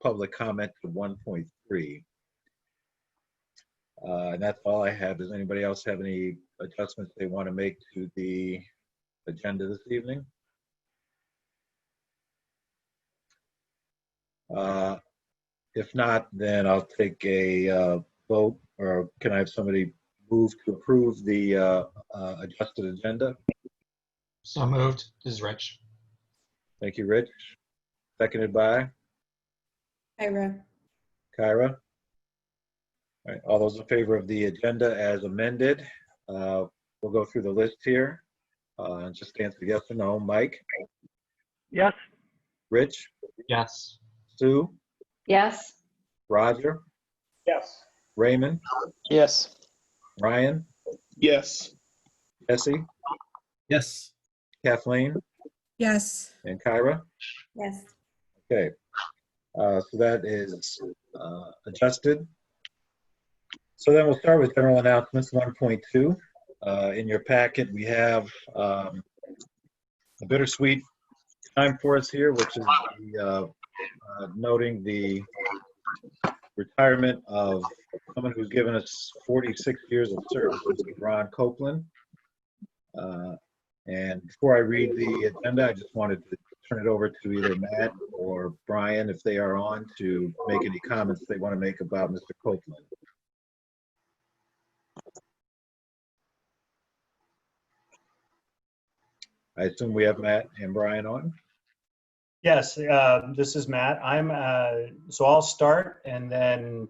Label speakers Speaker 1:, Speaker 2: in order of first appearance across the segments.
Speaker 1: public comment to 1.3. And that's all I have. Does anybody else have any adjustments they want to make to the agenda this evening? If not, then I'll take a vote, or can I have somebody move to approve the adjusted agenda?
Speaker 2: So moved. This is Rich.
Speaker 1: Thank you, Rich. Seconded by
Speaker 3: Kyra.
Speaker 1: Kyra. All right, all those in favor of the agenda as amended, we'll go through the list here. Just answer yes or no. Mike?
Speaker 4: Yes.
Speaker 1: Rich?
Speaker 2: Yes.
Speaker 1: Sue?
Speaker 3: Yes.
Speaker 1: Roger?
Speaker 4: Yes.
Speaker 1: Raymond?
Speaker 4: Yes.
Speaker 1: Ryan?
Speaker 4: Yes.
Speaker 1: Jesse?
Speaker 5: Yes.
Speaker 1: Kathleen?
Speaker 3: Yes.
Speaker 1: And Kyra?
Speaker 3: Yes.
Speaker 1: Okay. So that is adjusted. So then we'll start with general announcements 1.2. In your packet, we have a bittersweet time for us here, which is noting the retirement of someone who's given us 46 years of service, Ron Copeland. And before I read the agenda, I just wanted to turn it over to either Matt or Brian, if they are on, to make any comments they want to make about Mr. Copeland. I assume we have Matt and Brian on.
Speaker 6: Yes, this is Matt. So I'll start, and then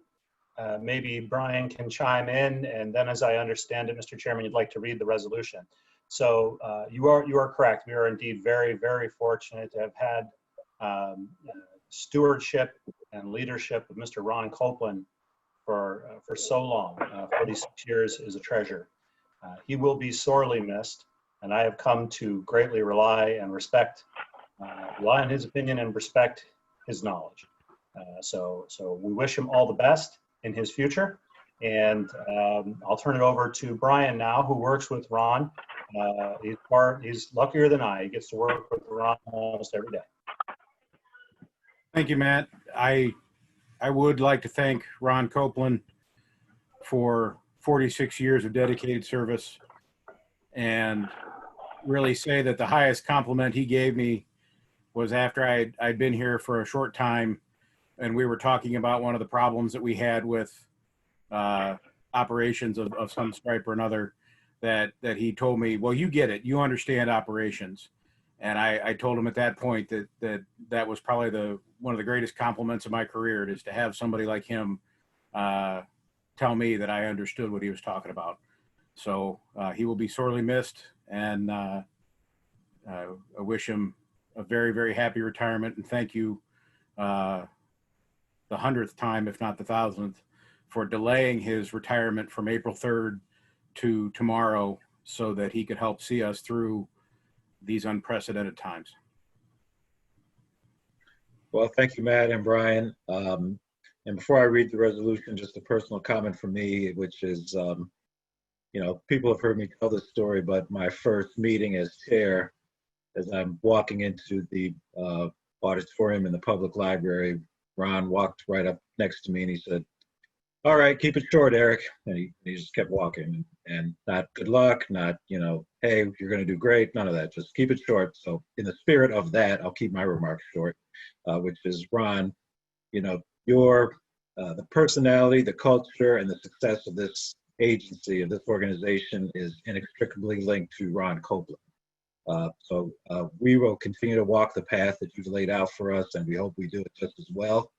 Speaker 6: maybe Brian can chime in. And then, as I understand it, Mr. Chairman, you'd like to read the resolution. So you are correct. We are indeed very, very fortunate to have had stewardship and leadership of Mr. Ron Copeland for so long. 46 years is a treasure. He will be sorely missed, and I have come to greatly rely on his opinion and respect his knowledge. So we wish him all the best in his future. And I'll turn it over to Brian now, who works with Ron. He's luckier than I. He gets to work with Ron almost every day.
Speaker 5: Thank you, Matt. I would like to thank Ron Copeland for 46 years of dedicated service, and really say that the highest compliment he gave me was after I'd been here for a short time, and we were talking about one of the problems that we had with operations of some stripe or another, that he told me, well, you get it, you understand operations. And I told him at that point that was probably one of the greatest compliments of my career, is to have somebody like him tell me that I understood what he was talking about. So he will be sorely missed, and I wish him a very, very happy retirement, and thank you the 100th time, if not the 1000th, for delaying his retirement from April 3rd to tomorrow so that he could help see us through these unprecedented times.
Speaker 1: Well, thank you, Matt and Brian. And before I read the resolution, just a personal comment from me, which is, people have heard me tell this story, but my first meeting as chair, as I'm walking into the auditorium in the public library, Ron walked right up next to me and he said, "All right, keep it short, Eric." And he just kept walking, and not good luck, not, hey, you're going to do great, none of that, just keep it short. So in the spirit of that, I'll keep my remarks short, which is, Ron, your the personality, the culture, and the success of this agency, of this organization, is inextricably linked to Ron Copeland. So we will continue to walk the path that you've laid out for us, and we hope we do it just as well.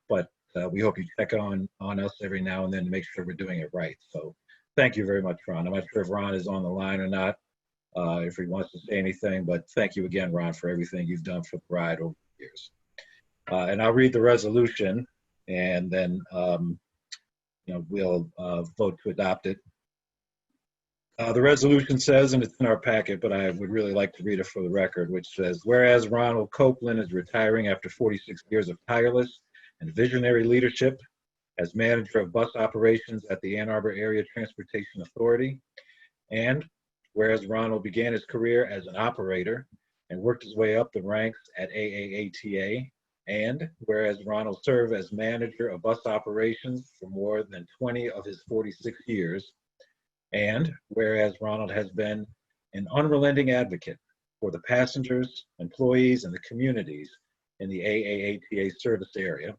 Speaker 1: But we hope you check on us every now and then to make sure we're doing it right. So thank you very much, Ron. I'm not sure if Ron is on the line or not, if he wants to say anything, but thank you again, Ron, for everything you've done for TheRide over the years. And I'll read the resolution, and then we'll vote to adopt it. The resolution says, and it's in our packet, but I would really like to read it for the record, which says, whereas Ronald Copeland is retiring after 46 years of tireless and visionary leadership as manager of bus operations at the Ann Arbor Area Transportation Authority, and whereas Ronald began his career as an operator and worked his way up the ranks at AAATA And whereas Ronald served as manager of bus operations for more than 20 of his 46 years, and whereas Ronald has been an unrelenting advocate for the passengers, employees, and the communities in the AAATA service area,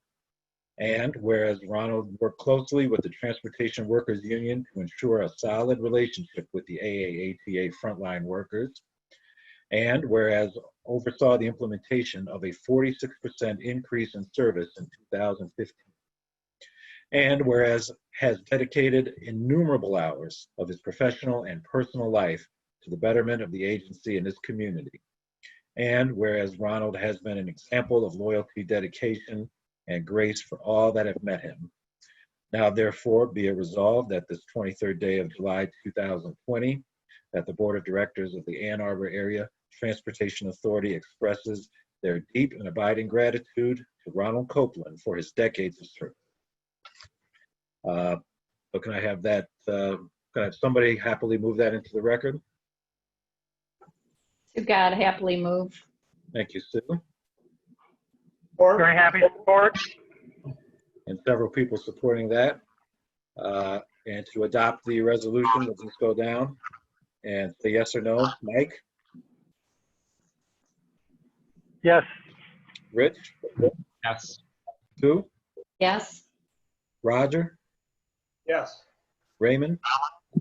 Speaker 1: and whereas Ronald worked closely with the Transportation Workers Union to ensure a solid relationship with the AAATA frontline workers, and whereas oversaw the implementation of a 46% increase in service in 2015, and whereas has dedicated innumerable hours of his professional and personal life to the betterment of the agency and its community, and whereas Ronald has been an example of loyalty, dedication, and grace for all that have met him. Now, therefore, be it resolved that this 23rd day of July 2020, that the Board of Directors of the Ann Arbor Area Transportation Authority expresses their deep and abiding gratitude to Ronald Copeland for his decades of service. So can I have that, can I have somebody happily move that into the record?
Speaker 3: To God happily move.
Speaker 1: Thank you, Sue.
Speaker 4: Very happy to support.
Speaker 1: And several people supporting that. And to adopt the resolution, we'll just go down and say yes or no. Mike?
Speaker 4: Yes.
Speaker 1: Rich?
Speaker 2: Yes.
Speaker 1: Sue?
Speaker 3: Yes.
Speaker 1: Roger?
Speaker 4: Yes.
Speaker 1: Raymond?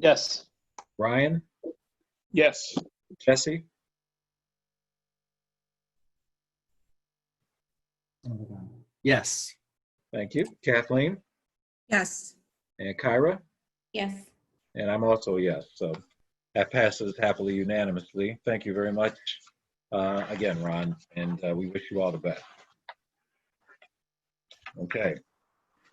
Speaker 4: Yes.
Speaker 1: Brian?
Speaker 4: Yes.
Speaker 1: Jesse?
Speaker 7: Yes.
Speaker 1: Thank you. Kathleen?
Speaker 3: Yes.
Speaker 1: And Kyra?
Speaker 3: Yes.
Speaker 1: And I'm also a yes. So that passes happily unanimously. Thank you very much again, Ron, and we wish you all the best. Okay.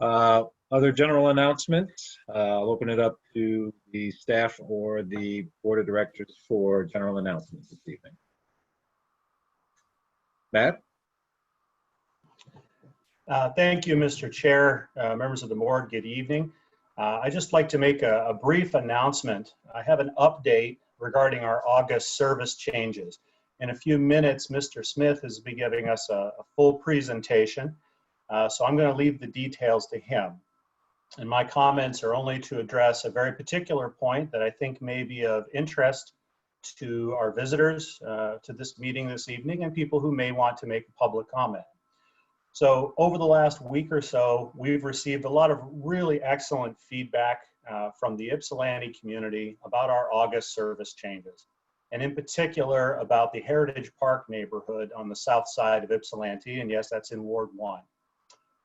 Speaker 1: Other general announcements? I'll open it up to the staff or the Board of Directors for general announcements this evening. Matt?
Speaker 6: Thank you, Mr. Chair, members of the board, good evening. I'd just like to make a brief announcement. I have an update regarding our August service changes. In a few minutes, Mr. Smith is be giving us a full presentation, so I'm going to leave the details to him. And my comments are only to address a very particular point that I think may be of interest to our visitors to this meeting this evening and people who may want to make a public comment. So over the last week or so, we've received a lot of really excellent feedback from the Ypsilanti community about our August service changes, and in particular about the Heritage Park neighborhood on the south side of Ypsilanti, and yes, that's in Ward 1.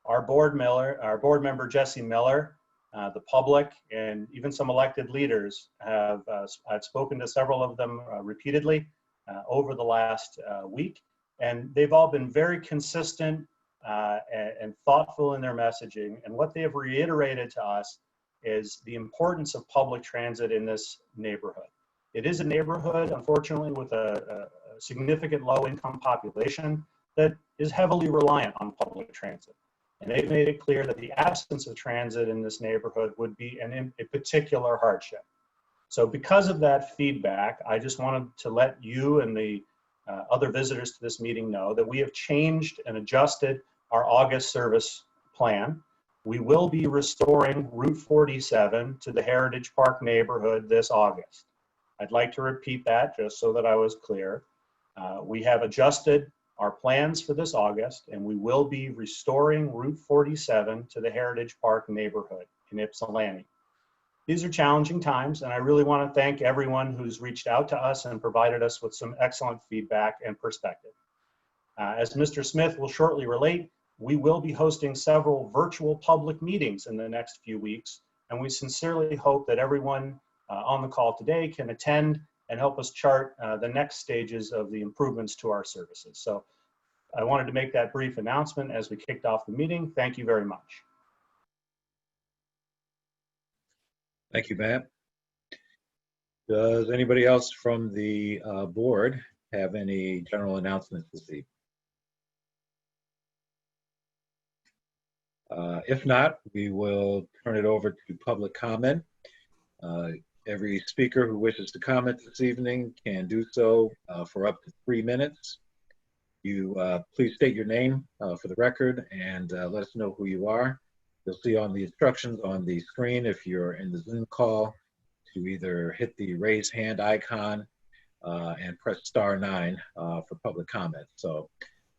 Speaker 6: Our board member Jesse Miller, the public, and even some elected leaders have I've spoken to several of them repeatedly over the last week, and they've all been very consistent and thoughtful in their messaging. And what they have reiterated to us is the importance of public transit in this neighborhood. It is a neighborhood, unfortunately, with a significant low-income population that is heavily reliant on public transit. And they've made it clear that the absence of transit in this neighborhood would be a particular hardship. So because of that feedback, I just wanted to let you and the other visitors to this meeting know that we have changed and adjusted our August service plan. We will be restoring Route 47 to the Heritage Park neighborhood this August. I'd like to repeat that just so that I was clear. We have adjusted our plans for this August, and we will be restoring Route 47 to the Heritage Park neighborhood in Ypsilanti. These are challenging times, and I really want to thank everyone who's reached out to us and provided us with some excellent feedback and perspective. As Mr. Smith will shortly relate, we will be hosting several virtual public meetings in the next few weeks, and we sincerely hope that everyone on the call today can attend and help us chart the next stages of the improvements to our services. So I wanted to make that brief announcement as we kicked off the meeting. Thank you very much.
Speaker 1: Thank you, Matt. Does anybody else from the board have any general announcements this evening? If not, we will turn it over to public comment. Every speaker who wishes to comment this evening can do so for up to 3 minutes. You please state your name for the record and let us know who you are. You'll see on the instructions on the screen if you're in the Zoom call to either hit the raise hand icon and press *9 for public comment. So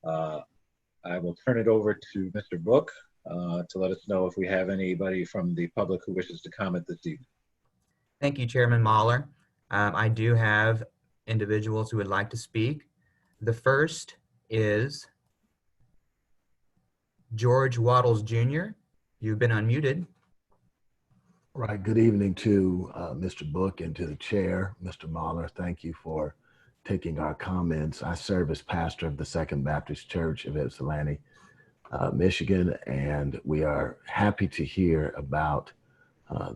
Speaker 1: I will turn it over to Mr. Book to let us know if we have anybody from the public who wishes to comment this evening.
Speaker 8: Thank you, Chairman Mahler. I do have individuals who would like to speak. The first is George Waddles Jr. You've been unmuted.
Speaker 9: Right. Good evening to Mr. Book and to the chair, Mr. Mahler. Thank you for taking our comments. I serve as pastor of the Second Baptist Church of Ypsilanti, Michigan, and we are happy to hear about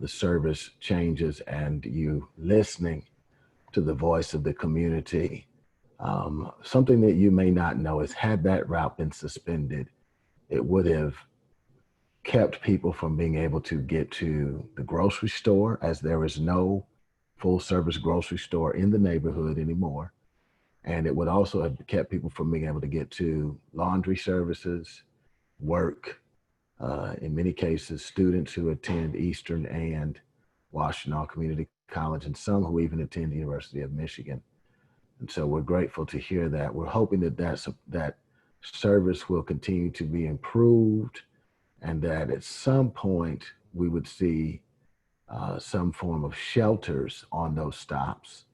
Speaker 9: the service changes and you listening to the voice of the community. Something that you may not know is had that route been suspended, it would have kept people from being able to get to the grocery store, as there is no full service grocery store in the neighborhood anymore. And it would also have kept people from being able to get to laundry services, work, in many cases, students who attend Eastern and Washtenaw Community College, and some who even attend the University of Michigan. And so we're grateful to hear that. We're hoping that that service will continue to be improved, and that at some point we would see some form of shelters on those stops,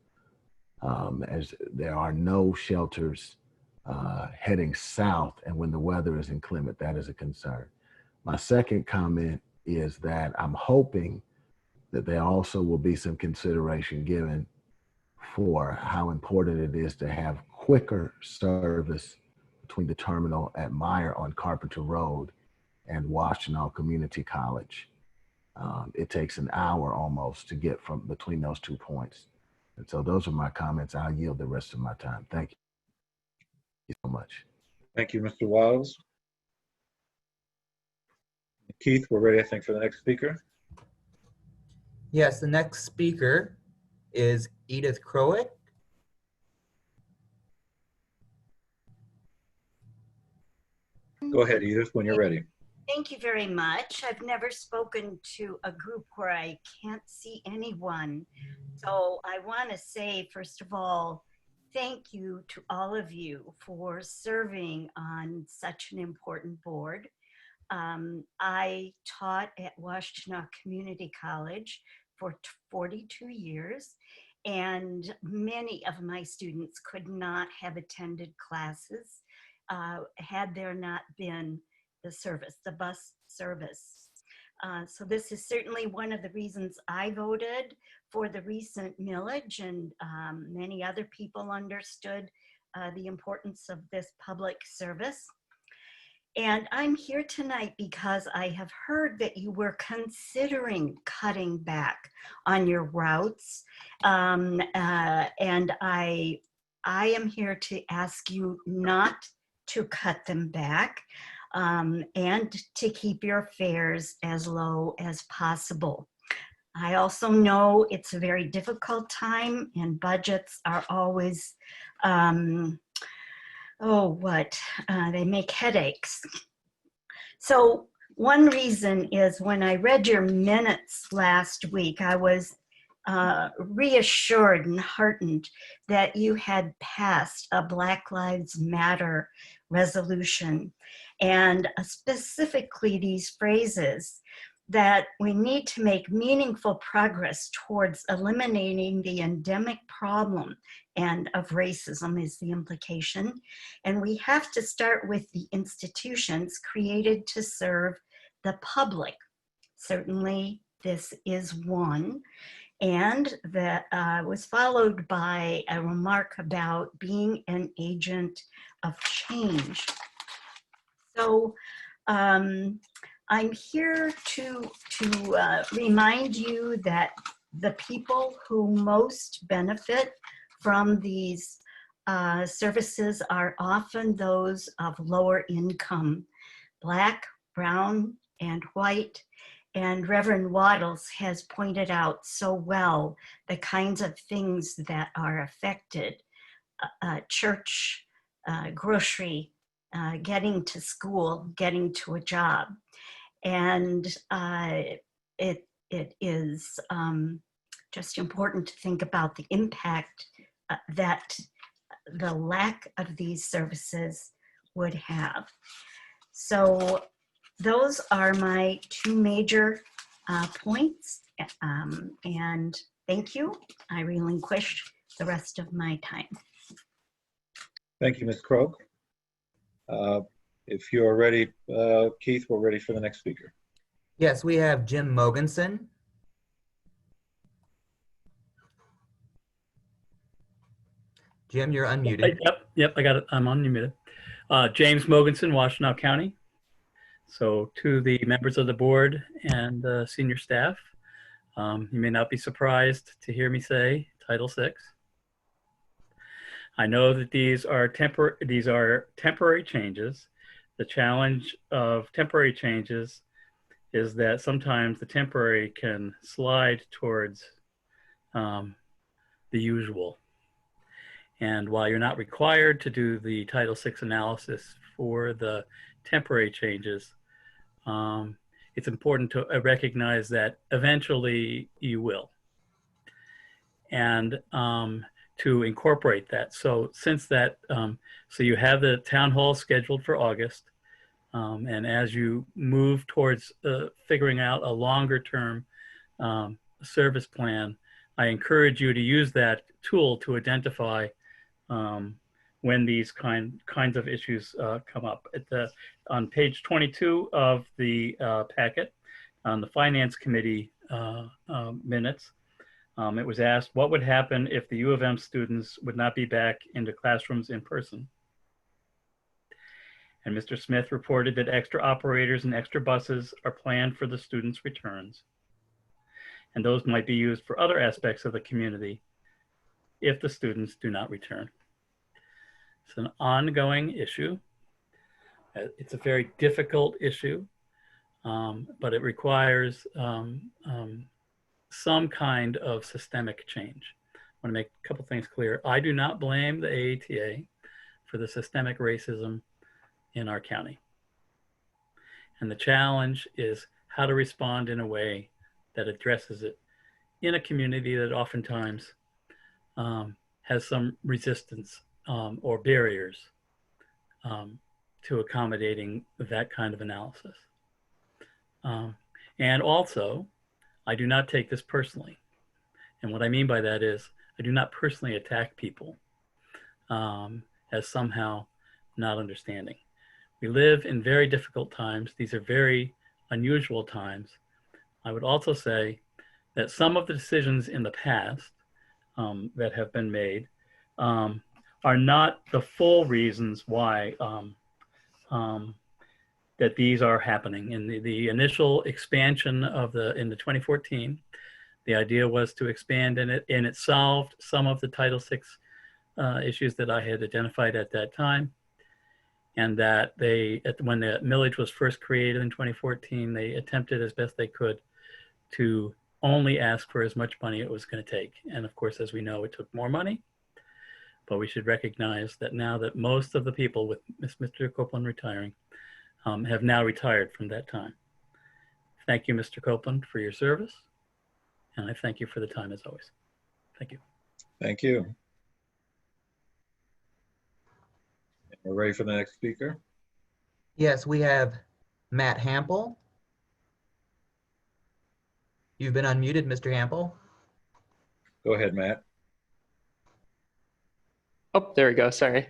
Speaker 9: as there are no shelters heading south, and when the weather is inclement, that is a concern. My second comment is that I'm hoping that there also will be some consideration given for how important it is to have quicker service between the terminal at Meyer on Carpenter Road and Washtenaw Community College. It takes an hour almost to get from between those 2 points. And so those are my comments. I'll yield the rest of my time. Thank you so much.
Speaker 1: Thank you, Mr. Wiles. Keith, we're ready, I think, for the next speaker.
Speaker 8: Yes, the next speaker is Edith Crowick.
Speaker 1: Go ahead, Edith, when you're ready.
Speaker 10: Thank you very much. I've never spoken to a group where I can't see anyone. So I want to say, first of all, thank you to all of you for serving on such an important board. I taught at Washtenaw Community College for 42 years, and many of my students could not have attended classes had there not been the service, the bus service. So this is certainly one of the reasons I voted for the recent millage, and many other people understood the importance of this public service. And I'm here tonight because I have heard that you were considering cutting back on your routes. And I am here to ask you not to cut them back, and to keep your fares as low as possible. I also know it's a very difficult time, and budgets are always, they make headaches. So one reason is when I read your minutes last week, I was reassured and heartened that you had passed a Black Lives Matter resolution, and specifically these phrases that we need to make meaningful progress towards eliminating the endemic problem and of racism is the implication. And we have to start with the institutions created to serve the public. Certainly this is one. And that was followed by a remark about being an agent of change. So I'm here to remind you that the people who most benefit from these services are often those of lower income, Black, brown, and white. And Reverend Waddles has pointed out so well the kinds of things that are affected. Church grocery, getting to school, getting to a job. And it is just important to think about the impact that the lack of these services would have. So those are my two major points. And thank you. I relinquish the rest of my time.
Speaker 1: Thank you, Ms. Krog. If you're ready, Keith, we're ready for the next speaker.
Speaker 8: Yes, we have Jim Mogensen. Jim, you're unmuted.
Speaker 11: Yep, I got it. I'm unmuted. James Mogensen, Washtenaw County. So to the members of the board and senior staff, you may not be surprised to hear me say Title VI. I know that these are temporary changes. The challenge of temporary changes is that sometimes the temporary can slide towards the usual. And while you're not required to do the Title VI analysis for the temporary changes, it's important to recognize that eventually you will. And to incorporate that. So since that, so you have the town hall scheduled for August. And as you move towards figuring out a longer term service plan, I encourage you to use that tool to identify when these kinds of issues come up. On page 22 of the packet, on the Finance Committee minutes, it was asked what would happen if the U of M students would not be back into classrooms in person. And Mr. Smith reported that extra operators and extra buses are planned for the students' returns. And those might be used for other aspects of the community if the students do not return. It's an ongoing issue. It's a very difficult issue, but it requires some kind of systemic change. I want to make a couple things clear. I do not blame the AATA for the systemic racism in our county. And the challenge is how to respond in a way that addresses it in a community that oftentimes has some resistance or barriers to accommodating that kind of analysis. And also, I do not take this personally. And what I mean by that is I do not personally attack people as somehow not understanding. We live in very difficult times. These are very unusual times. I would also say that some of the decisions in the past that have been made are not the full reasons why that these are happening. In the initial expansion of in the 2014, the idea was to expand and it solved some of the Title VI issues that I had identified at that time. And that when the millage was first created in 2014, they attempted as best they could to only ask for as much money it was going to take. And of course, as we know, it took more money. But we should recognize that now that most of the people, with Mr. Copeland retiring, have now retired from that time. Thank you, Mr. Copeland, for your service. And I thank you for the time as always. Thank you.
Speaker 1: Thank you. We're ready for the next speaker.
Speaker 8: Yes, we have Matt Hample. You've been unmuted, Mr. Hample.
Speaker 1: Go ahead, Matt.
Speaker 12: Oh, there we go. Sorry.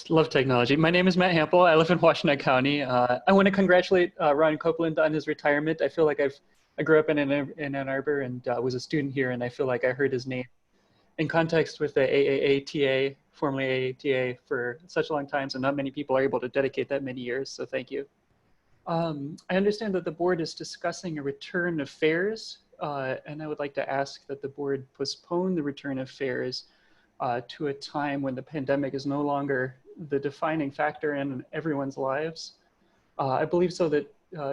Speaker 12: Love technology. My name is Matt Hample. I live in Washtenaw County. I want to congratulate Ron Copeland on his retirement. I feel like I grew up in Ann Arbor and was a student here, and I feel like I heard his name in context with the AAATA, formerly AATA, for such a long time, so not many people are able to dedicate that many years, so thank you. I understand that the board is discussing a return of fares, and I would like to ask that the board postpone the return of fares to a time when the pandemic is no longer the defining factor in everyone's lives. I believe so that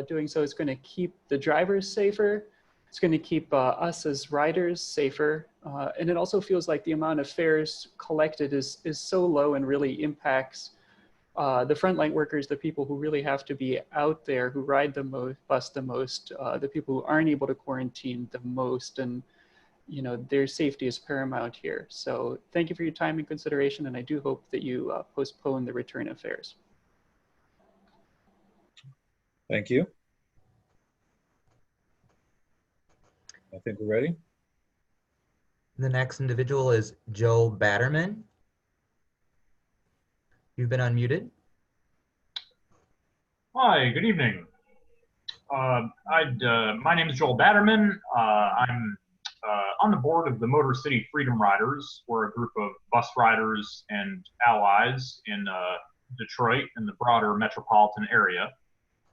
Speaker 12: doing so is going to keep the drivers safer, It's going to keep us as riders safer. And it also feels like the amount of fares collected is so low and really impacts the frontline workers, the people who really have to be out there, who ride the most, bus the most, the people who aren't able to quarantine the most, and you know, their safety is paramount here. So thank you for your time and consideration, and I do hope that you postpone the return of fares.
Speaker 1: Thank you. I think we're ready.
Speaker 8: The next individual is Joel Batterman. You've been unmuted.
Speaker 13: Hi, good evening. My name is Joel Batterman. I'm on the board of the Motor City Freedom Riders. We're a group of bus riders and allies in Detroit and the broader metropolitan area.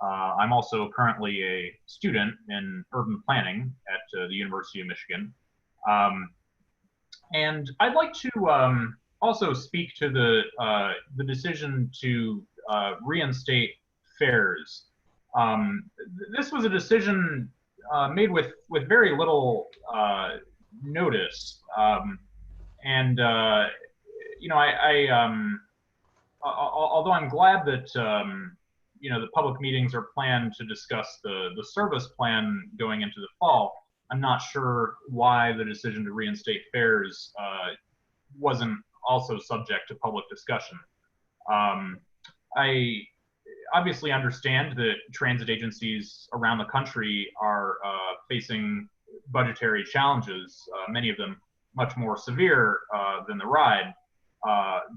Speaker 13: I'm also currently a student in urban planning at the University of Michigan. And I'd like to also speak to the decision to reinstate fares. This was a decision made with very little notice, and you know, although I'm glad that you know, the public meetings are planned to discuss the service plan going into the fall, I'm not sure why the decision to reinstate fares wasn't also subject to public discussion. I obviously understand that transit agencies around the country are facing budgetary challenges, many of them much more severe than TheRide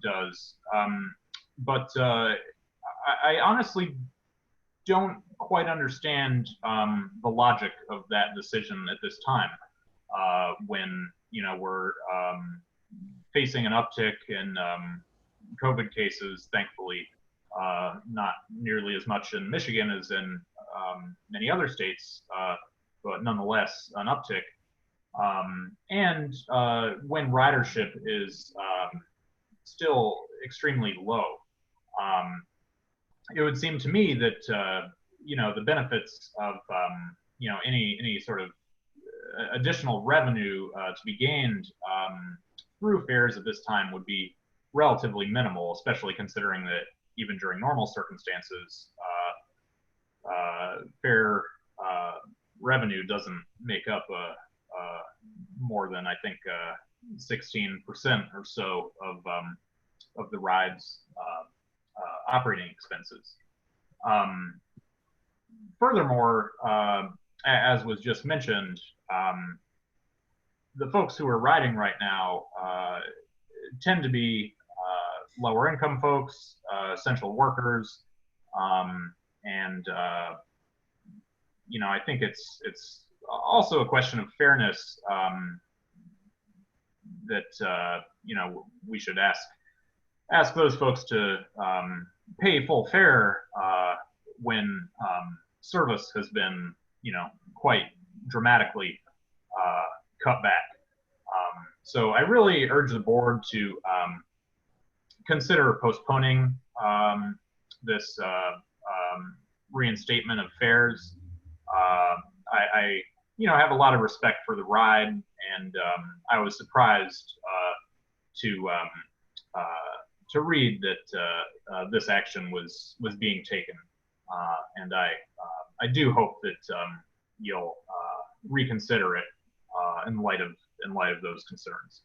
Speaker 13: does. But I honestly don't quite understand the logic of that decision at this time, when, you know, we're facing an uptick in COVID cases, thankfully. Not nearly as much in Michigan as in many other states, but nonetheless an uptick. And when ridership is still extremely low, it would seem to me that you know, the benefits of you know, any sort of additional revenue to be gained through fares at this time would be relatively minimal, especially considering that even during normal circumstances, fare revenue doesn't make up more than, I think, 16% or so of the ride's operating expenses. Furthermore, as was just mentioned, the folks who are riding right now tend to be lower income folks, essential workers, and you know, I think it's also a question of fairness that you know, we should ask those folks to pay full fare when service has been, you know, quite dramatically cut back. So I really urge the board to consider postponing this reinstatement of fares. I you know, have a lot of respect for TheRide, and I was surprised to read that this action was being taken, and I do hope that you'll reconsider it in light of those concerns.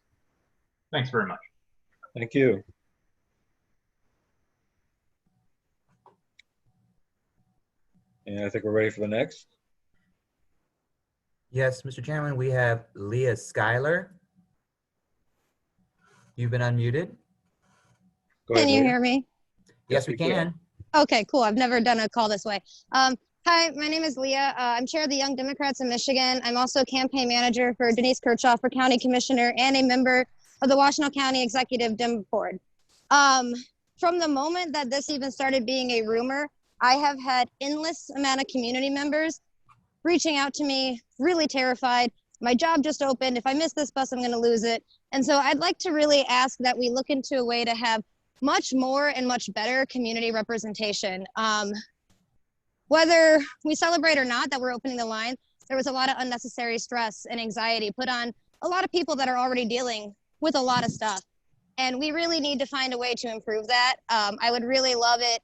Speaker 13: Thanks very much.
Speaker 1: Thank you. And I think we're ready for the next.
Speaker 8: Yes, Mr. Chairman, we have Leah Schuyler. You've been unmuted.
Speaker 1: Go ahead,
Speaker 14: Can you
Speaker 1: Leah.
Speaker 14: hear me?
Speaker 8: Yes, we can.
Speaker 14: Okay, cool. I've never done a call this way. Hi, my name is Leah. I'm chair of the Young Democrats in Michigan. I'm also campaign manager for Denise Kirchhoff for county commissioner and a member of the Washtenaw County Executive Dem Board. From the moment that this even started being a rumor, I have had endless amount of community members reaching out to me, really terrified. My job just opened. If I miss this bus, I'm going to lose it. And so I'd like to really ask that we look into a way to have much more and much better community representation. Whether we celebrate or not that we're opening the line, there was a lot of unnecessary stress and anxiety put on a lot of people that are already dealing with a lot of stuff. And we really need to find a way to improve that. I would really love it,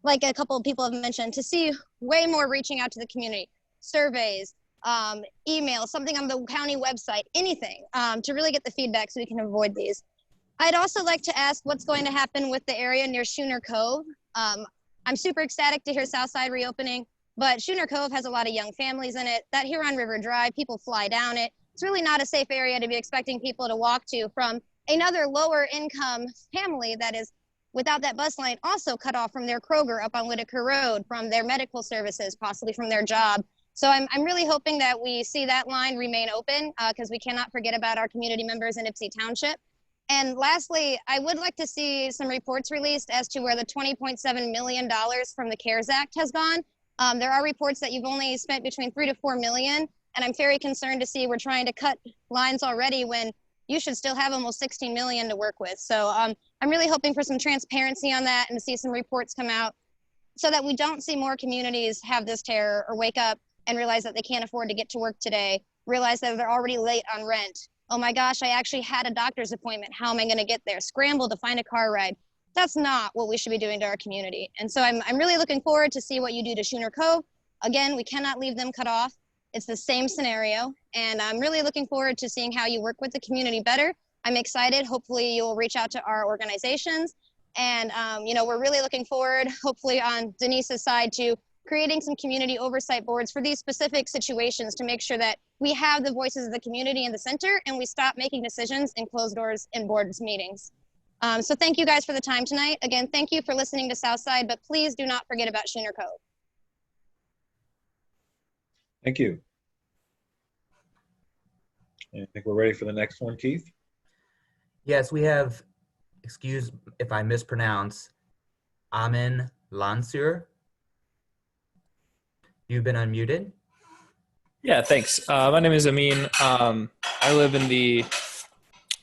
Speaker 14: like a couple of people have mentioned, to see way more reaching out to the community, surveys, email, something on the county website, anything, to really get the feedback so we can avoid these. I'd also like to ask what's going to happen with the area near Schooner Cove. I'm super ecstatic to hear Southside reopening, but Schooner Cove has a lot of young families in it. That Huron River Drive, people fly down it. It's really not a safe area to be expecting people to walk to from another lower income family that is without that bus line, also cut off from their Kroger up on Whitaker Road, from their medical services, possibly from their job. So I'm really hoping that we see that line remain open because we cannot forget about our community members in Ypsi Township. And lastly, I would like to see some reports released as to where the $20.7 million from the CARES Act has gone. There are reports that you've only spent between 3 to 4 million, and I'm very concerned to see we're trying to cut lines already when you should still have almost 16 million to work with. So I'm really hoping for some transparency on that and to see some reports come out so that we don't see more communities have this terror or wake up and realize that they can't afford to get to work today, realize that they're already late on rent. Oh my gosh, I actually had a doctor's appointment. How am I gonna get there? Scramble to find a car ride. That's not what we should be doing to our community. And so I'm really looking forward to see what you do to Schooner Cove. Again, we cannot leave them cut off. It's the same scenario. And I'm really looking forward to seeing how you work with the community better. I'm excited. Hopefully you'll reach out to our organizations. And you know, we're really looking forward, hopefully on Denise's side, to creating some community oversight boards for these specific situations to make sure that we have the voices of the community in the center and we stop making decisions in closed doors in boards meetings. So thank you guys for the time tonight. Again, thank you for listening to Southside, but please do not forget about Schooner Cove.
Speaker 1: Thank you. I think we're ready for the next one, Keith.
Speaker 8: Yes, we have, excuse if I mispronounce, Amin Lansur. You've been unmuted.
Speaker 15: Yeah, thanks. My name is Amin. I live in the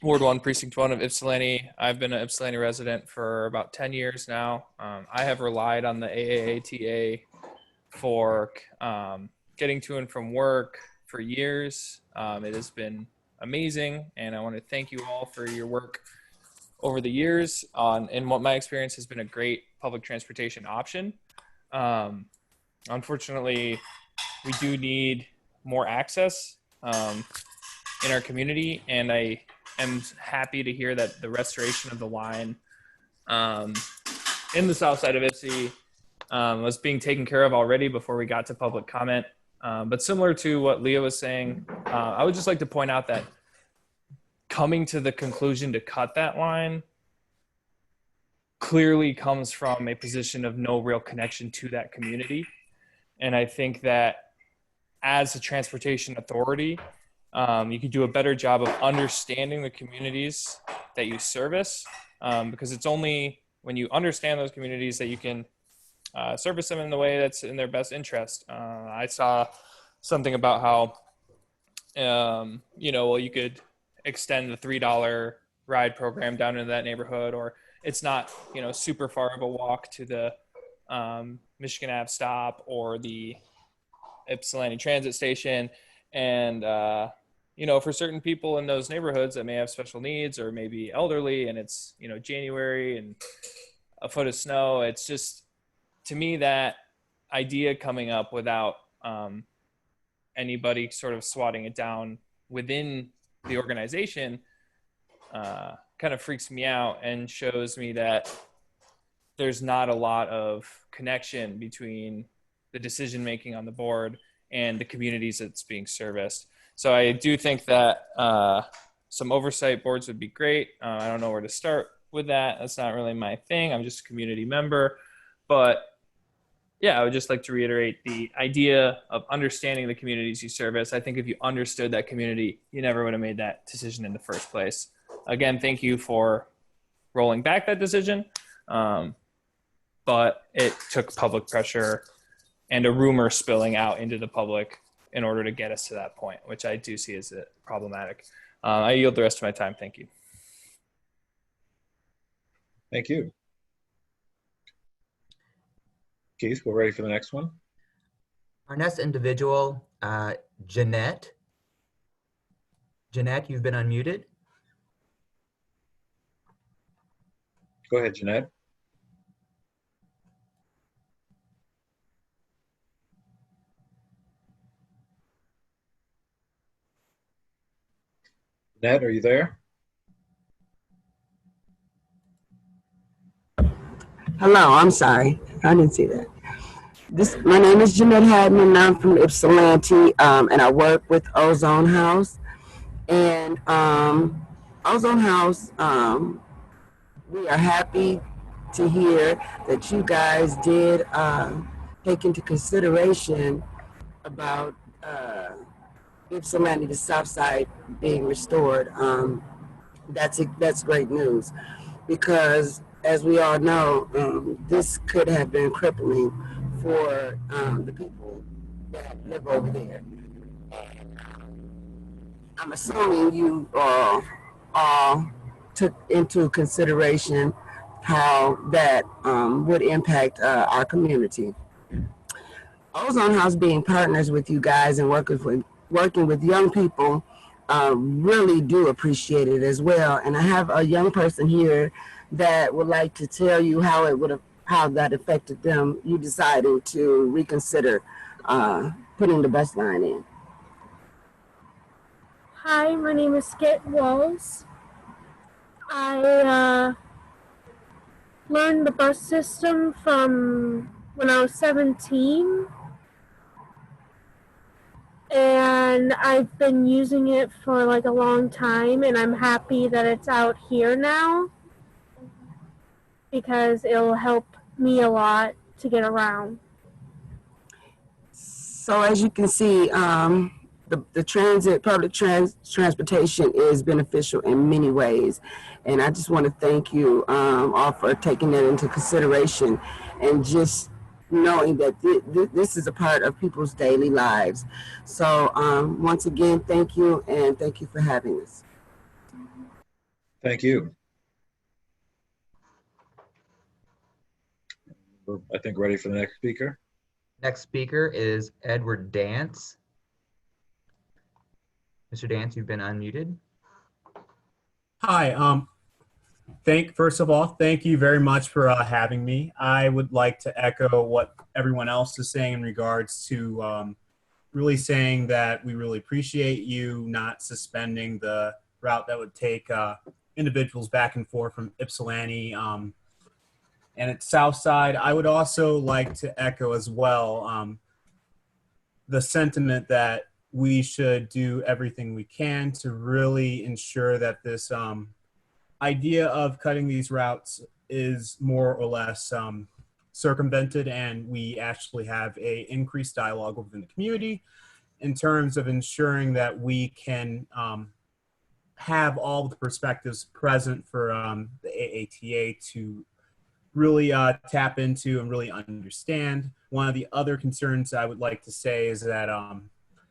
Speaker 15: Ward 1, Precinct 1 of Ypsilanti. I've been an Ypsilanti resident for about 10 years now. I have relied on the AAATA for getting to and from work for years. It has been amazing, and I want to thank you all for your work over the years and what my experience has been a great public transportation option. Unfortunately, we do need more access in our community, and I am happy to hear that the restoration of the line in the south side of Ypsi was being taken care of already before we got to public comment. But similar to what Leah was saying, I would just like to point out that coming to the conclusion to cut that line clearly comes from a position of no real connection to that community. And I think that as a transportation authority, you could do a better job of understanding the communities that you service, because it's only when you understand those communities that you can service them in the way that's in their best interest. I saw something about how, you could extend the $3 ride program down into that neighborhood, or it's not, super far of a walk to the Michigan Ave stop or the Ypsilanti Transit Station. And, for certain people in those neighborhoods that may have special needs or maybe elderly, and it's, January and a foot of snow, it's just, to me, that idea coming up without anybody sort of swatting it down within the organization kind of freaks me out and shows me that there's not a lot of connection between the decision making on the board and the communities that's being serviced. So I do think that some oversight boards would be great. I don't know where to start with that. That's not really my thing. I'm just a community member. But yeah, I would just like to reiterate the idea of understanding the communities you service. I think if you understood that community, you never would have made that decision in the first place. Again, thank you for rolling back that decision. But it took public pressure and a rumor spilling out into the public in order to get us to that point, which I do see as problematic. I yield the rest of my time. Thank you.
Speaker 1: Thank you. Keith, we're ready for the next one.
Speaker 8: Our next individual, Jeanette. Jeanette, you've been unmuted.
Speaker 1: Go ahead, Jeanette. Jeanette, are you there?
Speaker 16: Hello, I'm sorry. I didn't see that. My name is Jeanette Haddon, and I'm from Ypsilanti, and I work with Ozone House. And Ozone House, we are happy to hear that you guys did take into consideration about Ypsilanti, the South Side, being restored. That's great news, because as we all know, this could have been crippling for the people that live over there. I'm assuming you all took into consideration how that would impact our community. Ozone House being partners with you guys and working with young people, really do appreciate it as well. And I have a young person here that would like to tell you how that affected them. You decided to reconsider putting the bus line in.
Speaker 17: Hi, my name is Skit Walls. I learned the bus system from when I was 17, and I've been using it for like a long time, and I'm happy that it's out here now because it'll help me a lot to get around.
Speaker 16: So as you can see, the public transportation is beneficial in many ways. And I just want to thank you all for taking that into consideration and just knowing that this is a part of people's daily lives. So once again, thank you, and thank you for having us.
Speaker 1: Thank you. We're, I think, ready for the next speaker.
Speaker 8: Next speaker is Edward Dance. Mr. Dance, you've been unmuted.
Speaker 18: Hi. First of all, thank you very much for having me. I would like to echo what everyone else is saying in regards to really saying that we really appreciate you not suspending the route that would take individuals back and forth from Ypsilanti and its south side. I would also like to echo as well the sentiment that we should do everything we can to really ensure that this idea of cutting these routes is more or less circumvented, and we actually have a increased dialogue within the community in terms of ensuring that we can have all the perspectives present for the AATA to really tap into and really understand. One of the other concerns I would like to say is that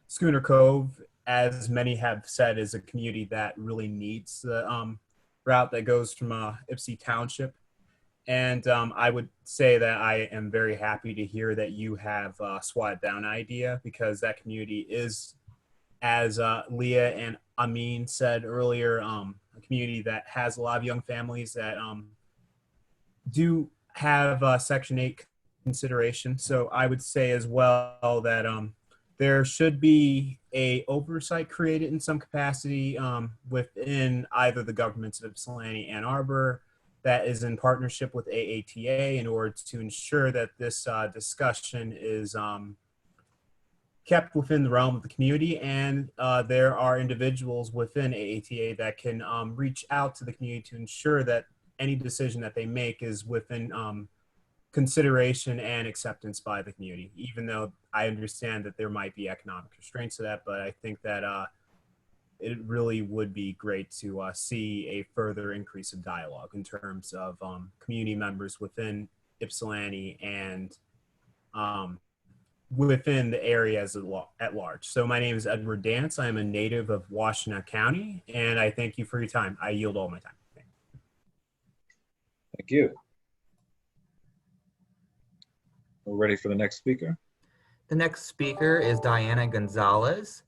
Speaker 18: Schooner Cove, as many have said, is a community that really needs the route that goes from Ypsi Township. And I would say that I am very happy to hear that you have swatted down an idea, because that community is, as Leah and Amin said earlier, a community that has a lot of young families that do have Section 8 consideration. So I would say as well that there should be a oversight created in some capacity within either the governments of Ypsilanti, Ann Arbor, that is in partnership with AATA, in order to ensure that this discussion is kept within the realm of the community. And there are individuals within AATA that can reach out to the community to ensure that any decision that they make is within consideration and acceptance by the community, even though I understand that there might be economic restraints to that. But I think that it really would be great to see a further increase of dialogue in terms of community members within Ypsilanti and within the areas at large. So my name is Edward Dance. I am a native of Washtenaw County, and I thank you for your time. I yield all my time.
Speaker 1: Thank you. We're ready for the next speaker.
Speaker 8: The next speaker is Diana Gonzalez.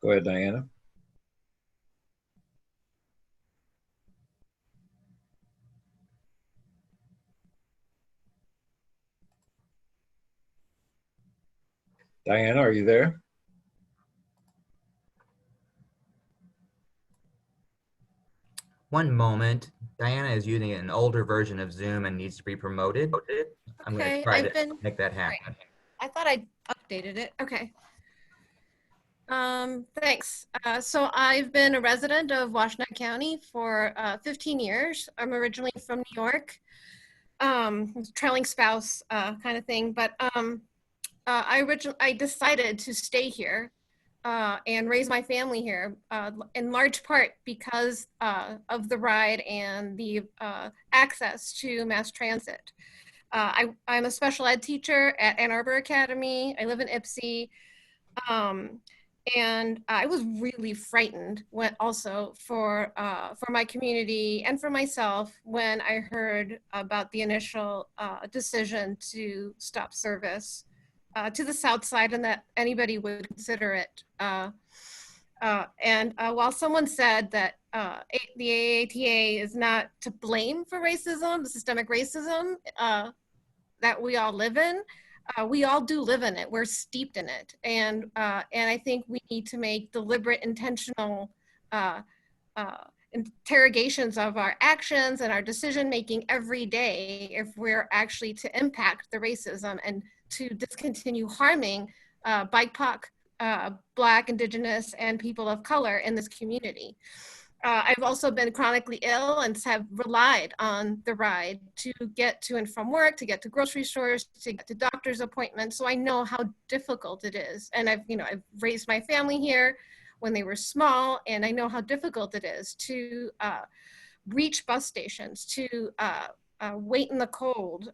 Speaker 1: Go ahead, Diana. Diana, are you there?
Speaker 8: One moment. Diana is using an older version of Zoom and needs to be promoted. I'm going to
Speaker 19: Okay,
Speaker 8: try
Speaker 19: I've
Speaker 8: to
Speaker 19: been.
Speaker 8: make that happen.
Speaker 19: I thought I updated it. Okay. Thanks. So I've been a resident of Washtenaw County for 15 years. I'm originally from New York, trailing spouse kind of thing. But I decided to stay here and raise my family here, in large part because of the ride and the access to mass transit. I'm a special ed teacher at Ann Arbor Academy. I live in Ipsy. And I was really frightened when also for my community and for myself when I heard about the initial decision to stop service to the south side and that anybody would consider it. While someone said that the AATA is not to blame for racism, systemic racism that we all live in, we all do live in it. We're steeped in it, and I think we need to make deliberate, intentional interrogations of our actions and our decision making every day if we're actually to impact the racism and to discontinue harming BIPOC, Black, Indigenous, and people of color in this community. I've also been chronically ill and have relied on the ride to get to and from work, to get to grocery stores, to get to doctor's appointments. So I know how difficult it is. And I've raised my family here when they were small, and I know how difficult it is to reach bus stations, to wait in the cold.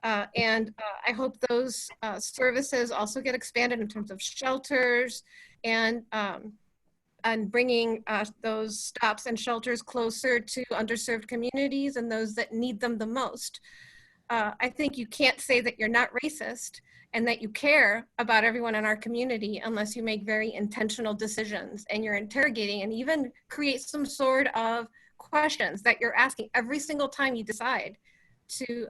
Speaker 19: I hope those services also get expanded in terms of shelters and bringing those stops and shelters closer to underserved communities and those that need them the most. I think you can't say that you're not racist and that you care about everyone in our community unless you make very intentional decisions and you're interrogating and even create some sort of questions that you're asking every single time you decide to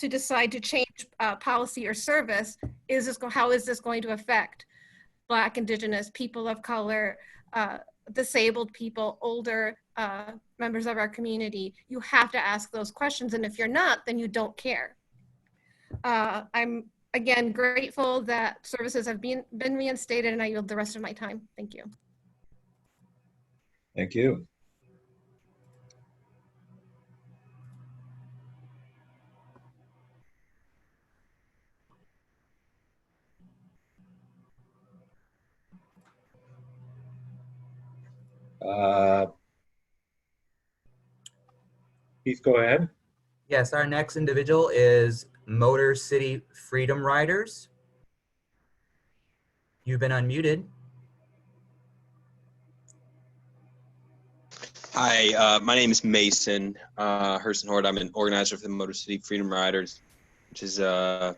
Speaker 19: decide to change policy or service. How is this going to affect Black, Indigenous, people of color, disabled people, older members of our community? You have to ask those questions. And if you're not, then you don't care. I'm, again, grateful that services have been reinstated, and I yield the rest of my time. Thank you.
Speaker 1: Thank you. Please go ahead.
Speaker 8: Yes, our next individual is Motor City Freedom Riders. You've been unmuted.
Speaker 20: Hi, my name is Mason Hersenhort. I'm an organizer for the Motor City Freedom Riders, which is a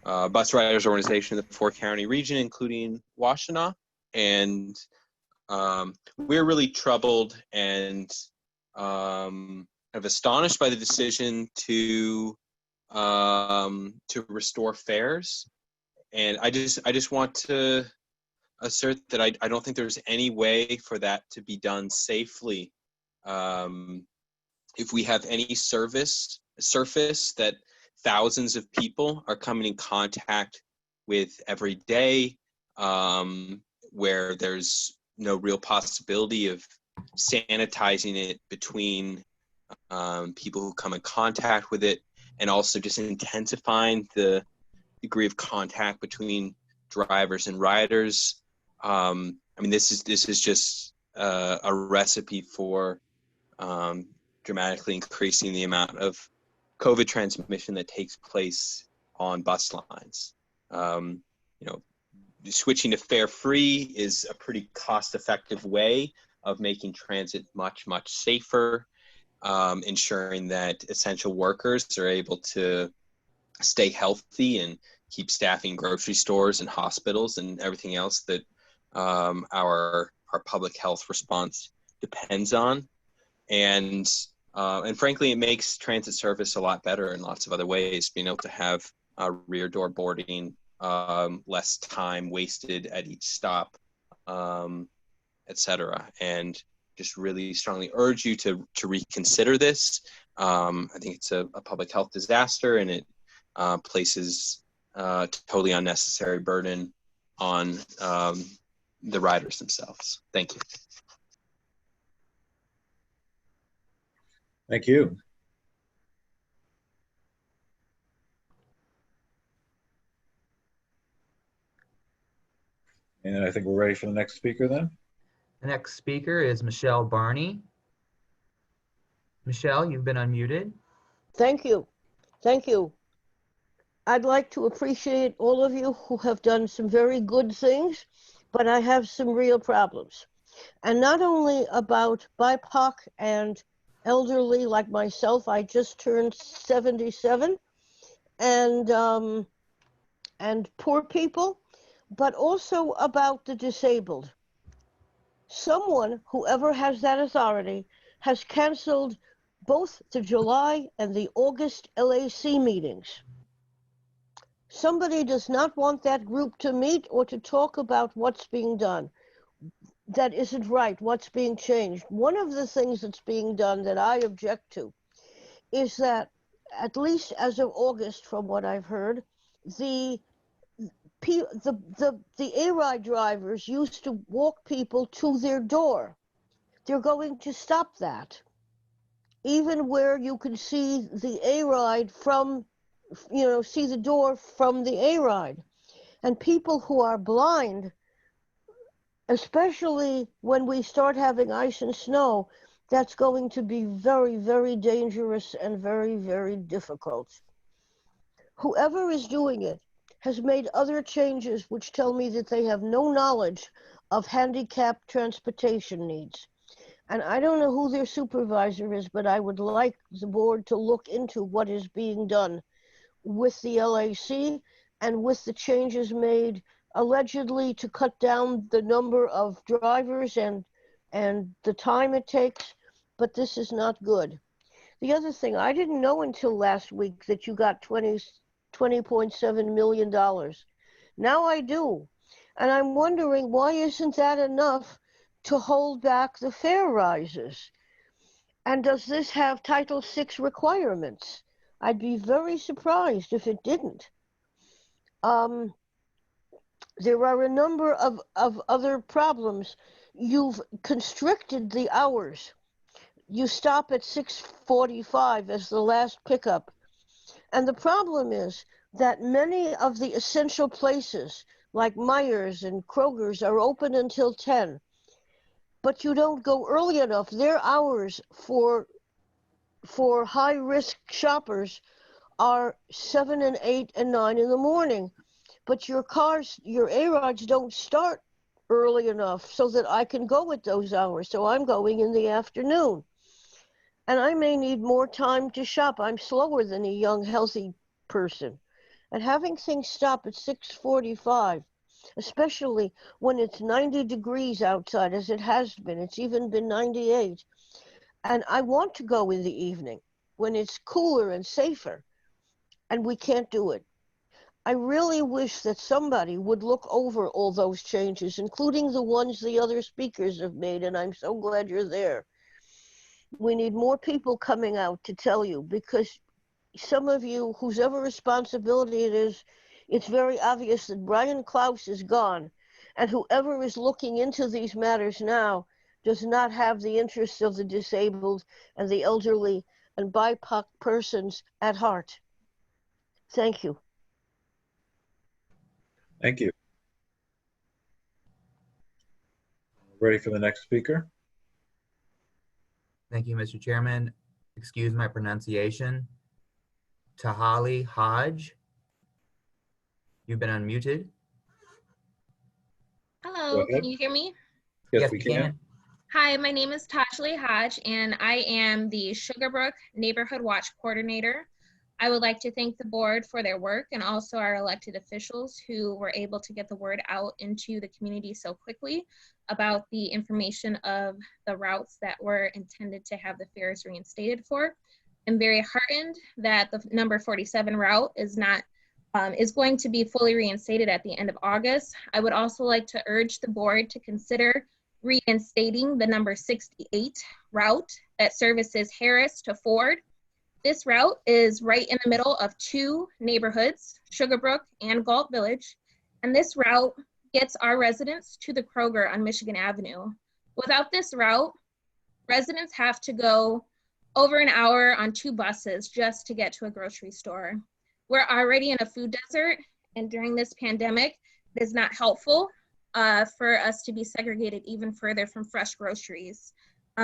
Speaker 20: bus riders organization in the four-county region, including Washtenaw. And we're really troubled and kind of astonished by the decision to restore fares. And I just want to assert that I don't think there's any way for that to be done safely. If we have any surface that thousands of people are coming in contact with every day, where there's no real possibility of sanitizing it between people who come in contact with it, and also just intensifying the degree of contact between drivers and riders. I mean, this is just a recipe for dramatically increasing the amount of COVID transmission that takes place on bus lines. Switching to fare-free is a pretty cost-effective way of making transit much, much safer. ensuring that essential workers are able to stay healthy and keep staffing grocery stores and hospitals and everything else that our public health response depends on. And frankly, it makes transit service a lot better in lots of other ways. Being able to have rear door boarding, less time wasted at each stop, etc. And just really strongly urge you to reconsider this. I think it's a public health disaster, and it places totally unnecessary burden on the riders themselves. Thank you.
Speaker 1: Thank you. And I think we're ready for the next speaker then.
Speaker 8: The next speaker is Michelle Barney. Michelle, you've been unmuted.
Speaker 21: Thank you. Thank you. I'd like to appreciate all of you who have done some very good things, but I have some real problems. And not only about BIPOC and elderly like myself, I just turned 77, and poor people, but also about the disabled. Someone, whoever has that authority, has canceled both the July and the August LAC meetings. Somebody does not want that group to meet or to talk about what's being done. That isn't right, what's being changed. One of the things that's being done that I object to is that, at least as of August, from what I've heard, the TheRide drivers used to walk people to their door. They're going to stop that. Even where you can see the TheRide from, see the door from the TheRide. And people who are blind, especially when we start having ice and snow, that's going to be very, very dangerous and very, very difficult. Whoever is doing it has made other changes which tell me that they have no knowledge of handicapped transportation needs. And I don't know who their supervisor is, but I would like the board to look into what is being done with the LAC and with the changes made allegedly to cut down the number of drivers and the time it takes, but this is not good. The other thing, I didn't know until last week that you got $20.7 million. Now I do. And I'm wondering, why isn't that enough to hold back the fare rises? And does this have Title VI requirements? I'd be very surprised if it didn't. There are a number of other problems. You've constricted the hours. You stop at 6:45 as the last pickup. And the problem is that many of the essential places, like Myers and Kroger's, are open until 10. But you don't go early enough. Their hours for high-risk shoppers are 7 and 8 and 9 in the morning. But your A-Rides don't start early enough so that I can go at those hours. So I'm going in the afternoon. And I may need more time to shop. I'm slower than a young, healthy person. And having things stop at 6:45, especially when it's 90 degrees outside, as it has been, it's even been 98. And I want to go in the evening when it's cooler and safer, and we can't do it. I really wish that somebody would look over all those changes, including the ones the other speakers have made, and I'm so glad you're there. We need more people coming out to tell you, because some of you, whose ever responsibility it is, it's very obvious that Brian Klaus is gone, and whoever is looking into these matters now does not have the interests of the disabled and the elderly and BIPOC persons at heart. Thank you.
Speaker 1: Thank you. Ready for the next speaker?
Speaker 8: Thank you, Mr. Chairman. Excuse my pronunciation. Tahali Hodge. You've been unmuted.
Speaker 22: Hello, can you hear me?
Speaker 1: Yes, we can.
Speaker 5: Hi, my name is Tashley Hodge, and I am the Sugarbrook Neighborhood Watch Coordinator. I would like to thank the board for their work and also our elected officials who were able to get the word out into the community so quickly about the information of the routes that were intended to have the fares reinstated for. I'm very heartened that the number 47 route is going to be fully reinstated at the end of August. I would also like to urge the board to consider reinstating the number 68 route that services Harris to Ford. This route is right in the middle of two neighborhoods, Sugarbrook and Galt Village, and this route gets our residents to the Kroger on Michigan Avenue. Without this route, residents have to go over an hour on two buses just to get to a grocery store. We're already in a food desert, and during this pandemic, it is not helpful for us to be segregated even further from fresh groceries.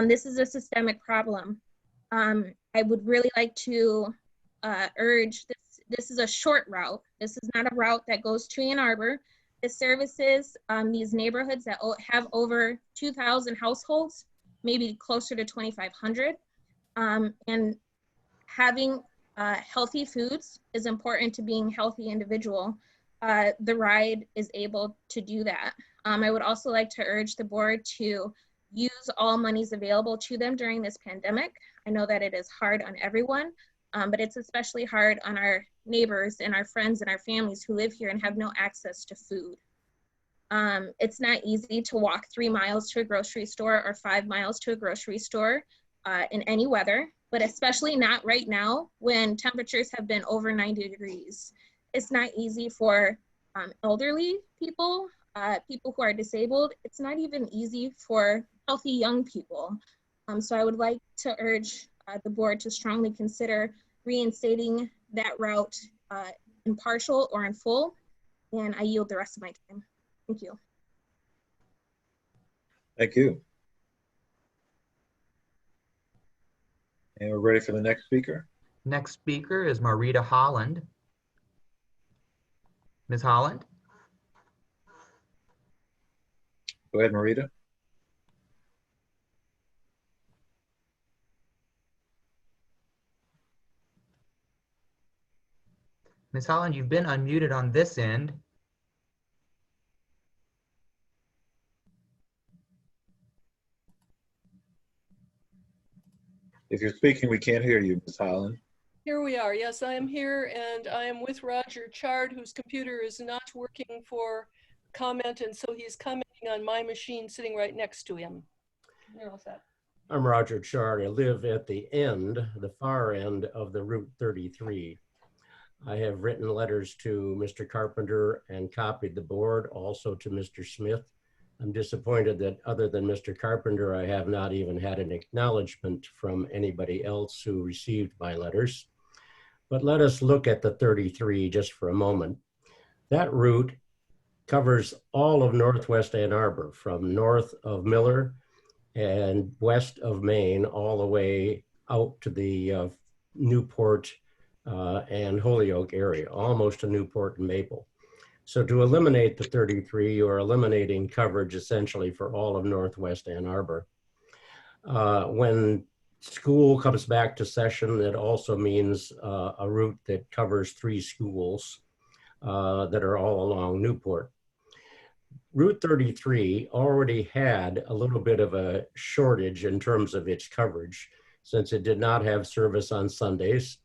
Speaker 5: This is a systemic problem. I would really like to urge this is a short route. This is not a route that goes to Ann Arbor. It services these neighborhoods that have over 2,000 households, maybe closer to 2,500. And having healthy foods is important to being a healthy individual. TheRide is able to do that. I would also like to urge the board to use all monies available to them during this pandemic. I know that it is hard on everyone, but it's especially hard on our neighbors and our friends and our families who live here and have no access to food. It's not easy to walk 3 miles to a grocery store or 5 miles to a grocery store in any weather, but especially not right now when temperatures have been over 90 degrees. It's not easy for elderly people, people who are disabled. It's not even easy for healthy young people. So I would like to urge the board to strongly consider reinstating that route in partial or in full, and I yield the rest of my time. Thank you.
Speaker 1: Thank you. And we're ready for the next speaker.
Speaker 8: Next speaker is Marita Holland. Ms. Holland?
Speaker 1: Go ahead, Marita.
Speaker 8: Ms. Holland, you've been unmuted on this end.
Speaker 1: If you're speaking, we can't hear you, Ms. Holland.
Speaker 22: Here we are. Yes, I am here, and I am with Roger Chard, whose computer is not working for comment, and so he's commenting on my machine sitting right next to him. Here, what's that?
Speaker 23: I'm Roger Chard. I live at the end, the far end of the Route 33. I have written letters to Mr. Carpenter and copied the board, also to Mr. Smith. I'm disappointed that other than Mr. Carpenter, I have not even had an acknowledgement from anybody else who received my letters. But let us look at the 33 just for a moment. That route covers all of Northwest Ann Arbor, from north of Miller and west of Maine, all the way out to the Newport and Holyoke area, almost to Newport and Maple. So to eliminate the 33, you are eliminating coverage essentially for all of Northwest Ann Arbor. When school comes back to session, it also means a route that covers 3 schools that are all along Newport. Route 33 already had a little bit of a shortage in terms of its coverage, since it did not have service on Sundays,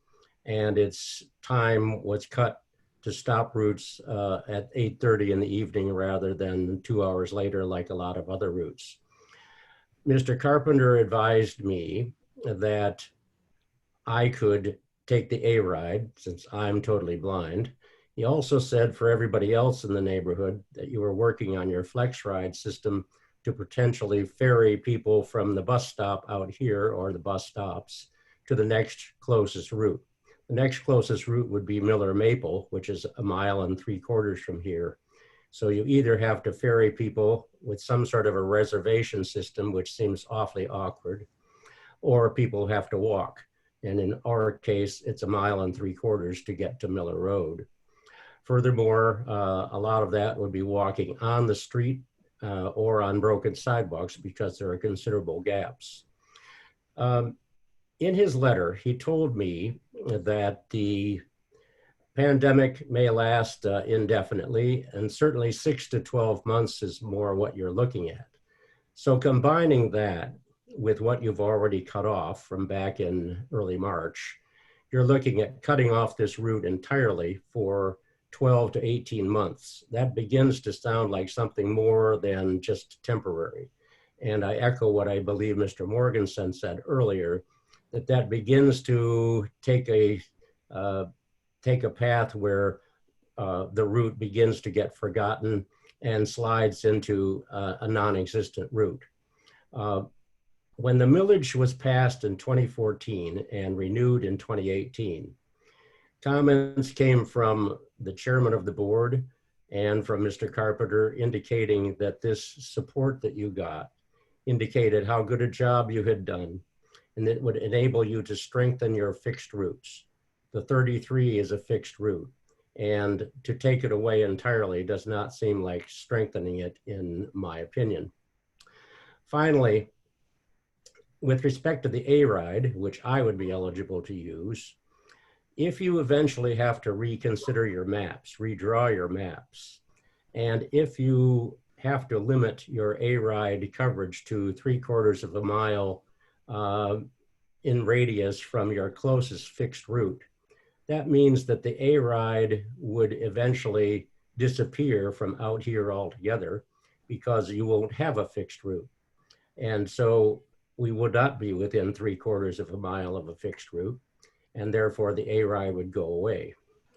Speaker 23: and its time was cut to stop routes at 8:30 in the evening rather than 2 hours later like a lot of other routes. Mr. Carpenter advised me that I could take the A-Ride since I'm totally blind. He also said for everybody else in the neighborhood that you were working on your flex ride system to potentially ferry people from the bus stop out here or the bus stops to the next closest route. The next closest route would be Miller Maple, which is 1.75 miles from here. So you either have to ferry people with some sort of a reservation system, which seems awfully awkward, or people have to walk. And in our case, it's 1.75 miles to get to Miller Road. Furthermore, a lot of that would be walking on the street or on broken sidewalks because there are considerable gaps. In his letter, he told me that the pandemic may last indefinitely, and certainly 6 to 12 months is more what you're looking at. So combining that with what you've already cut off from back in early March, you're looking at cutting off this route entirely for 12 to 18 months. That begins to sound like something more than just temporary. And I echo what I believe Mr. Morganson said earlier, that begins to take a path where the route begins to get forgotten and slides into a non-existent route. When the millage was passed in 2014 and renewed in 2018, comments came from the chairman of the board and from Mr. Carpenter indicating that this support that you got indicated how good a job you had done, and it would enable you to strengthen your fixed routes. The 33 is a fixed route, and to take it away entirely does not seem like strengthening it, in my opinion. Finally, with respect to the TheRide, which I would be eligible to use, if you eventually have to reconsider your maps, redraw your maps, and if you have to limit your TheRide coverage to 3/4 of a mile in radius from your closest fixed route, that means that the TheRide would eventually disappear from out here altogether because you won't have a fixed route. And so we would not be within 3/4 of a mile of a fixed route, and therefore the TheRide would go away.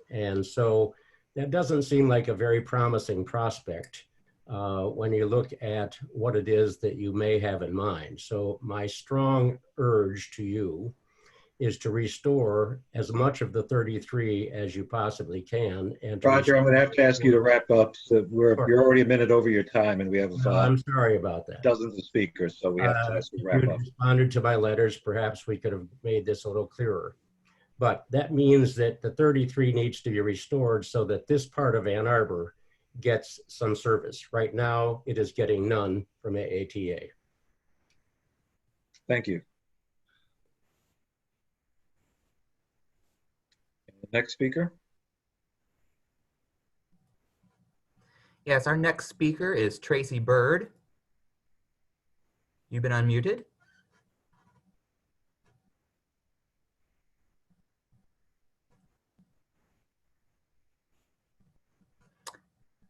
Speaker 23: And so that doesn't seem like a very promising prospect when you look at what it is that you may have in mind. So my strong urge to you is to restore as much of the 33 as you possibly can. And to
Speaker 1: Roger, I'm going to have to ask you to wrap up. So you're already a minute over your time, and we have
Speaker 23: I'm sorry about that.
Speaker 1: dozens of speakers, so we have to ask you to wrap
Speaker 23: If you
Speaker 1: up.
Speaker 23: responded to my letters, perhaps we could have made this a little clearer. But that means that the 33 needs to be restored so that this part of Ann Arbor gets some service. Right now, it is getting none from AATA.
Speaker 1: Thank you. Next speaker.
Speaker 8: Yes, our next speaker is Tracy Bird. You've been unmuted.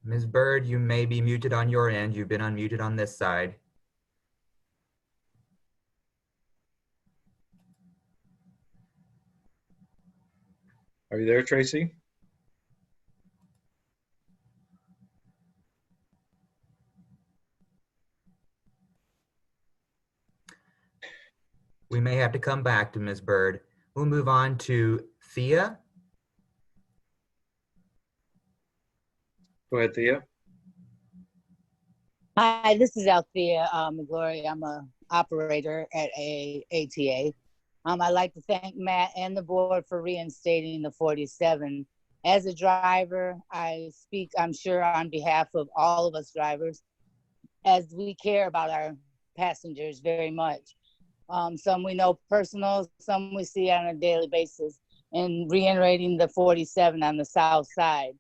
Speaker 8: Ms. Bird, you may be muted on your end. You've been unmuted on this side.
Speaker 1: Are you there, Tracy?
Speaker 8: We may have to come back to Ms. Bird. We'll move on to Thea.
Speaker 1: Go ahead, Thea.
Speaker 2: Hi, this is Althea McGlory. I'm a operator at ATA. I'd like to thank Matt and the board for reinstating the 47. As a driver, I speak, I'm sure, on behalf of all of us drivers, as we care about our passengers very much. Some we know personal, some we see on a daily basis, and reiterating the 47 on the south side.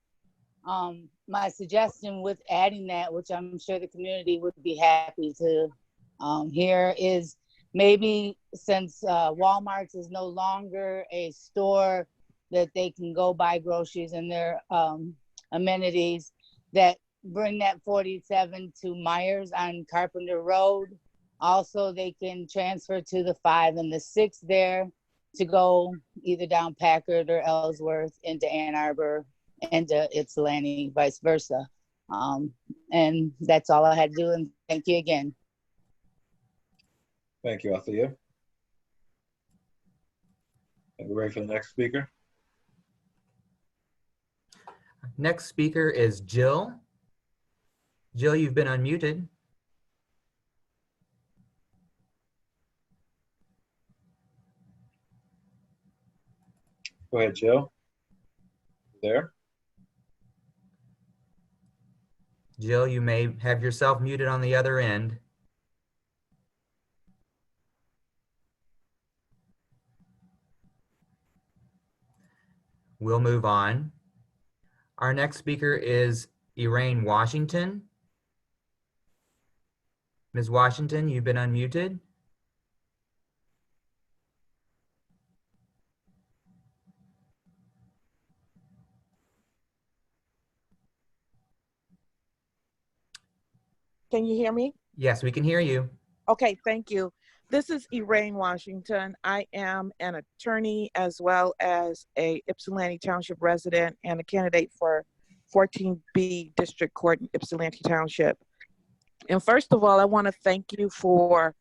Speaker 2: My suggestion with adding that, which I'm sure the community would be happy to hear, is maybe since Walmart is no longer a store that they can go buy groceries and their amenities, that bring that 47 to Myers on Carpenter Road. Also, they can transfer to the 5 and the 6 there to go either down Packard or Ellsworth into Ann Arbor and to Ypsilanti, vice versa. And that's all I had to do, and thank you again.
Speaker 1: Thank you, Althea. And we're ready for the next speaker.
Speaker 8: Next speaker is Jill. Jill, you've been unmuted.
Speaker 1: Go ahead, Jill. There.
Speaker 8: Jill, you may have yourself muted on the other end. We'll move on. Our next speaker is Elaine Washington. Ms. Washington, you've been unmuted.
Speaker 3: Can you hear me?
Speaker 8: Yes, we can hear you.
Speaker 3: Okay, thank you. This is Elaine Washington. I am an attorney as well as a Ypsilanti Township resident and a candidate for 14B District Court in Ypsilanti Township. And first of all, I want to thank you for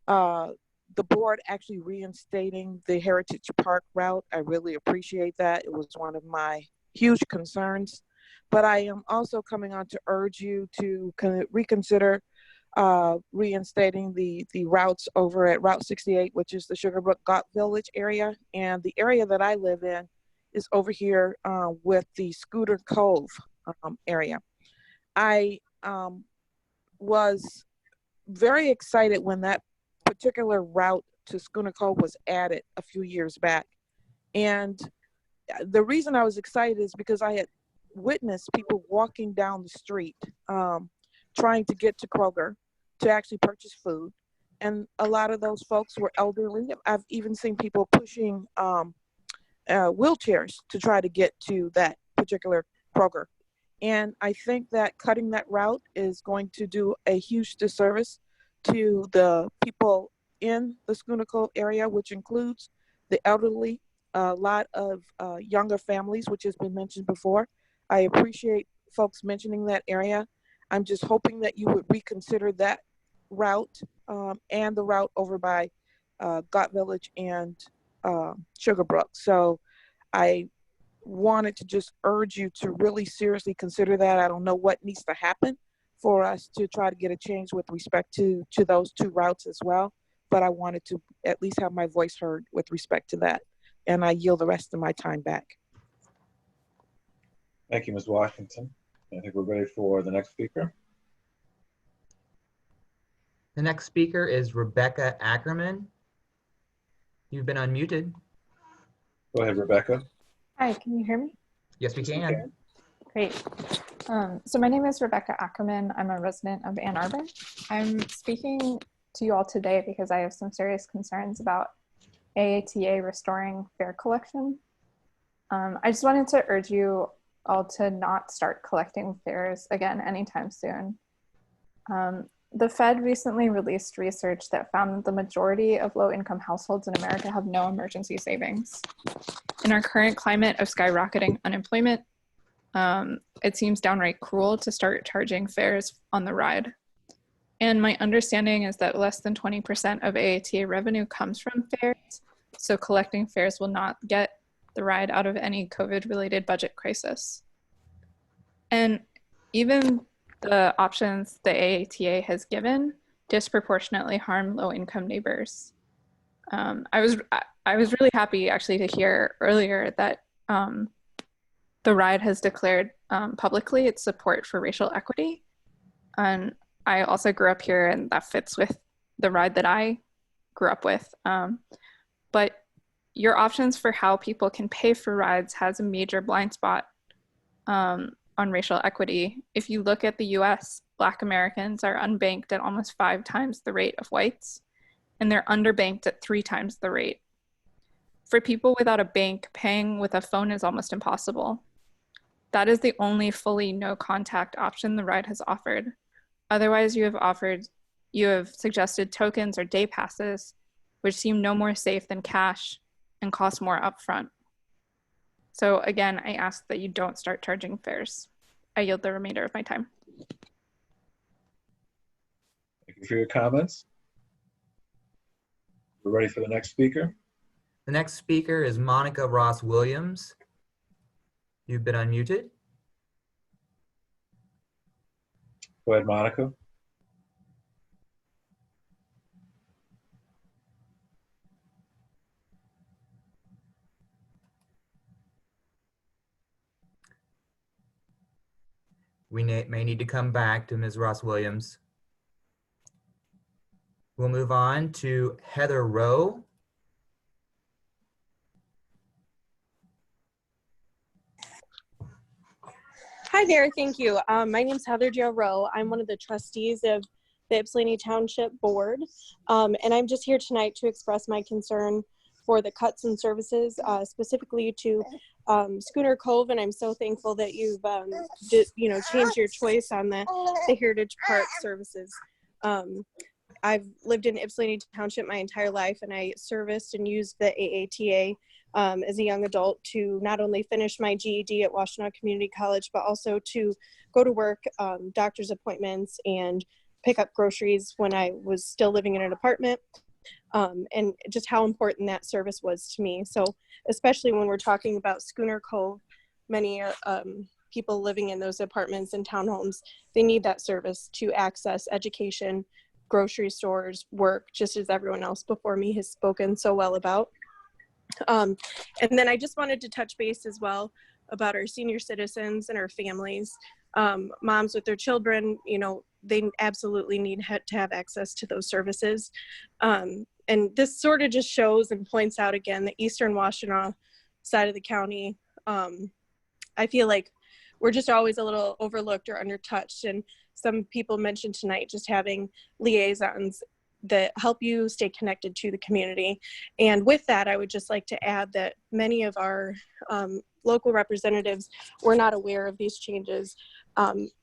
Speaker 3: the board actually reinstating the Heritage Park route. I really appreciate that. It was one of my huge concerns. But I am also coming on to urge you to reconsider reinstating the routes over at Route 68, which is the Sugarbrook Got Village area. And the area that I live in is over here with the Scooter Cove area. I was very excited when that particular route to Schooner Cove was added a few years back. And the reason I was excited is because I had witnessed people walking down the street trying to get to Kroger to actually purchase food. And a lot of those folks were elderly. I've even seen people pushing wheelchairs to try to get to that particular Kroger. And I think that cutting that route is going to do a huge disservice to the people in the Schooner Cove area, which includes the elderly, a lot of younger families, which has been mentioned before. I appreciate folks mentioning that area. I'm just hoping that you would reconsider that route and the route over by Got Village and Sugarbrook. So I wanted to just urge you to really seriously consider that. I don't know what needs to happen for us to try to get a change with respect to those two routes as well. But I wanted to at least have my voice heard with respect to that. And I yield the rest of my time back.
Speaker 1: Thank you, Ms. Washington. I think we're ready for the next speaker.
Speaker 8: The next speaker is Rebecca Ackerman. You've been unmuted.
Speaker 1: Go ahead, Rebecca.
Speaker 4: Hi, can you hear me?
Speaker 8: Yes, we can.
Speaker 4: Great. So my name is Rebecca Ackerman. I'm a resident of Ann Arbor. I'm speaking to you all today because I have some serious concerns about AATA restoring fare collection. I just wanted to urge you all to not start collecting fares again anytime soon. The Fed recently released research that found that the majority of low-income households in America have no emergency savings. In our current climate of skyrocketing unemployment, it seems downright cruel to start charging fares on the ride. And my understanding is that less than 20% of AATA revenue comes from fares, so collecting fares will not get the ride out of any COVID-related budget crisis. And even the options the AATA has given disproportionately harm low-income neighbors. I was really happy actually to hear earlier that TheRide has declared publicly its support for racial equity. And I also grew up here, and that fits with the ride that I grew up with. But your options for how people can pay for rides has a major blind spot on racial equity. If you look at the US, Black Americans are unbanked at almost 5 times the rate of whites, and they're underbanked at 3 times the rate. For people without a bank, paying with a phone is almost impossible. That is the only fully no contact option the ride has offered. Otherwise, you have suggested tokens or day passes, which seem no more safe than cash and cost more upfront. So again, I ask that you don't start charging fares. I yield the remainder of my time.
Speaker 1: Thank you for your comments. We're ready for the next speaker.
Speaker 8: The next speaker is Monica Ross Williams. You've been unmuted.
Speaker 1: Go ahead, Monica.
Speaker 8: We may need to come back to Ms. Ross Williams. We'll move on to Heather Rowe.
Speaker 6: Hi there, thank you. My name is Heather Jo Rowe. I'm one of the trustees of the Ypsilanti Township Board, and I'm just here tonight to express my concern for the cuts in services, specifically to Schooner Cove, and I'm so thankful that you've changed your choice on the Heritage Park services. I've lived in Ypsilanti Township my entire life, and I serviced and used the AATA as a young adult to not only finish my GED at Washtenaw Community College, but also to go to work, doctor's appointments, and pick up groceries when I was still living in an apartment, and just how important that service was to me. So especially when we're talking about Schooner Cove, many people living in those apartments and townhomes, they need that service to access education, grocery stores, work, just as everyone else before me has spoken so well about. And then I just wanted to touch base as well about our senior citizens and our families, moms with their children. They absolutely need to have access to those services. And this sort of just shows and points out again the Eastern Washtenaw side of the county. I feel like we're just always a little overlooked or undertouched. And some people mentioned tonight just having liaisons that help you stay connected to the community. And with that, I would just like to add that many of our local representatives were not aware of these changes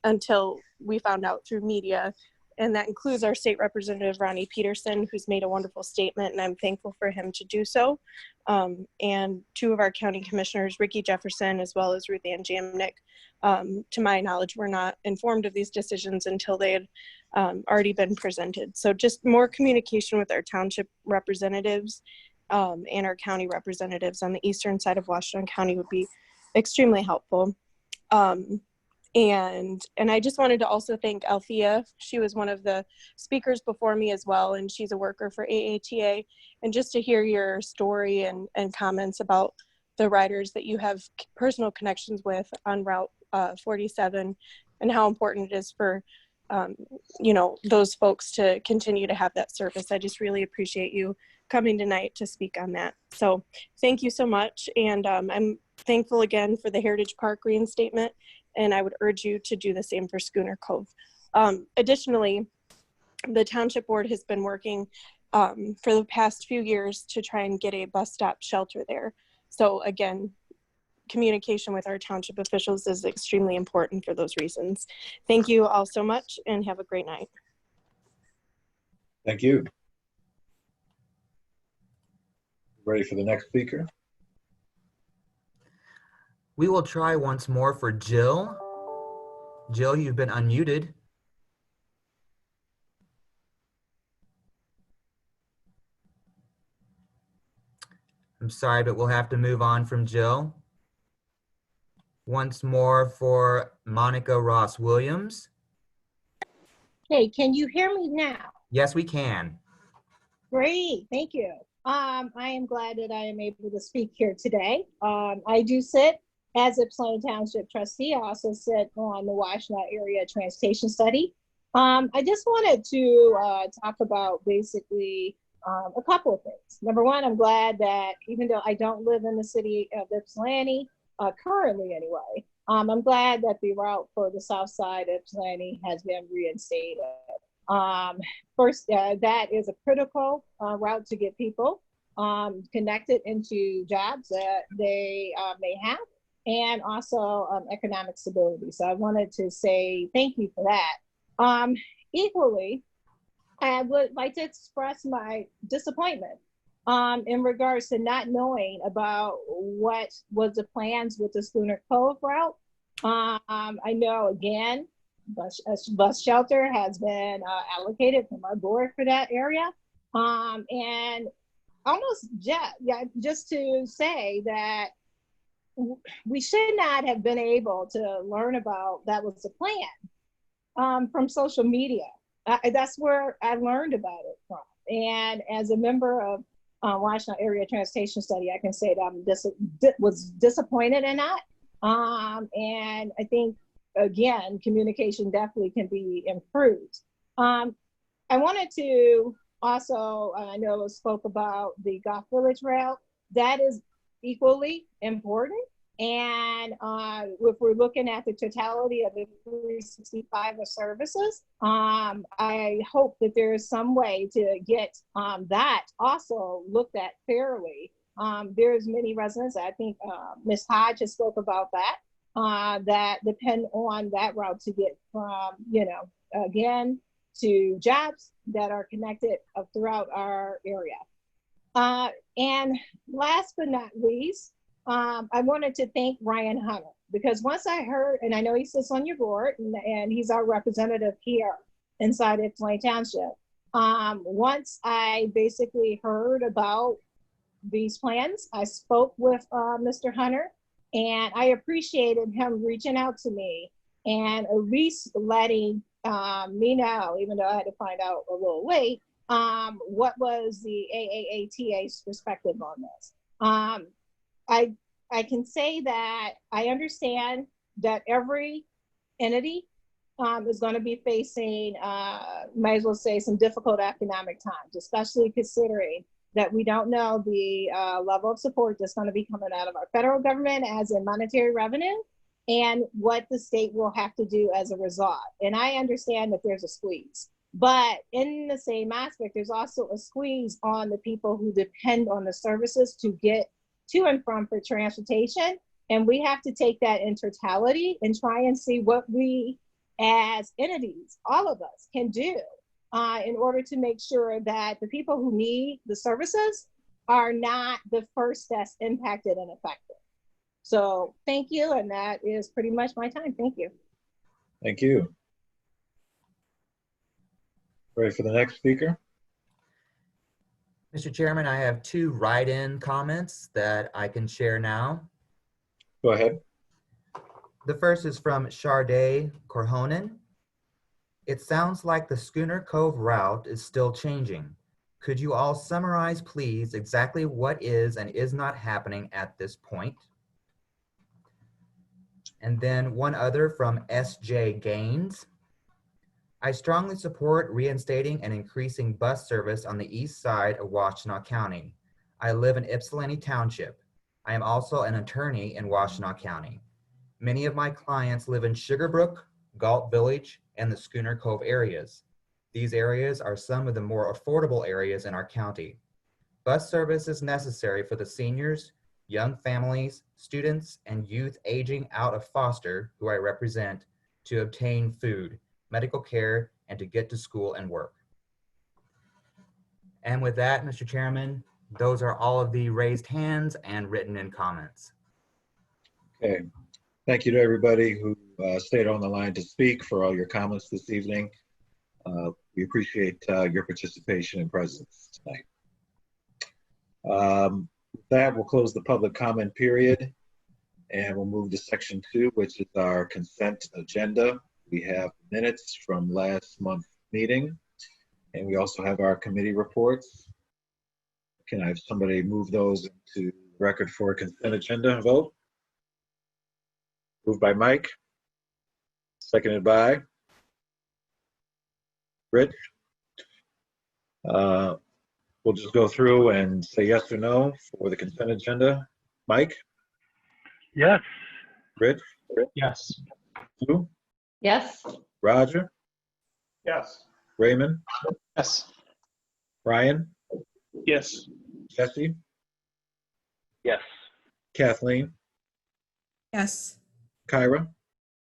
Speaker 6: until we found out through media. And that includes our state representative, Ronnie Peterson, who's made a wonderful statement, and I'm thankful for him to do so. And two of our county commissioners, Ricky Jefferson, as well as Ruth Ann Jamnick, to my knowledge, were not informed of these decisions until they had already been presented. So just more communication with our township representatives and our county representatives on the eastern side of Washington County would be extremely helpful. And I just wanted to also thank Althea. She was one of the speakers before me as well, and she's a worker for AATA. And just to hear your story and comments about the riders that you have personal connections with on Route 47 and how important it is for those folks to continue to have that service. I just really appreciate you coming tonight to speak on that. So thank you so much. And I'm thankful again for the Heritage Park reinstatement, and I would urge you to do the same for Schooner Cove. Additionally, the Township Board has been working for the past few years to try and get a bus stop shelter there. So again, communication with our township officials is extremely important for those reasons. Thank you all so much, and have a great night.
Speaker 1: Thank you. Ready for the next speaker?
Speaker 8: We will try once more for Jill. Jill, you've been unmuted. I'm sorry, but we'll have to move on from Jill. Once more for Monica Ross Williams.
Speaker 7: Hey, can you hear me now?
Speaker 8: Yes, we can.
Speaker 7: Great, thank you. I am glad that I am able to speak here today. I do sit as Ypsilanti Township trustee. I also sit on the Washtenaw Area Transportation Study. I just wanted to talk about basically a couple of things. Number one, I'm glad that even though I don't live in the city of Ypsilanti, currently anyway, I'm glad that the route for the south side of Ypsilanti has been reinstated. First, that is a critical route to get people connected into jobs that they may have, and also economic stability. So I wanted to say thank you for that. Equally, I would like to express my disappointment in regards to not knowing about what was the plans with the Schooner Cove route. I know, again, bus shelter has been allocated from our board for that area. And almost just to say that we should not have been able to learn about that was the plan from social media. That's where I learned about it from. And as a member of Washtenaw Area Transportation Study, I can say that I was disappointed in that. And I think again, communication definitely can be improved. I wanted to also, I know it spoke about the Goff Village route. That is equally important. And if we're looking at the totality of the 365 of services, I hope that there is some way to get that also looked at fairly. There's many residents, I think Ms. Hodge has spoke about that, that depend on that route to get from, you know, again, to jobs that are connected throughout our area. And last but not least, I wanted to thank Ryan Hunter, because once I heard, and I know he sits on your board, and he's our representative here inside Ypsilanti Township. Once I basically heard about these plans, I spoke with Mr. Hunter, and I appreciated him reaching out to me and at least letting me know, even though I had to find out a little late, what was the AAATA's perspective on this. I can say that I understand that every entity is going to be facing, might as well say, some difficult economic times, especially considering that we don't know the level of support that's going to be coming out of our federal government as in monetary revenue, and what the state will have to do as a result. And I understand that there's a squeeze. But in the same aspect, there's also a squeeze on the people who depend on the services to get to and from for transportation. And we have to take that in totality and try and see what we as entities, all of us, can do in order to make sure that the people who need the services are not the first that's impacted and affected. So thank you. And that is pretty much my time. Thank you.
Speaker 1: Thank you. Ready for the next speaker?
Speaker 8: Mr. Chairman, I have 2 write-in comments that I can share now.
Speaker 1: Go ahead.
Speaker 8: The first is from Sharday Korhonen. It sounds like the Schooner Cove route is still changing. Could you all summarize, please, exactly what is and is not happening at this point? And then one other from S.J. Gaines. I strongly support reinstating and increasing bus service on the east side of Washtenaw County. I live in Ypsilanti Township. I am also an attorney in Washtenaw County. Many of my clients live in Sugarbrook, Galt Village, and the Schooner Cove areas. These areas are some of the more affordable areas in our county. Bus service is necessary for the seniors, young families, students, and youth aging out of foster, who I represent, to obtain food, medical care, and to get to school and work. And with that, Mr. Chairman, those are all of the raised hands and written in comments.
Speaker 1: Okay. Thank you to everybody who stayed on the line to speak, for all your comments this evening. We appreciate your participation and presence tonight. With that, we'll close the public comment period, and we'll move to section 2, which is our consent agenda. We have minutes from last month's meeting, and we also have our committee reports. Can I have somebody move those into record for a consent agenda vote? Moved by Mike, seconded by Rich. We'll just go through and say yes or no for the consent agenda. Mike?
Speaker 9: Yes.
Speaker 1: Rich?
Speaker 13: Yes.
Speaker 1: Sue?
Speaker 10: Yes.
Speaker 1: Roger?
Speaker 9: Yes.
Speaker 1: Raymond?
Speaker 9: Yes.
Speaker 1: Brian?
Speaker 9: Yes.
Speaker 1: Jesse?
Speaker 9: Yes.
Speaker 1: Kathleen?
Speaker 10: Yes.
Speaker 1: Kyra?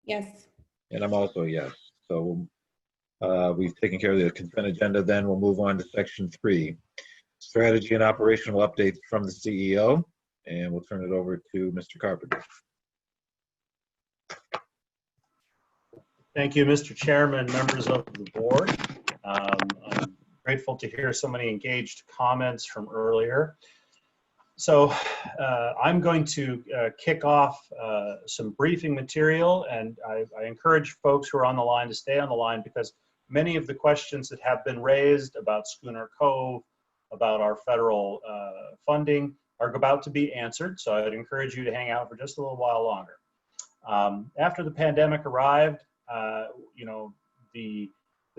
Speaker 10: Yes.
Speaker 1: And I'm also a yes. So we've taken care of the consent agenda. Then we'll move on to section 3, strategy and operational updates from the CEO. And we'll turn it over to Mr. Carpenter.
Speaker 9: Thank you, Mr. Chairman, members of the board. I'm grateful to hear so many engaged comments from earlier. So I'm going to kick off some briefing material, and I encourage folks who are on the line to stay on the line, because many of the questions that have been raised about Schooner Cove, about our federal funding, are about to be answered. So I'd encourage you to hang out for just a little while longer. After the pandemic arrived, the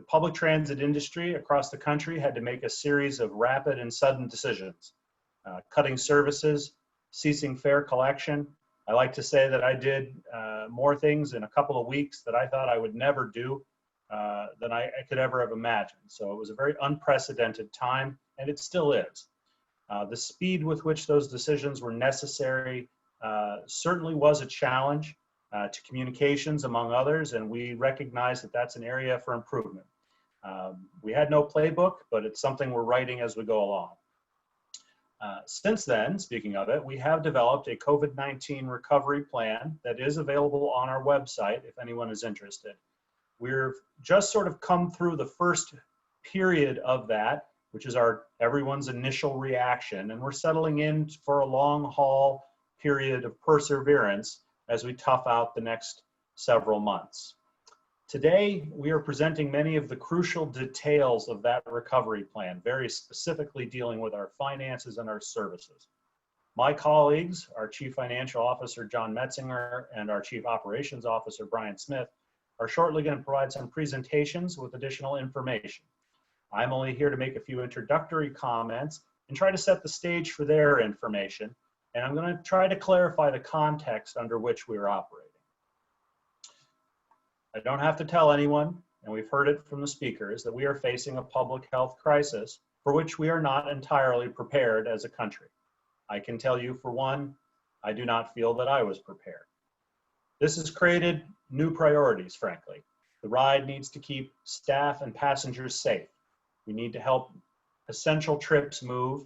Speaker 9: public transit industry across the country had to make a series of rapid and sudden decisions, cutting services, ceasing fare collection. I like to say that I did more things in a couple of weeks that I thought I would never do than I could ever have imagined. So it was a very unprecedented time, and it still is. The speed with which those decisions were necessary certainly was a challenge to communications, among others, and we recognize that that's an area for improvement. We had no playbook, but it's something we're writing as we go along. Since then, speaking of it, we have developed a COVID-19 recovery plan that is available on our website if anyone is interested. We've just sort of come through the first period of that, which is everyone's initial reaction, and we're settling in for a long haul period of perseverance as we tough out the next several months. Today, we are presenting many of the crucial details of that recovery plan, very specifically dealing with our finances and our services. My colleagues, our Chief Financial Officer, John Metzinger, and our Chief Operations Officer, Brian Smith, are shortly going to provide some presentations with additional information. I'm only here to make a few introductory comments and try to set the stage for their information, and I'm going to try to clarify the context under which we're operating. I don't have to tell anyone, and we've heard it from the speakers, that we are facing a public health crisis for which we are not entirely prepared as a country. I can tell you, for one, I do not feel that I was prepared. This has created new priorities, frankly. The ride needs to keep staff and passengers safe. We need to help essential trips move.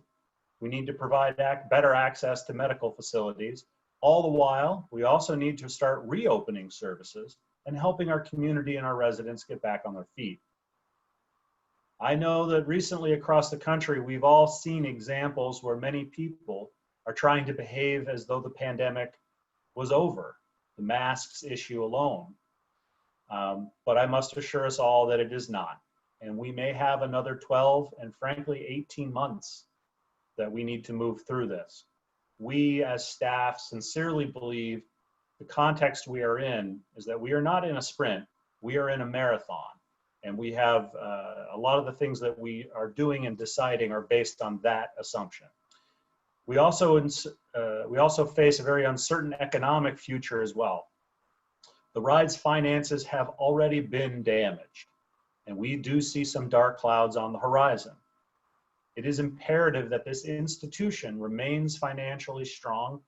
Speaker 9: We need to provide better access to medical facilities. All the while, we also need to start reopening services and helping our community and our residents get back on their feet. I know that recently across the country, we've all seen examples where many people are trying to behave as though the pandemic was over, the masks issue alone. But I must assure us all that it is not. And we may have another 12 and frankly 18 months that we need to move through this. We as staff sincerely believe the context we are in is that we are not in a sprint, we are in a marathon. And we have a lot of the things that we are doing and deciding are based on that assumption. We also face a very uncertain economic future as well. The ride's finances have already been damaged, and we do see some dark clouds on the horizon. It is imperative that this institution remains financially strong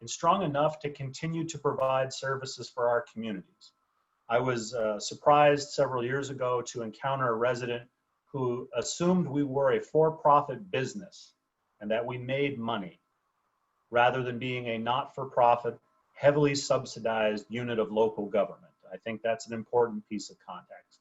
Speaker 9: and strong enough to continue to provide services for our communities. I was surprised several years ago to encounter a resident who assumed we were a for-profit business and that we made money, rather than being a not-for-profit, heavily subsidized unit of local government. I think that's an important piece of context.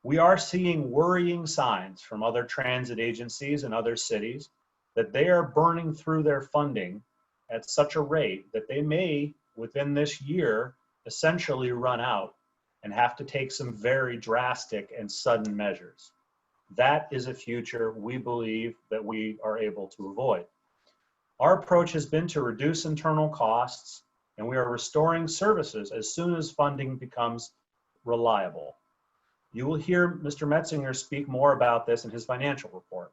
Speaker 9: We are seeing worrying signs from other transit agencies and other cities that they are burning through their funding at such a rate that they may, within this year, essentially run out and have to take some very drastic and sudden measures. That is a future we believe that we are able to avoid. Our approach has been to reduce internal costs, and we are restoring services as soon as funding becomes reliable. You will hear Mr. Metzinger speak more about this in his financial report.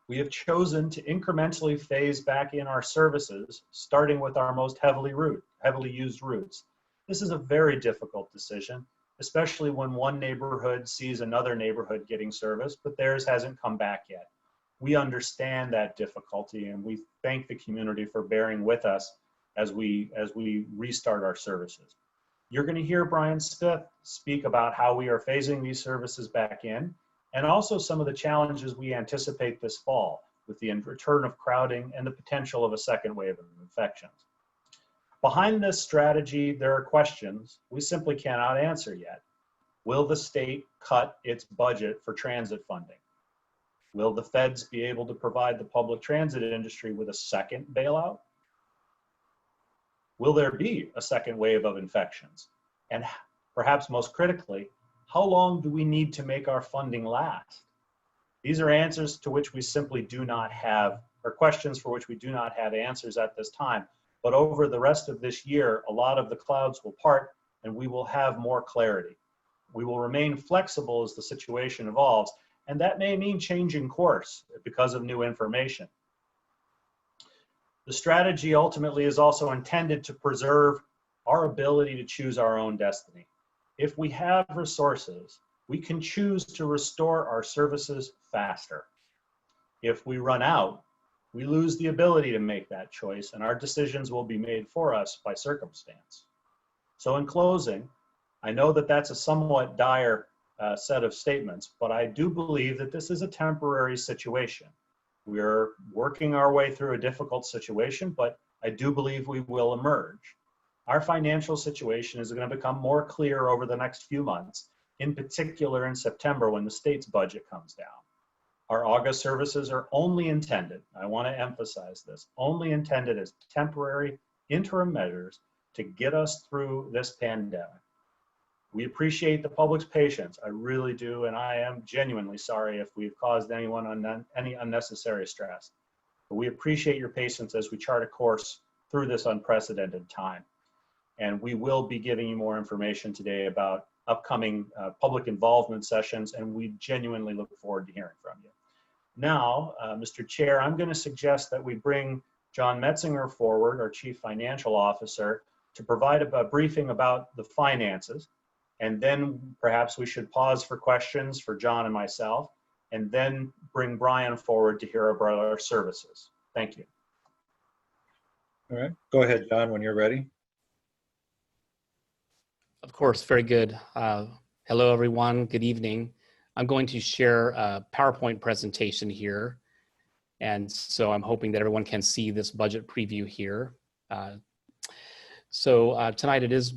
Speaker 9: We have chosen to incrementally phase back in our services, starting with our most heavily used routes. This is a very difficult decision, especially when one neighborhood sees another neighborhood getting service, but theirs hasn't come back yet. We understand that difficulty, and we thank the community for bearing with us as we restart our services. You're going to hear Brian Smith speak about how we are phasing these services back in, and also some of the challenges we anticipate this fall with the return of crowding and the potential of a second wave of infections. Behind this strategy, there are questions we simply cannot answer yet. Will the state cut its budget for transit funding? Will the feds be able to provide the public transit industry with a second bailout? Will there be a second wave of infections? And perhaps most critically, how long do we need to make our funding last? These are answers to which we simply do not have, or questions for which we do not have answers at this time. But over the rest of this year, a lot of the clouds will part and we will have more clarity. We will remain flexible as the situation evolves, and that may mean changing course because of new information. The strategy ultimately is also intended to preserve our ability to choose our own destiny. If we have resources, we can choose to restore our services faster. If we run out, we lose the ability to make that choice, and our decisions will be made for us by circumstance. So in closing, I know that that's a somewhat dire set of statements, but I do believe that this is a temporary situation. We're working our way through a difficult situation, but I do believe we will emerge. Our financial situation is going to become more clear over the next few months, in particular in September when the state's budget comes down. Our August services are only intended, I want to emphasize this, only intended as temporary interim measures to get us through this pandemic. We appreciate the public's patience, I really do, and I am genuinely sorry if we've caused anyone any unnecessary stress. But we appreciate your patience as we chart a course through this unprecedented time. And we will be giving you more information today about upcoming public involvement sessions, and we genuinely look forward to hearing from you. Now, Mr. Chair, I'm going to suggest that we bring John Metzinger forward, our Chief Financial Officer, to provide a briefing about the finances. And then perhaps we should pause for questions for John and myself, and then bring Brian forward to hear about our services. Thank you.
Speaker 1: All right, go ahead, John, when you're ready.
Speaker 11: Of course, very good. Hello, everyone. Good evening. I'm going to share a PowerPoint presentation here. And so I'm hoping that everyone can see this budget preview here. Tonight it is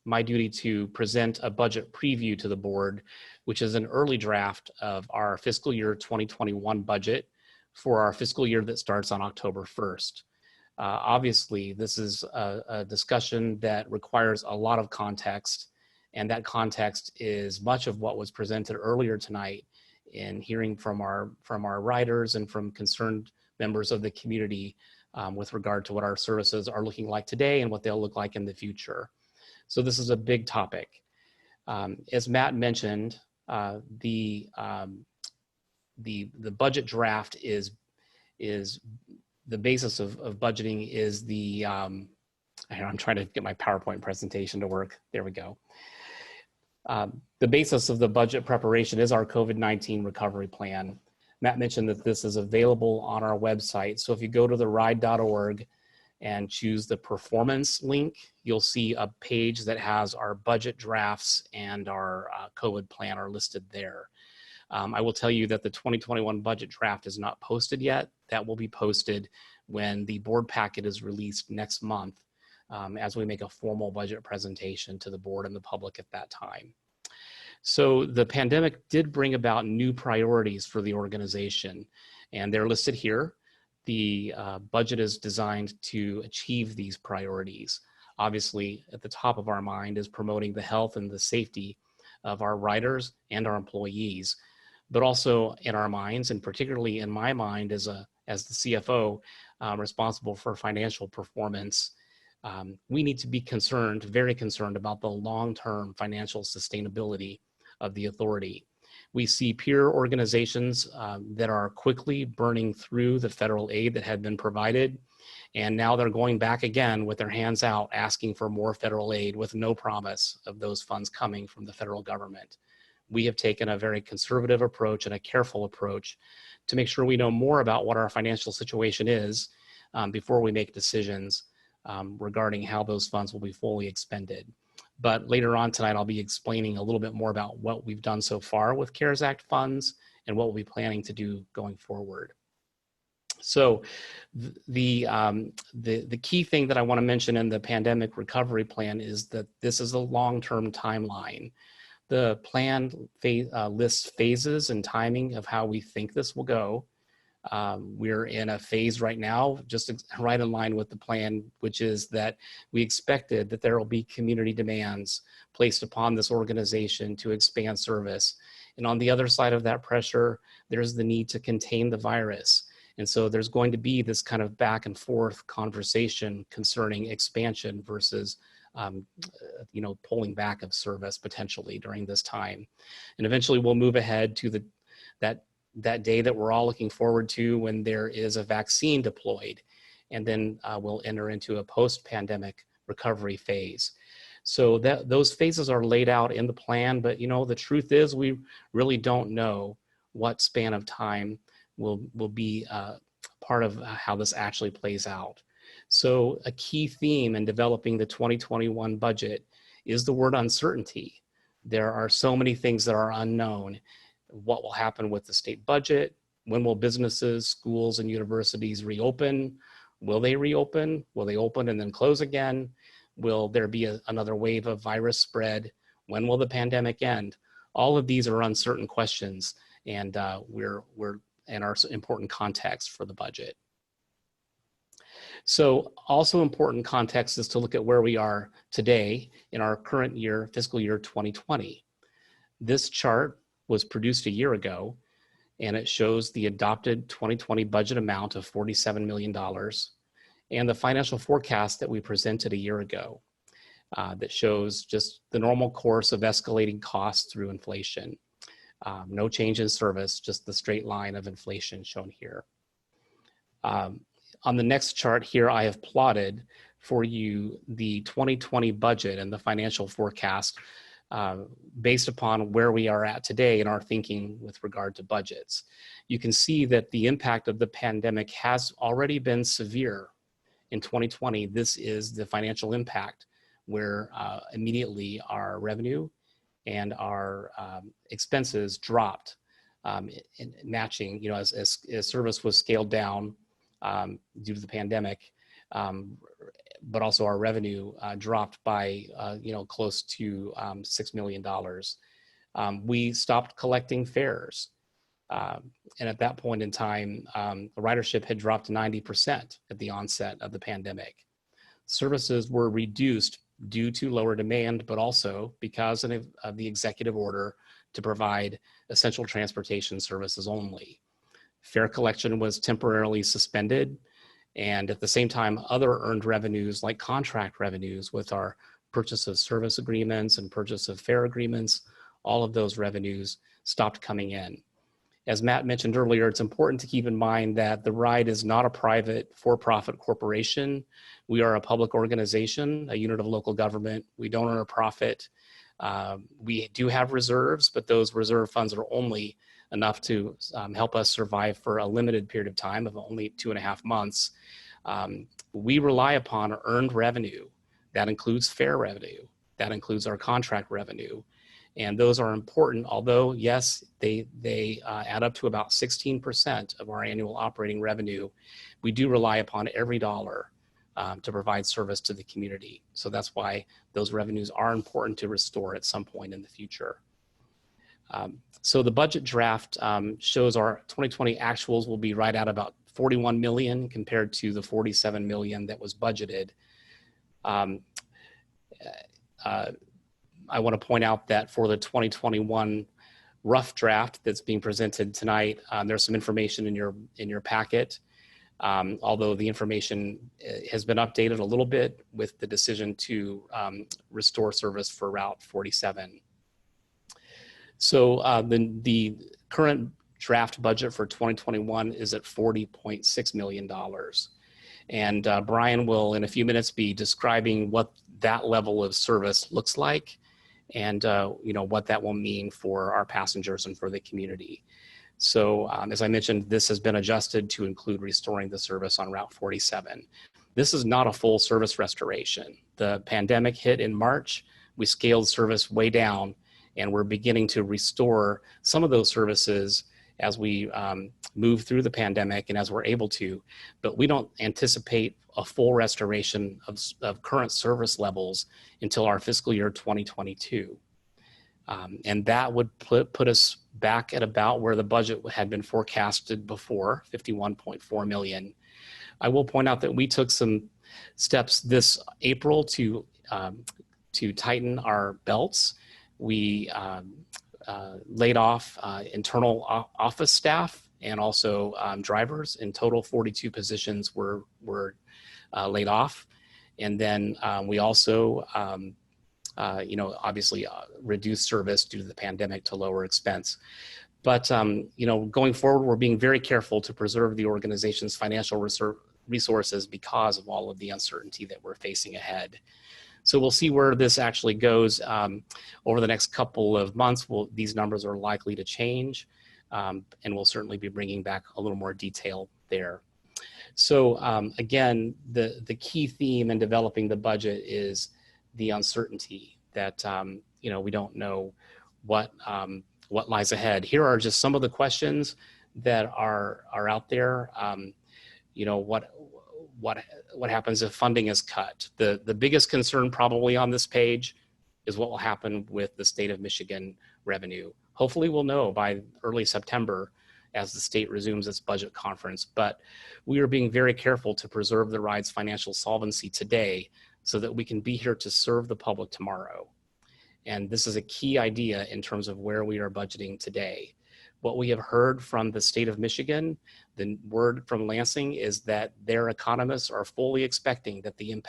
Speaker 11: my duty to present a budget preview to the board, which is an early draft of our fiscal year 2021 budget for our fiscal year that starts on October 1st. Obviously, this is a discussion that requires a lot of context, and that context is much of what was presented earlier tonight in hearing from our riders and from concerned members of the community with regard to what our services are looking like today and what they'll look like in the future. So this is a big topic. As Matt mentioned, the budget draft is the basis of budgeting is the, I'm trying to get my PowerPoint presentation to work. There we go. The basis of the budget preparation is our COVID-19 recovery plan. Matt mentioned that this is available on our website. So if you go to theride.org and choose the performance link, you'll see a page that has our budget drafts and our COVID plan are listed there. I will tell you that the 2021 budget draft is not posted yet. That will be posted when the board packet is released next month, as we make a formal budget presentation to the board and the public at that time. So the pandemic did bring about new priorities for the organization, and they're listed here. The budget is designed to achieve these priorities. Obviously, at the top of our mind is promoting the health and the safety of our riders and our employees, but also in our minds, and particularly in my mind as the CFO responsible for financial performance, we need to be concerned, very concerned about the long-term financial sustainability of the authority. We see peer organizations that are quickly burning through the federal aid that had been provided, and now they're going back again with their hands out asking for more federal aid with no promise of those funds coming from the federal government. We have taken a very conservative approach and a careful approach to make sure we know more about what our financial situation is before we make decisions regarding how those funds will be fully expended. But later on tonight, I'll be explaining a little bit more about what we've done so far with CARES Act funds and what we'll be planning to do going forward. So the key thing that I want to mention in the pandemic recovery plan is that this is a long-term timeline. The plan lists phases and timing of how we think this will go. We're in a phase right now, just right in line with the plan, which is that we expected that there will be community demands placed upon this organization to expand service. And on the other side of that pressure, there's the need to contain the virus. And so there's going to be this kind of back and forth conversation concerning expansion versus pulling back of service potentially during this time. And eventually we'll move ahead to that day that we're all looking forward to when there is a vaccine deployed. And then we'll enter into a post-pandemic recovery phase. So those phases are laid out in the plan, but the truth is we really don't know what span of time will be part of how this actually plays out. So a key theme in developing the 2021 budget is the word uncertainty. There are so many things that are unknown. What will happen with the state budget? When will businesses, schools, and universities reopen? Will they reopen? Will they open and then close again? Will there be another wave of virus spread? When will the pandemic end? All of these are uncertain questions, and we're and are important context for the budget. So also important context is to look at where we are today in our current year, fiscal year 2020. This chart was produced a year ago, and it shows the adopted 2020 budget amount of $47 million and the financial forecast that we presented a year ago that shows just the normal course of escalating costs through inflation. No change in service, just the straight line of inflation shown here. On the next chart here, I have plotted for you the 2020 budget and the financial forecast based upon where we are at today in our thinking with regard to budgets. You can see that the impact of the pandemic has already been severe. In 2020, this is the financial impact where immediately our revenue and our expenses dropped in matching, as service was scaled down due to the pandemic, but also our revenue dropped by, close to $6 million. We stopped collecting fares. And at that point in time, the ridership had dropped to 90% at the onset of the pandemic. Services were reduced due to lower demand, but also because of the executive order to provide essential transportation services only. Fare collection was temporarily suspended, and at the same time, other earned revenues like contract revenues with our purchase of service agreements and purchase of fare agreements, all of those revenues stopped coming in. As Matt mentioned earlier, it's important to keep in mind that TheRide is not a private for-profit corporation. We are a public organization, a unit of local government. We don't earn a profit. We do have reserves, but those reserve funds are only enough to help us survive for a limited period of time of only 2.5 months. We rely upon earned revenue. That includes fare revenue. That includes our contract revenue. And those are important, although yes, they add up to about 16% of our annual operating revenue. We do rely upon every dollar to provide service to the community. So that's why those revenues are important to restore at some point in the future. So the budget draft shows our 2020 actuals will be right at about 41 million compared to the 47 million that was budgeted. I want to point out that for the 2021 rough draft that's being presented tonight, there's some information in your packet. Although the information has been updated a little bit with the decision to restore service for Route 47. So the current draft budget for 2021 is at $40.6 million. And Brian will in a few minutes be describing what that level of service looks like and what that will mean for our passengers and for the community. So as I mentioned, this has been adjusted to include restoring the service on Route 47. This is not a full service restoration. The pandemic hit in March. We scaled service way down, and we're beginning to restore some of those services as we move through the pandemic and as we're able to, but we don't anticipate a full restoration of current service levels until our fiscal year 2022. And that would put us back at about where the budget had been forecasted before, 51.4 million. I will point out that we took some steps this April to tighten our belts. We laid off internal office staff and also drivers. In total, 42 positions were laid off. And then we also, obviously reduced service due to the pandemic to lower expense. But, going forward, we're being very careful to preserve the organization's financial resources because of all of the uncertainty that we're facing ahead. So we'll see where this actually goes over the next couple of months. These numbers are likely to change, and we'll certainly be bringing back a little more detail there. So again, the key theme in developing the budget is the uncertainty that we don't know what lies ahead. Here are just some of the questions that are out there. What happens if funding is cut? The biggest concern probably on this page is what will happen with the state of Michigan revenue. Hopefully we'll know by early September as the state resumes its budget conference, but we are being very careful to preserve the ride's financial solvency today so that we can be here to serve the public tomorrow. And this is a key idea in terms of where we are budgeting today. What we have heard from the state of Michigan, the word from Lansing is that their economists are fully expecting that the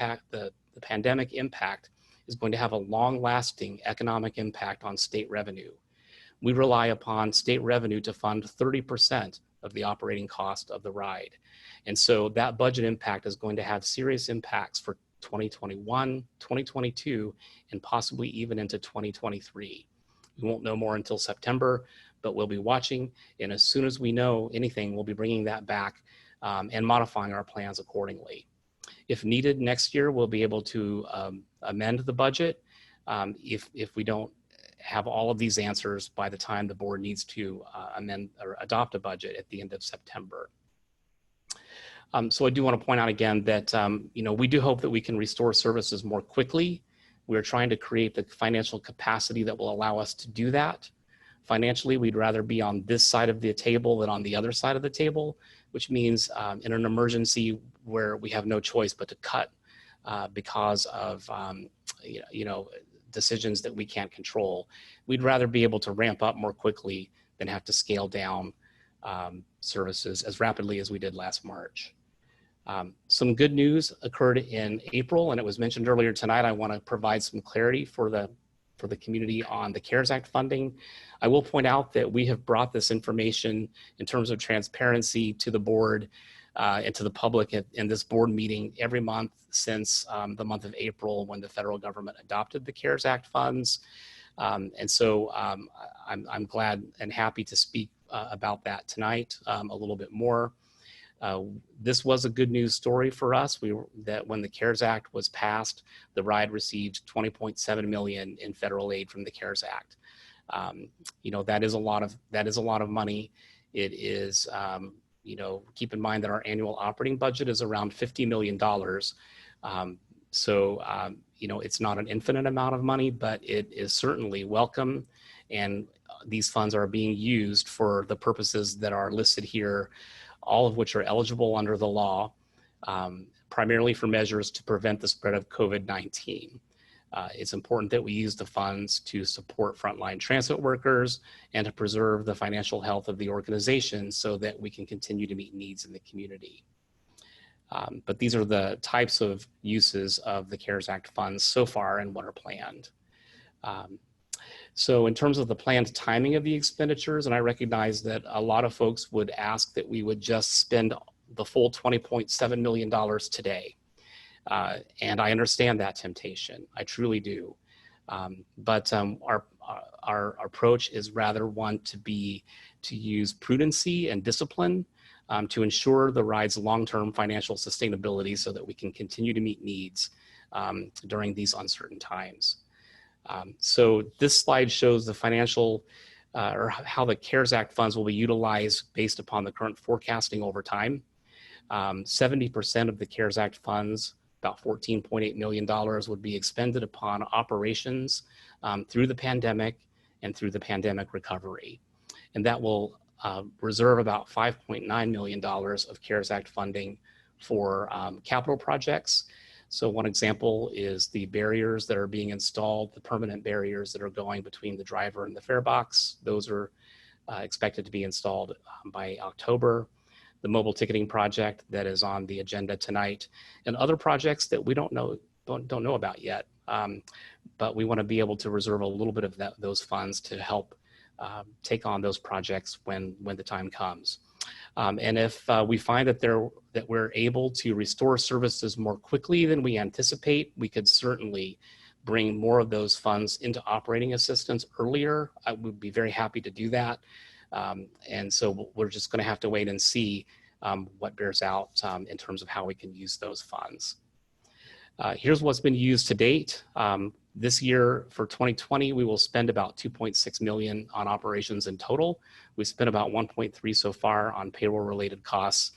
Speaker 11: pandemic impact is going to have a long-lasting economic impact on state revenue. We rely upon state revenue to fund 30% of the operating cost of the ride. And so that budget impact is going to have serious impacts for 2021, 2022, and possibly even into 2023. We won't know more until September, but we'll be watching. And as soon as we know anything, we'll be bringing that back and modifying our plans accordingly. If needed next year, we'll be able to amend the budget if we don't have all of these answers by the time the board needs to amend or adopt a budget at the end of September. So I do want to point out again that we do hope that we can restore services more quickly. We're trying to create the financial capacity that will allow us to do that. Financially, we'd rather be on this side of the table than on the other side of the table, which means in an emergency where we have no choice but to cut because of decisions that we can't control, we'd rather be able to ramp up more quickly than have to scale down services as rapidly as we did last March. Some good news occurred in April, and it was mentioned earlier tonight. I want to provide some clarity for the community on the CARES Act funding. I will point out that we have brought this information in terms of transparency to the board and to the public in this board meeting every month since the month of April when the federal government adopted the CARES Act funds. And so I'm glad and happy to speak about that tonight a little bit more. This was a good news story for us. That when the CARES Act was passed, the ride received $20.7 million in federal aid from the CARES Act. That is a lot of money. It is, keep in mind that our annual operating budget is around $50 million. It's not an infinite amount of money, but it is certainly welcome. And these funds are being used for the purposes that are listed here, all of which are eligible under the law, primarily for measures to prevent the spread of COVID-19. It's important that we use the funds to support frontline transit workers and to preserve the financial health of the organization so that we can continue to meet needs in the community. But these are the types of uses of the CARES Act funds so far and what are planned. So in terms of the planned timing of the expenditures, and I recognize that a lot of folks would ask that we would just spend the full $20.7 million today. And I understand that temptation, I truly do. But our approach is rather one to use prudency and discipline to ensure the ride's long-term financial sustainability so that we can continue to meet needs during these uncertain times. So this slide shows the financial or how the CARES Act funds will be utilized based upon the current forecasting over time. 70% of the CARES Act funds, about $14.8 million, would be expended upon operations through the pandemic and through the pandemic recovery. And that will reserve about $5.9 million of CARES Act funding for capital projects. So one example is the barriers that are being installed, the permanent barriers that are going between the driver and the fare box. Those are expected to be installed by October. The mobile ticketing project that is on the agenda tonight, and other projects that we don't know about yet. But we want to be able to reserve a little bit of those funds to help take on those projects when the time comes. And if we find that we're able to restore services more quickly than we anticipate, we could certainly bring more of those funds into operating assistance earlier. I would be very happy to do that. And so we're just going to have to wait and see what bears out in terms of how we can use those funds. Here's what's been used to date. This year for 2020, we will spend about 2.6 million on operations in total. We spent about 1.3 so far on payroll related costs,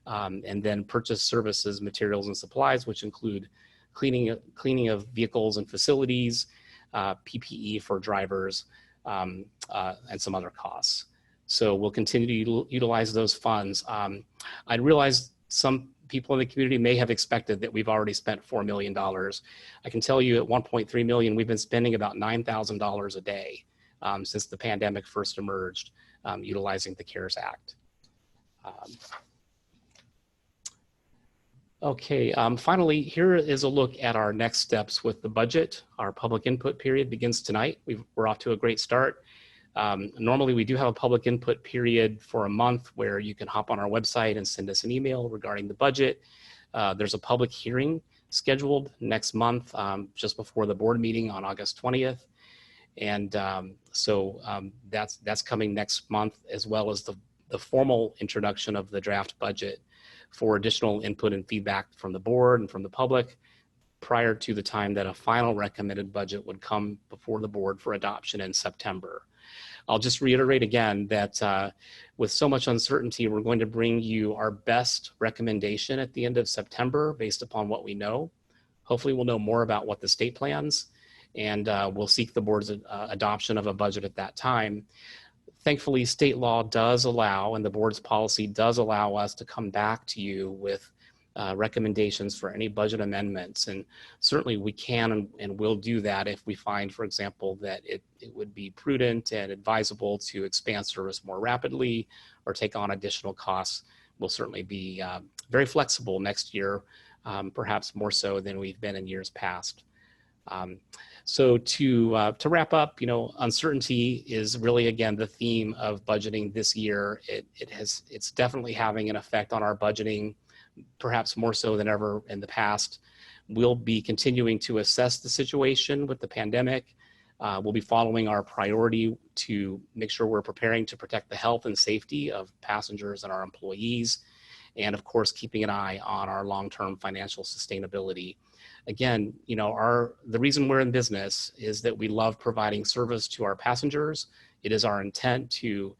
Speaker 11: and then purchase services, materials and supplies, which include cleaning of vehicles and facilities, PPE for drivers, and some other costs. So we'll continue to utilize those funds. I realize some people in the community may have expected that we've already spent $4 million. I can tell you at 1.3 million, we've been spending about $9,000 a day since the pandemic first emerged, utilizing the CARES Act. Finally, here is a look at our next steps with the budget. Our public input period begins tonight. We're off to a great start. Normally we do have a public input period for a month where you can hop on our website and send us an email regarding the budget. There's a public hearing scheduled next month, just before the board meeting on August 20th. And that's coming next month, as well as the formal introduction of the draft budget for additional input and feedback from the board and from the public prior to the time that a final recommended budget would come before the board for adoption in September. I'll just reiterate again that with so much uncertainty, we're going to bring you our best recommendation at the end of September based upon what we know. Hopefully we'll know more about what the state plans, and we'll seek the board's adoption of a budget at that time. Thankfully, state law does allow, and the board's policy does allow us to come back to you with recommendations for any budget amendments. And certainly we can and will do that if we find, for example, that it would be prudent and advisable to expand service more rapidly or take on additional costs. We'll certainly be very flexible next year, perhaps more so than we've been in years past. So to wrap up, uncertainty is really, again, the theme of budgeting this year. It's definitely having an effect on our budgeting, perhaps more so than ever in the past. We'll be continuing to assess the situation with the pandemic. We'll be following our priority to make sure we're preparing to protect the health and safety of passengers and our employees, and of course, keeping an eye on our long-term financial sustainability. Again, the reason we're in business is that we love providing service to our passengers. It is our intent to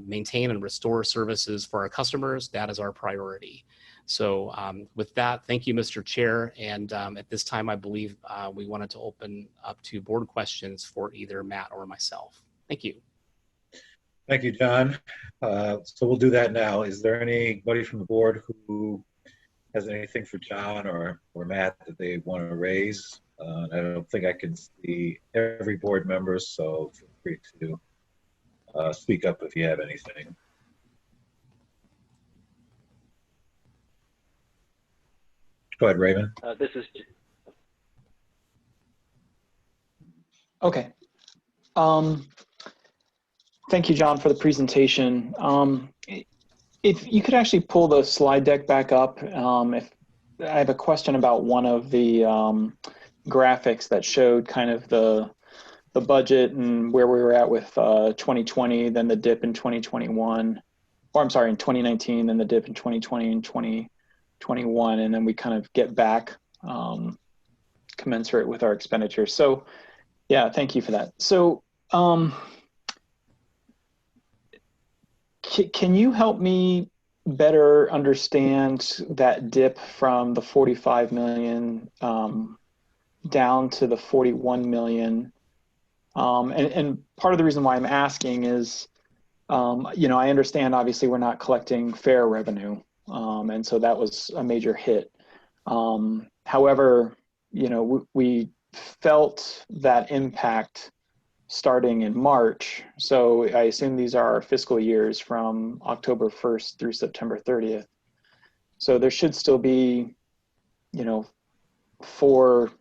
Speaker 11: maintain and restore services for our customers. That is our priority. So with that, thank you, Mr. Chair. And at this time, I believe we wanted to open up to board questions for either Matt or myself. Thank you.
Speaker 1: Thank you, John. So we'll do that now. Is there anybody from the board who has anything for John or Matt that they want to raise? I don't think I can see every board member, so feel free to speak up if you have anything. Go ahead, Raymond.
Speaker 12: This is
Speaker 14: okay. Thank you, John, for the presentation. If you could actually pull the slide deck back up, if I have a question about one of the graphics that showed kind of the budget and where we were at with 2020, then the dip in 2021, or I'm sorry, in 2019, then the dip in 2020 and 2021, and then we kind of get back commensurate with our expenditures. So yeah, thank you for that. So can you help me better understand that dip from the 45 million down to the 41 million? And part of the reason why I'm asking is, I understand obviously we're not collecting fare revenue. And so that was a major hit. However, we felt that impact starting in March. So I assume these are our fiscal years from October 1st through September 30th. So there should still be, 4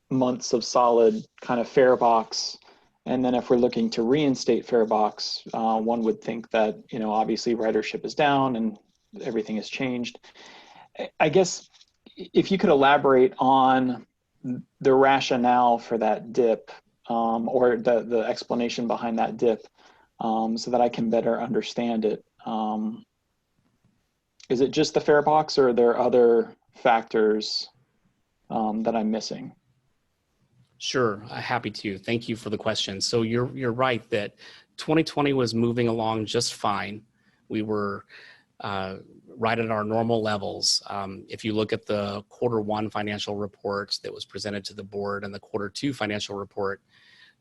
Speaker 14: months of solid kind of fare box. And then if we're looking to reinstate fare box, one would think that, obviously ridership is down and everything has changed. I guess if you could elaborate on the rationale for that dip, or the explanation behind that dip, so that I can better understand it. Is it just the fare box, or are there other factors that I'm missing?
Speaker 11: Sure, happy to. Thank you for the question. So you're right that 2020 was moving along just fine. We were right at our normal levels. If you look at the Q1 financial reports that was presented to the board and the Q2 financial report,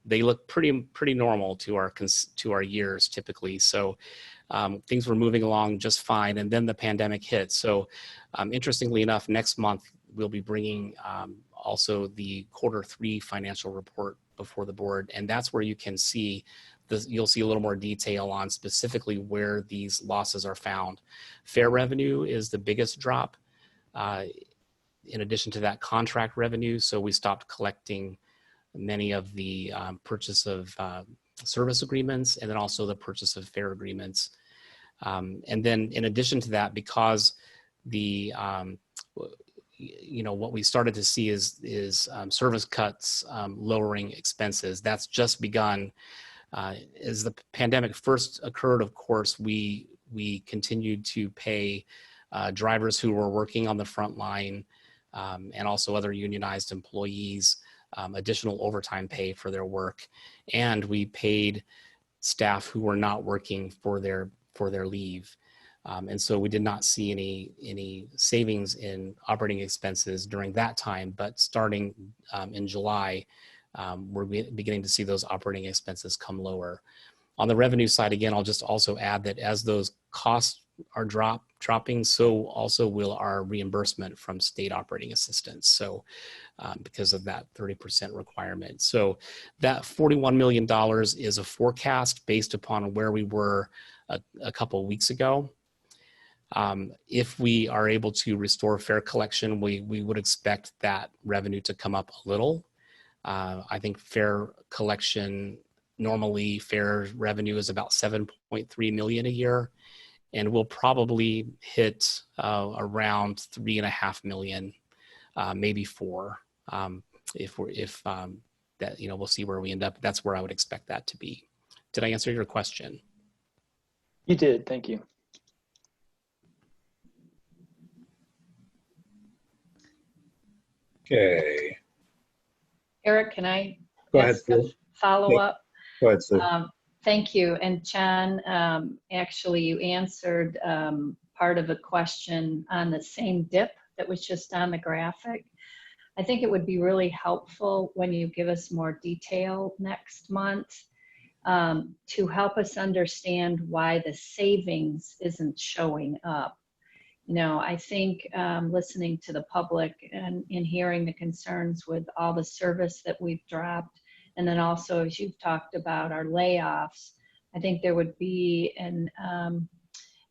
Speaker 11: they look pretty normal to our years typically. So things were moving along just fine, and then the pandemic hit. So interestingly enough, next month we'll be bringing also the Q3 financial report before the board, and that's where you can see you'll see a little more detail on specifically where these losses are found. Fare revenue is the biggest drop. In addition to that, contract revenue. So we stopped collecting many of the purchase of service agreements, and then also the purchase of fare agreements. And then in addition to that, because the what we started to see is service cuts lowering expenses. That's just begun. As the pandemic first occurred, of course, we continued to pay drivers who were working on the front line, and also other unionized employees additional overtime pay for their work, and we paid staff who were not working for their leave. And so we did not see any savings in operating expenses during that time, but starting in July, we're beginning to see those operating expenses come lower. On the revenue side, again, I'll just also add that as those costs are dropping, so also will our reimbursement from state operating assistance. So because of that 30% requirement. So that $41 million is a forecast based upon where we were a couple of weeks ago. If we are able to restore fare collection, we would expect that revenue to come up a little. I think fare collection, normally fare revenue is about 7.3 million a year, and we'll probably hit around 3.5 million, maybe 4. If that, we'll see where we end up. That's where I would expect that to be. Did I answer your question?
Speaker 14: You did, thank you.
Speaker 1: Okay.
Speaker 10: Eric, can I
Speaker 1: Go ahead,
Speaker 10: ask a
Speaker 1: Sue.
Speaker 10: follow-up?
Speaker 1: Go ahead, Sue.
Speaker 10: Thank you. And John, actually you answered part of a question on the same dip that was just on the graphic. I think it would be really helpful when you give us more detail next month to help us understand why the savings isn't showing up. I think listening to the public and hearing the concerns with all the service that we've dropped, and then also as you've talked about our layoffs, I think there would be an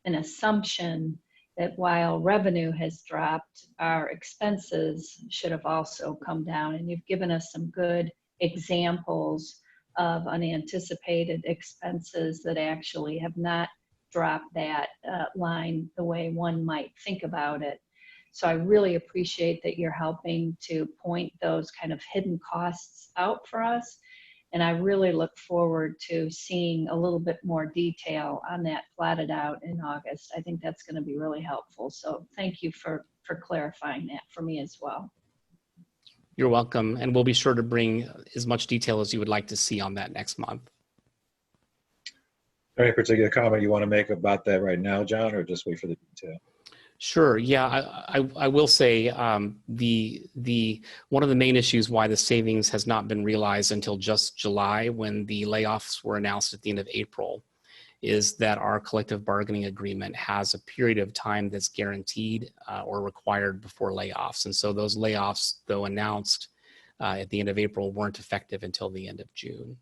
Speaker 10: assumption that while revenue has dropped, our expenses should have also come down. And you've given us some good examples of unanticipated expenses that actually have not dropped that line the way one might think about it. So I really appreciate that you're helping to point those kind of hidden costs out for us. And I really look forward to seeing a little bit more detail on that platted out in August. I think that's going to be really helpful. So thank you for clarifying that for me as well.
Speaker 11: You're welcome. And we'll be sure to bring as much detail as you would like to see on that next month.
Speaker 1: Any particular comment you want to make about that right now, John, or just wait for the detail?
Speaker 11: Sure. Yeah, I will say the one of the main issues why the savings has not been realized until just July, when the layoffs were announced at the end of April, is that our collective bargaining agreement has a period of time that's guaranteed or required before layoffs. And so those layoffs, though announced at the end of April, weren't effective until the end of June.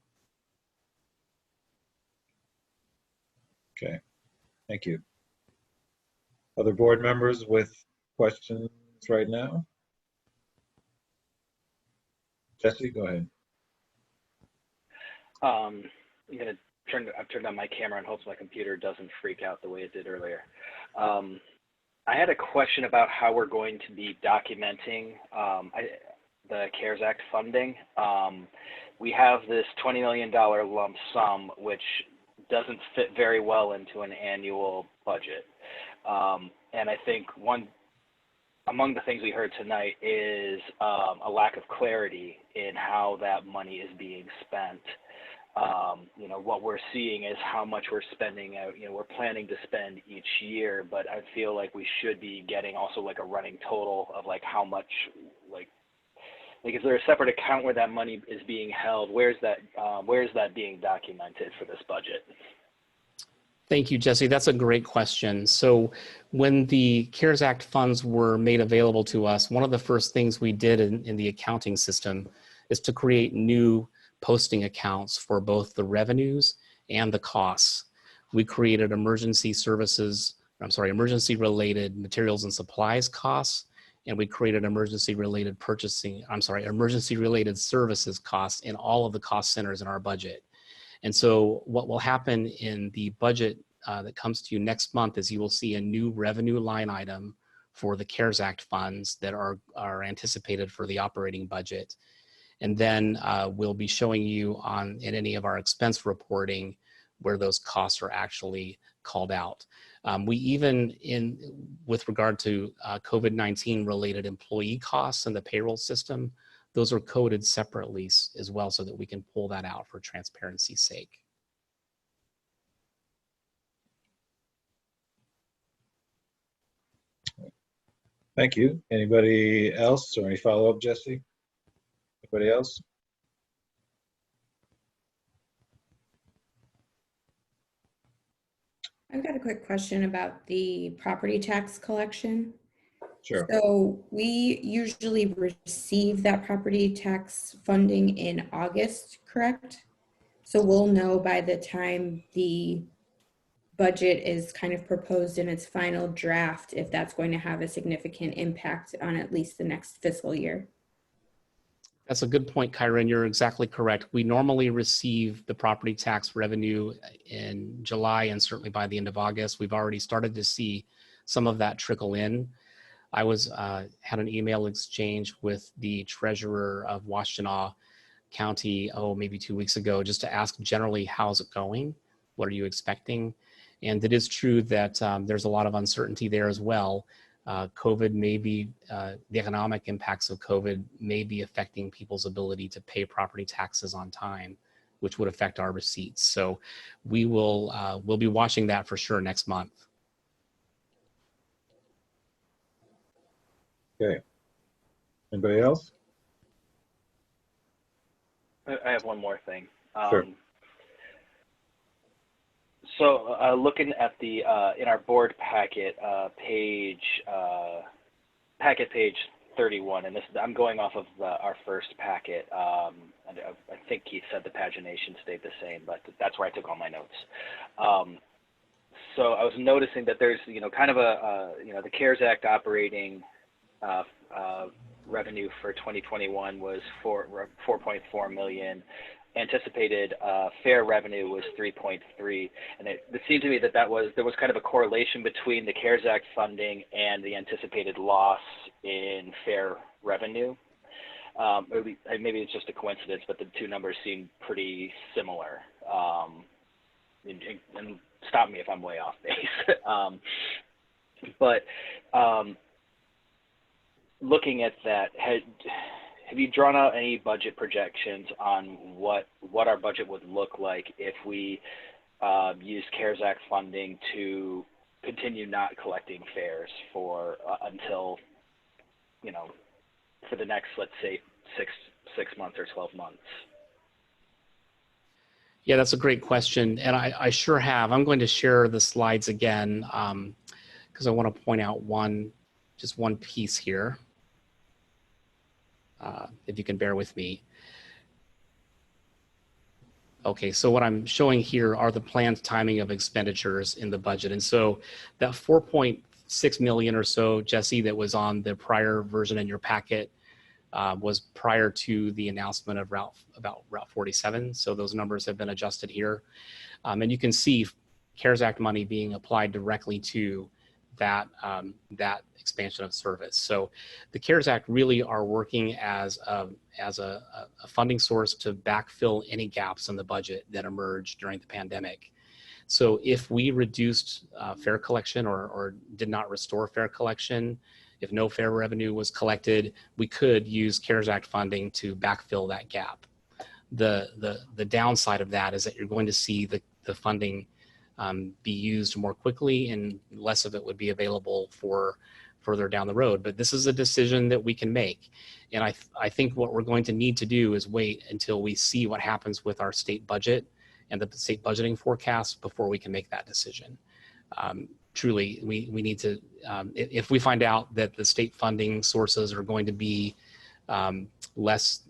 Speaker 1: Thank you. Other board members with questions right now? Jesse, go ahead.
Speaker 12: I'm gonna I've turned on my camera and hopes my computer doesn't freak out the way it did earlier. I had a question about how we're going to be documenting the CARES Act funding. We have this $20 million lump sum, which doesn't fit very well into an annual budget. And I think among the things we heard tonight is a lack of clarity in how that money is being spent. You know, what we're seeing is how much we're spending out, you know, we're planning to spend each year, but I feel like we should be getting also like a running total of like how much, like is there a separate account where that money is being held? Where's that being documented for this budget?
Speaker 11: Thank you, Jesse. That's a great question. So when the CARES Act funds were made available to us, one of the first things we did in the accounting system is to create new posting accounts for both the revenues and the costs. We created emergency related materials and supplies costs, and we created emergency related services costs in all of the cost centers in our budget. And so what will happen in the budget that comes to you next month is you will see a new revenue line item for the CARES Act funds that are anticipated for the operating budget. And then we'll be showing you in any of our expense reporting where those costs are actually called out. We even, with regard to COVID-19 related employee costs in the payroll system, those are coded separately as well so that we can pull that out for transparency's sake.
Speaker 1: Thank you. Anybody else or any follow-up, Jesse? Anybody else?
Speaker 15: I've got a quick question about the property tax collection.
Speaker 1: Sure.
Speaker 15: So we usually receive that property tax funding in August, correct? So we'll know by the time the budget is kind of proposed in its final draft if that's going to have a significant impact on at least the next fiscal year.
Speaker 11: That's a good point, Kyra. You're exactly correct. We normally receive the property tax revenue in July and certainly by the end of August. We've already started to see some of that trickle in. I had an email exchange with the treasurer of Washtenaw County, maybe 2 weeks ago, just to ask generally, how's it going? What are you expecting? And it is true that there's a lot of uncertainty there as well. COVID may be, the economic impacts of COVID may be affecting people's ability to pay property taxes on time, which would affect our receipts. So we'll be watching that for sure next month.
Speaker 1: Okay. Anybody else?
Speaker 12: I have one more thing.
Speaker 1: Sure.
Speaker 12: So looking at the in our board packet, page 31, and I'm going off of our first packet. And I think Keith said the pagination stayed the same, but that's where I took all my notes. So I was noticing that there's kind of the CARES Act operating revenue for 2021 was 4.4 million. Anticipated fair revenue was 3.3, and it seemed to me that there was kind of a correlation between the CARES Act funding and the anticipated loss in fair revenue. Maybe it's just a coincidence, but the two numbers seem pretty similar. And stop me if I'm way off base. But looking at that, have you drawn out any budget projections on what our budget would look like if we use CARES Act funding to continue not collecting fares for until, for the next, let's say, six months or 12 months?
Speaker 11: Yeah, that's a great question. And I sure have. I'm going to share the slides again because I want to point out just one piece here. If you can bear with me. Okay, so what I'm showing here are the planned timing of expenditures in the budget. And so that 4.6 million or so, Jesse, that was on the prior version in your packet was prior to the announcement of Route 47. So those numbers have been adjusted here. And you can see CARES Act money being applied directly to that, that expansion of service. So the CARES Act really are working as a funding source to backfill any gaps in the budget that emerged during the pandemic. So if we reduced fare collection or did not restore fare collection, if no fare revenue was collected, we could use CARES Act funding to backfill that gap. The downside of that is that you're going to see the funding be used more quickly and less of it would be available for further down the road. But this is a decision that we can make. And I think what we're going to need to do is wait until we see what happens with our state budget and the state budgeting forecast before we can make that decision. Truly, we need to, if we find out that the state funding sources are going to be less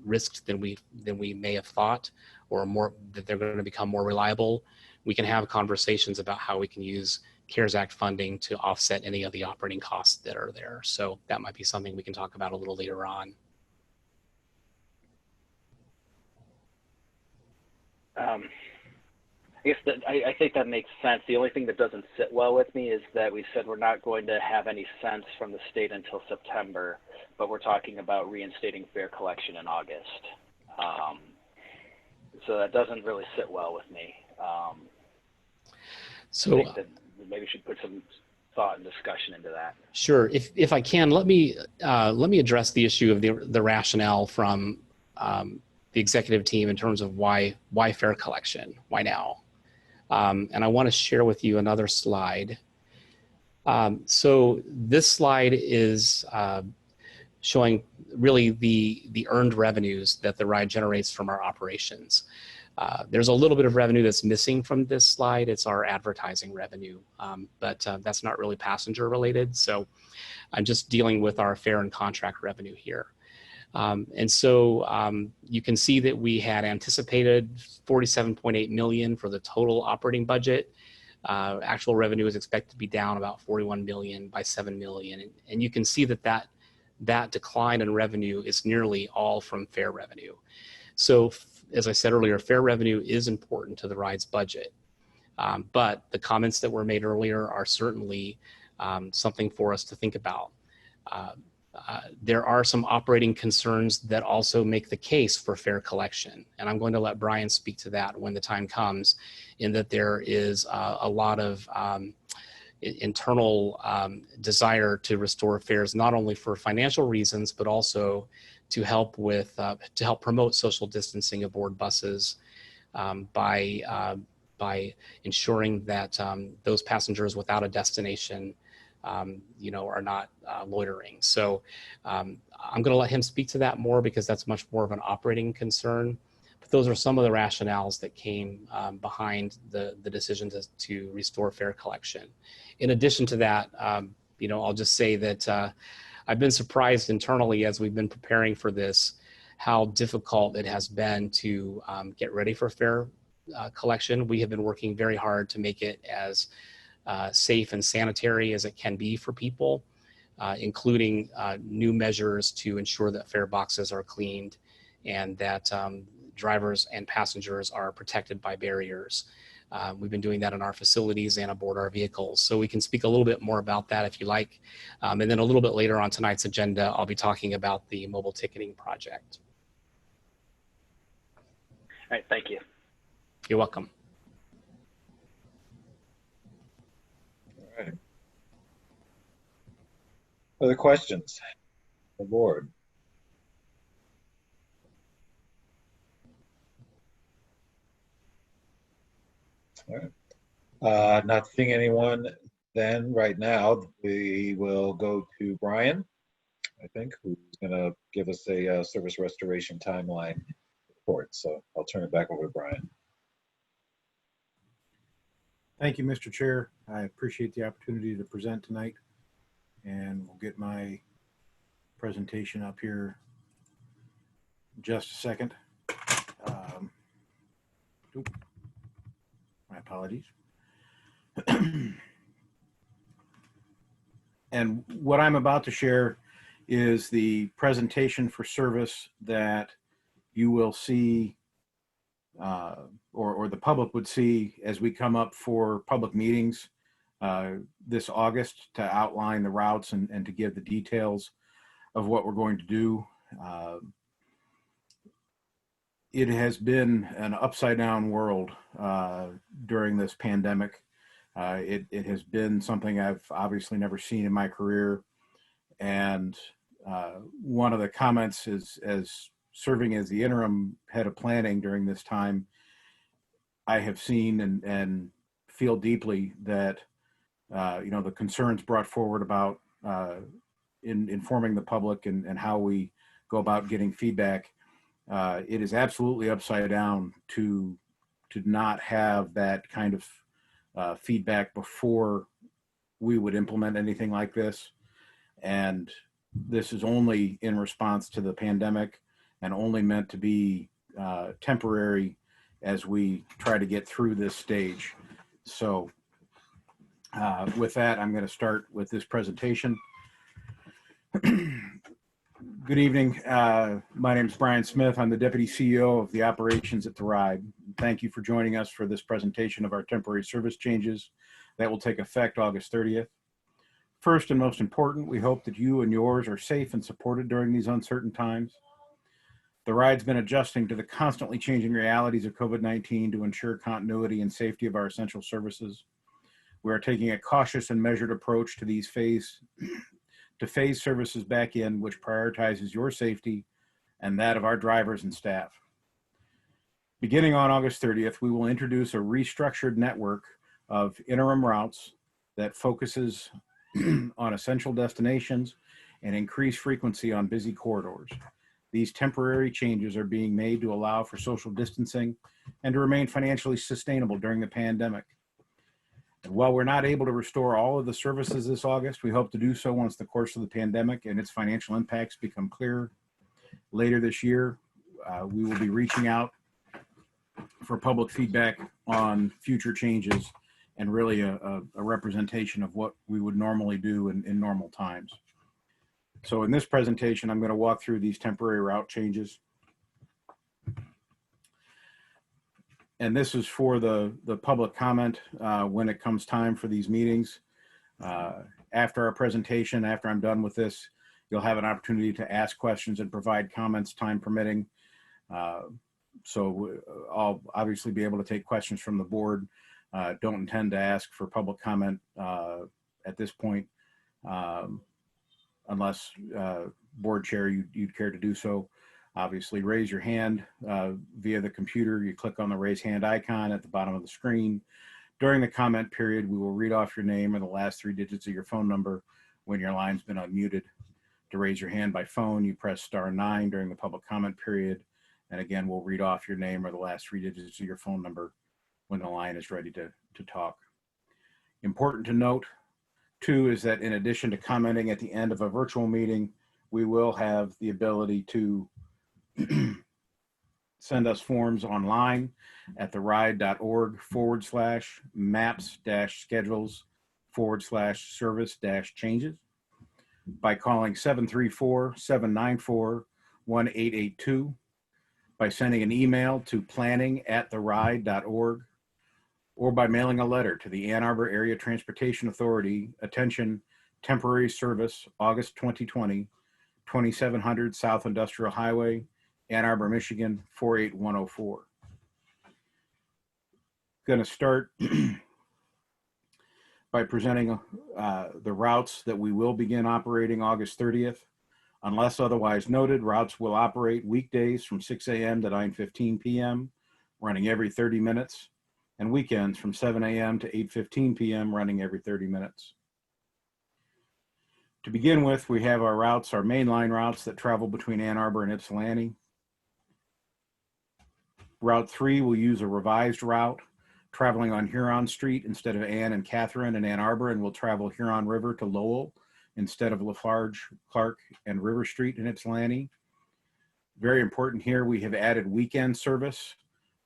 Speaker 11: risked than we may have thought, or more that they're going to become more reliable, we can have conversations about how we can use CARES Act funding to offset any of the operating costs that are there. So that might be something we can talk about a little later on.
Speaker 12: I guess I think that makes sense. The only thing that doesn't sit well with me is that we said we're not going to have any cents from the state until September, but we're talking about reinstating fare collection in August. So that doesn't really sit well with me.
Speaker 11: So
Speaker 12: I think that maybe we should put some thought and discussion into that.
Speaker 11: Sure, if I can, let me address the issue of the rationale from the executive team in terms of why fare collection, why now. And I want to share with you another slide. So this slide is showing really the earned revenues that TheRide generates from our operations. There's a little bit of revenue that's missing from this slide. It's our advertising revenue, but that's not really passenger related. So I'm just dealing with our fare and contract revenue here. And so you can see that we had anticipated 47.8 million for the total operating budget. Actual revenue is expected to be down about 41 million by 7 million. And you can see that decline in revenue is nearly all from fare revenue. So as I said earlier, fare revenue is important to TheRide's budget. But the comments that were made earlier are certainly something for us to think about. There are some operating concerns that also make the case for fare collection. And I'm going to let Brian speak to that when the time comes, in that there is a lot of internal desire to restore fares, not only for financial reasons, but also to help with to help promote social distancing aboard buses by ensuring that those passengers without a destination are not loitering. So I'm going to let him speak to that more because that's much more of an operating concern. But those are some of the rationales that came behind the decision to restore fare collection. In addition to that, I'll just say that I've been surprised internally as we've been preparing for this, how difficult it has been to get ready for fare collection. We have been working very hard to make it as safe and sanitary as it can be for people, including new measures to ensure that fare boxes are cleaned and that drivers and passengers are protected by barriers. We've been doing that in our facilities and aboard our vehicles. So we can speak a little bit more about that if you like. And then a little bit later on tonight's agenda, I'll be talking about the mobile ticketing project.
Speaker 12: All right, thank you.
Speaker 11: You're welcome.
Speaker 1: All right. Other questions on the board? All right. Not seeing anyone then right now, we will go to Brian, I think, who's going to give us a service restoration timeline report. So I'll turn it back over to Brian.
Speaker 16: Thank you, Mr. Chair. I appreciate the opportunity to present tonight, and we'll get my presentation up here in just a second. My apologies. And what I'm about to share is the presentation for service that you will see, or the public would see as we come up for public meetings this August to outline the routes and to give the details of what we're going to do. It has been an upside down world during this pandemic. It has been something I've obviously never seen in my career. And one of the comments is, as serving as the interim head of planning during this time, I have seen and feel deeply that the concerns brought forward about in informing the public and how we go about getting feedback. It is absolutely upside down to not have that kind of feedback before we would implement anything like this. And this is only in response to the pandemic and only meant to be temporary as we try to get through this stage. So with that, I'm going to start with this presentation. Good evening. My name is Brian Smith. I'm the Deputy CEO of the operations at TheRide. Thank you for joining us for this presentation of our temporary service changes that will take effect August 30th. First and most important, we hope that you and yours are safe and supported during these uncertain times. TheRide's been adjusting to the constantly changing realities of COVID-19 to ensure continuity and safety of our essential services. We are taking a cautious and measured approach to these phase services back in, which prioritizes your safety and that of our drivers and staff. Beginning on August 30th, we will introduce a restructured network of interim routes that focuses on essential destinations and increased frequency on busy corridors. These temporary changes are being made to allow for social distancing and to remain financially sustainable during the pandemic. And while we're not able to restore all of the services this August, we hope to do so once the course of the pandemic and its financial impacts become clearer. Later this year, we will be reaching out for public feedback on future changes and really a representation of what we would normally do in normal times. So in this presentation, I'm going to walk through these temporary route changes. And this is for the public comment when it comes time for these meetings. After our presentation, after I'm done with this, you'll have an opportunity to ask questions and provide comments, time permitting. So I'll obviously be able to take questions from the board. Don't intend to ask for public comment at this point, unless board chair, you'd care to do so. Obviously, raise your hand via the computer. You click on the raise hand icon at the bottom of the screen. During the comment period, we will read off your name and the last 3 digits of your phone number when your line's been unmuted. To raise your hand by phone, you press *9 during the public comment period. And again, we'll read off your name or the last 3 digits of your phone number when the line is ready to talk. Important to note, too, is that in addition to commenting at the end of a virtual meeting, we will have the ability to send us forms online at theride.org/maps-schedules/service-changes by calling 734-794-1882, by sending an email to planning@theride.org, or by mailing a letter to the Ann Arbor Area Transportation Authority, attention, temporary service, August 2020, 2700 South Industrial Highway, Ann Arbor, Michigan, 48104. Going to start by presenting the routes that we will begin operating August 30th. Unless otherwise noted, routes will operate weekdays from 6 a.m. to 9:15 p.m., running every 30 minutes, and weekends from 7 a.m. to 8:15 p.m., running every 30 minutes. To begin with, we have our routes, our mainline routes that travel between Ann Arbor and Ypsilanti. Route 3 will use a revised route, traveling on Huron Street instead of Ann and Catherine in Ann Arbor, and will travel Huron River to Lowell instead of Lafarge, Clark, and River Street in Ypsilanti. Very important here, we have added weekend service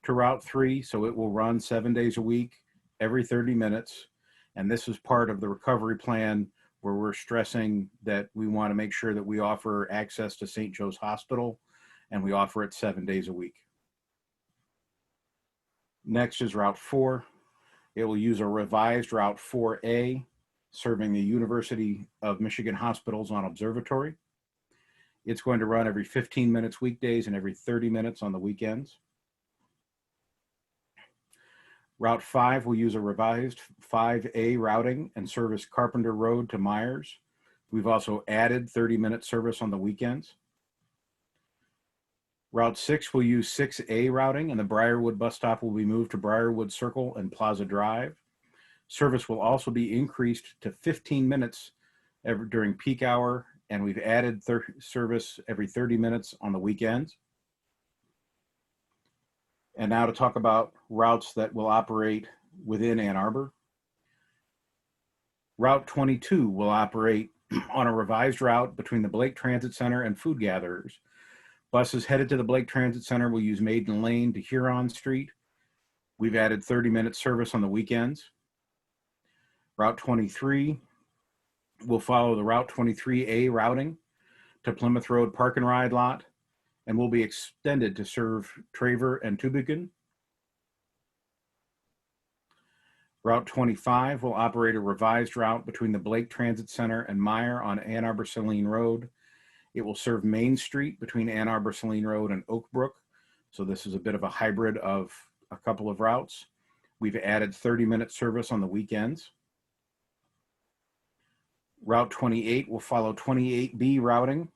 Speaker 16: to Route 3, so it will run 7 days a week, every 30 minutes. And this is part of the recovery plan where we're stressing that we want to make sure that we offer access to St. Joe's Hospital, and we offer it 7 days a week. Next is Route 4. It will use a revised Route 4A, serving the University of Michigan hospitals on Observatory. It's going to run every 15 minutes weekdays and every 30 minutes on the weekends. Route 5 will use a revised 5A routing and service Carpenter Road to Myers. We've also added 30-minute service on the weekends. Route 6 will use 6A routing, and the Briarwood bus stop will be moved to Briarwood Circle and Plaza Drive. Service will also be increased to 15 minutes during peak hour, and we've added service every 30 minutes on the weekends. And now to talk about routes that will operate within Ann Arbor. Route 22 will operate on a revised route between the Blake Transit Center and Food Gatherers. Buses headed to the Blake Transit Center will use Maiden Lane to Huron Street. We've added 30-minute service on the weekends. Route 23 will follow the Route 23A routing to Plymouth Road Park and Ride lot, and will be extended to serve Traver and Tübingen. Route 25 will operate a revised route between the Blake Transit Center and Meyer on Ann Arbor Saline Road. It will serve Main Street between Ann Arbor Saline Road and Oak Brook. So this is a bit of a hybrid of a couple of routes. We've added 30-minute service on the weekends. Route 28 will follow 28B routing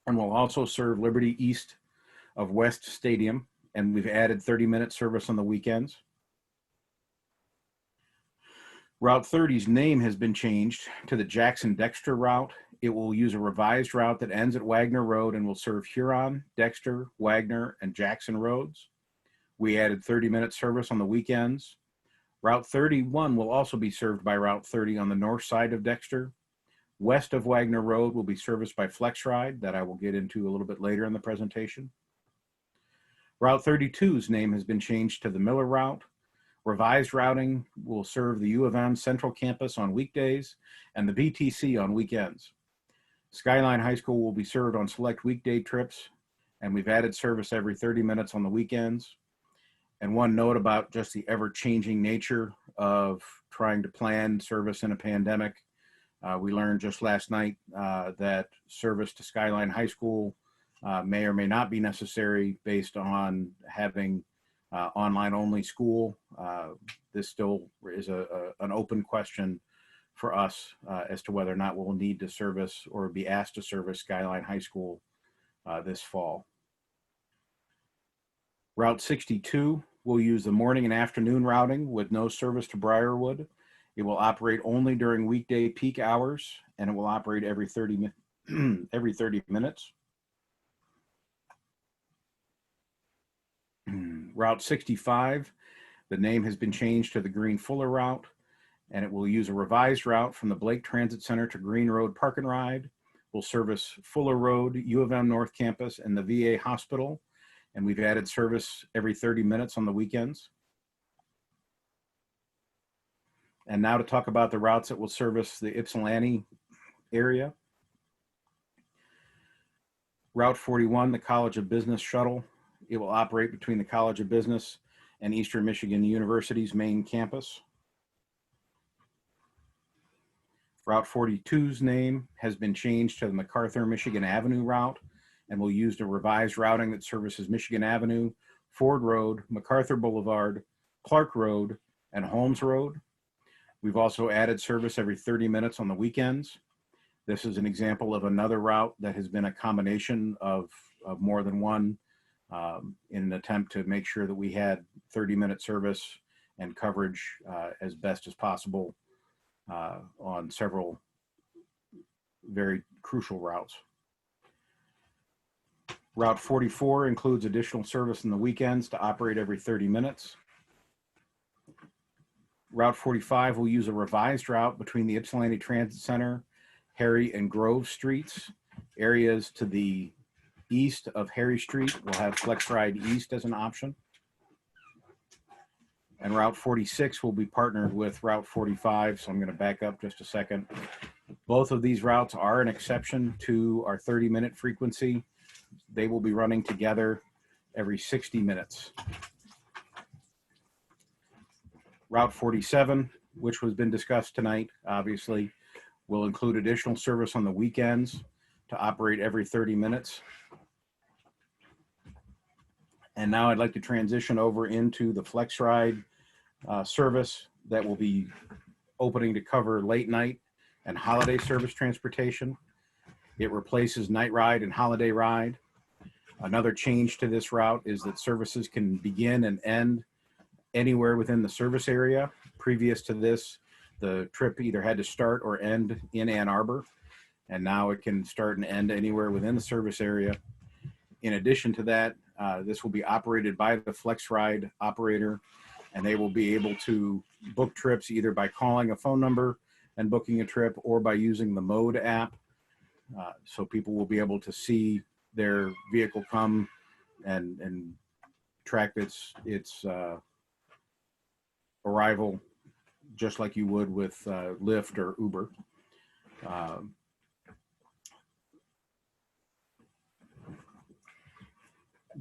Speaker 16: and will also serve Liberty east of West Stadium, and we've added 30-minute service on the weekends. Route 30's name has been changed to the Jackson-Dexter route. It will use a revised route that ends at Wagner Road and will serve Huron, Dexter, Wagner, and Jackson roads. We added 30-minute service on the weekends. Route 31 will also be served by Route 30 on the north side of Dexter. West of Wagner Road will be serviced by FlexRide, that I will get into a little bit later in the presentation. Route 32's name has been changed to the Miller route. Revised routing will serve the U of M Central Campus on weekdays and the VTC on weekends. Skyline High School will be served on select weekday trips, and we've added service every 30 minutes on the weekends. And one note about just the ever-changing nature of trying to plan service in a pandemic. We learned just last night that service to Skyline High School may or may not be necessary based on having online-only school. This still is an open question for us as to whether or not we'll need to service or be asked to service Skyline High School this fall. Route 62 will use the morning and afternoon routing with no service to Briarwood. It will operate only during weekday peak hours, and it will operate every 30 minutes. Route 65, the name has been changed to the Green Fuller route, and it will use a revised route from the Blake Transit Center to Green Road Park and Ride. Will service Fuller Road, U of M North Campus, and the VA Hospital, and we've added service every 30 minutes on the weekends. And now to talk about the routes that will service the Ypsilanti area. Route 41, the College of Business shuttle. It will operate between the College of Business and Eastern Michigan University's main campus. Route 42's name has been changed to the MacArthur Michigan Avenue route, and will use the revised routing that services Michigan Avenue, Ford Road, MacArthur Boulevard, Clark Road, and Holmes Road. We've also added service every 30 minutes on the weekends. This is an example of another route that has been a combination of more than one in an attempt to make sure that we had 30-minute service and coverage as best as possible on several very crucial routes. Route 44 includes additional service in the weekends to operate every 30 minutes. Route 45 will use a revised route between the Ypsilanti Transit Center, Harry and Grove Streets. Areas to the east of Harry Street will have FlexRide East as an option. And Route 46 will be partnered with Route 45. So I'm going to back up just a second. Both of these routes are an exception to our 30-minute frequency. They will be running together every 60 minutes. Route 47, which has been discussed tonight, obviously, will include additional service on the weekends to operate every 30 minutes. And now I'd like to transition over into the TheRide service that will be opening to cover late night and holiday service transportation. It replaces night ride and holiday ride. Another change to this route is that services can begin and end anywhere within the service area. Previous to this, the trip either had to start or end in Ann Arbor, and now it can start and end anywhere within the service area. In addition to that, this will be operated by the TheRide operator, and they will be able to book trips either by calling a phone number and booking a trip or by using the Mode app. So people will be able to see their vehicle come and track its arrival just like you would with Lyft or Uber.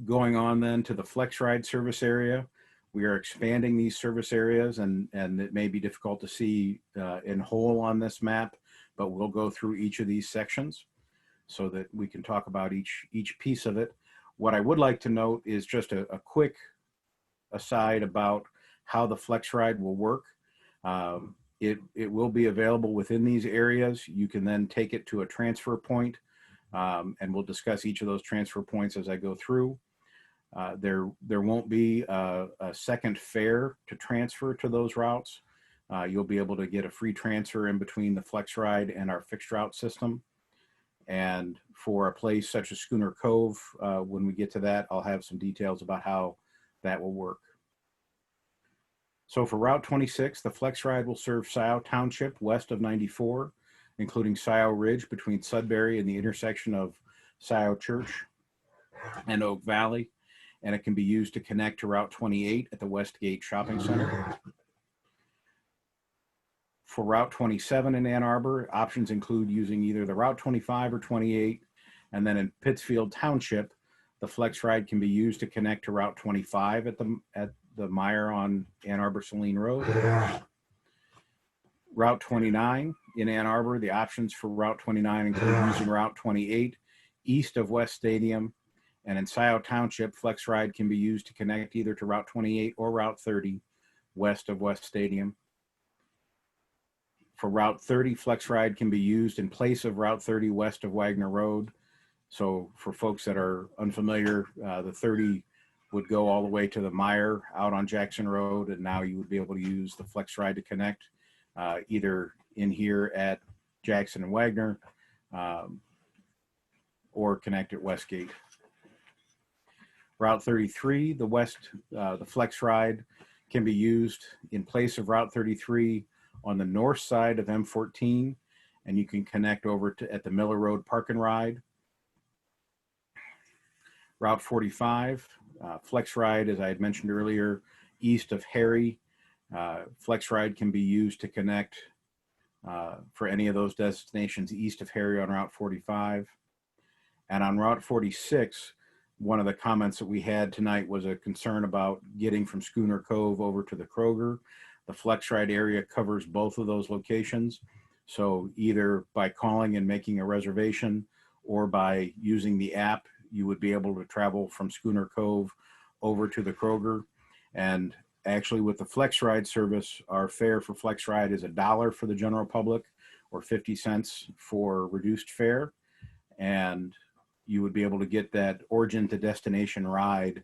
Speaker 16: Going on then to the TheRide service area, we are expanding these service areas, and it may be difficult to see in whole on this map, but we'll go through each of these sections so that we can talk about each piece of it. What I would like to note is just a quick aside about how the TheRide will work. It will be available within these areas. You can then take it to a transfer point, and we'll discuss each of those transfer points as I go through. There won't be a second fare to transfer to those routes. You'll be able to get a free transfer in between the TheRide and our fixed route system. And for a place such as Schooner Cove, when we get to that, I'll have some details about how that will work. So for Route 26, the TheRide will serve Scioto Township west of 94, including Scioto Ridge between Sudbury and the intersection of Scioto Church and Oak Valley. And it can be used to connect to Route 28 at the Westgate Shopping Center. For Route 27 in Ann Arbor, options include using either the Route 25 or 28, and then in Pittsfield Township, the TheRide can be used to connect to Route 25 at the Meyer on Ann Arbor Saline Road. Route 29 in Ann Arbor, the options for Route 29 include using Route 28 east of West Stadium, and in Scioto Township, TheRide can be used to connect either to Route 28 or Route 30 west of West Stadium. For Route 30, TheRide can be used in place of Route 30 west of Wagner Road. So for folks that are unfamiliar, the 30 would go all the way to the Meyer out on Jackson Road, and now you would be able to use the TheRide to connect either in here at Jackson and Wagner or connect at Westgate. Route 33, the TheRide can be used in place of Route 33 on the north side of M14, and you can connect over to at the Miller Road Park and Ride. Route 45, TheRide, as I had mentioned earlier, east of Harry. TheRide can be used to connect for any of those destinations east of Harry on Route 45. And on Route 46, one of the comments that we had tonight was a concern about getting from Schooner Cove over to the Kroger. The TheRide area covers both of those locations. So either by calling and making a reservation or by using the app, you would be able to travel from Schooner Cove over to the Kroger. And actually with the TheRide service, our fare for TheRide is $1 for the general public or 50 cents for reduced fare. And you would be able to get that origin to destination ride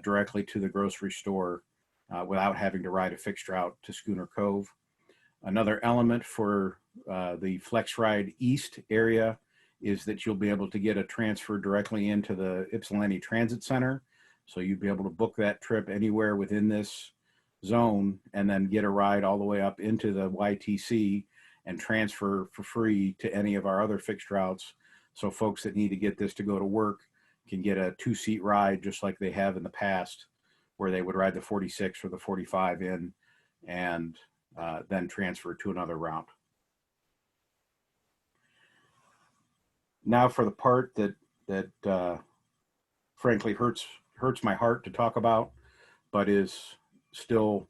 Speaker 16: directly to the grocery store without having to ride a fixed route to Schooner Cove. Another element for the TheRide East area is that you'll be able to get a transfer directly into the Ypsilanti Transit Center. So you'd be able to book that trip anywhere within this zone and then get a ride all the way up into the YTC and transfer for free to any of our other fixed routes. So folks that need to get this to go to work can get a 2-seat ride just like they have in the past where they would ride the 46 or the 45 in and then transfer to another route. Now for the part that frankly hurts my heart to talk about, but is still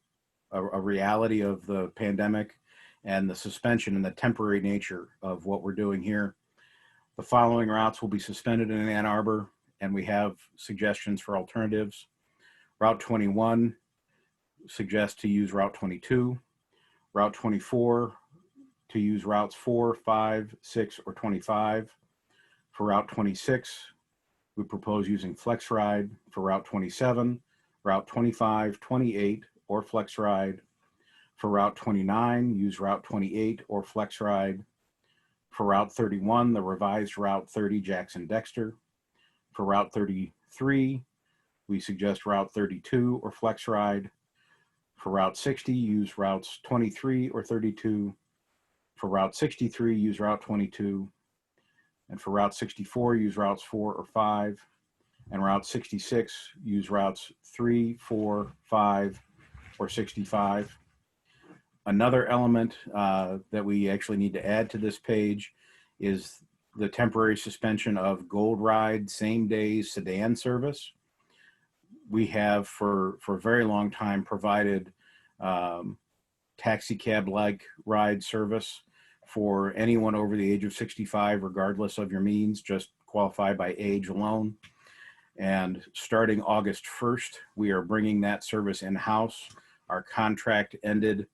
Speaker 16: a reality of the pandemic and the suspension and the temporary nature of what we're doing here. The following routes will be suspended in Ann Arbor, and we have suggestions for alternatives. Route 21 suggests to use Route 22. Route 24 to use routes 4, 5, 6, or 25. For Route 26, we propose using FlexRide. For Route 27, Route 25, 28, or FlexRide. For Route 29, use Route 28 or FlexRide. For Route 31, the revised Route 30 Jackson-Dexter. For Route 33, we suggest Route 32 or FlexRide. For Route 60, use routes 23 or 32. For Route 63, use Route 22. And for Route 64, use routes 4 or 5. And Route 66, use routes 3, 4, 5, or 65. Another element that we actually need to add to this page is the temporary suspension of Gold Ride same-day sedan service. We have for a very long time provided taxi cab-like ride service for anyone over the age of 65, regardless of your means, just qualify by age alone. And starting August 1st, we are bringing that service in-house. Our contract ended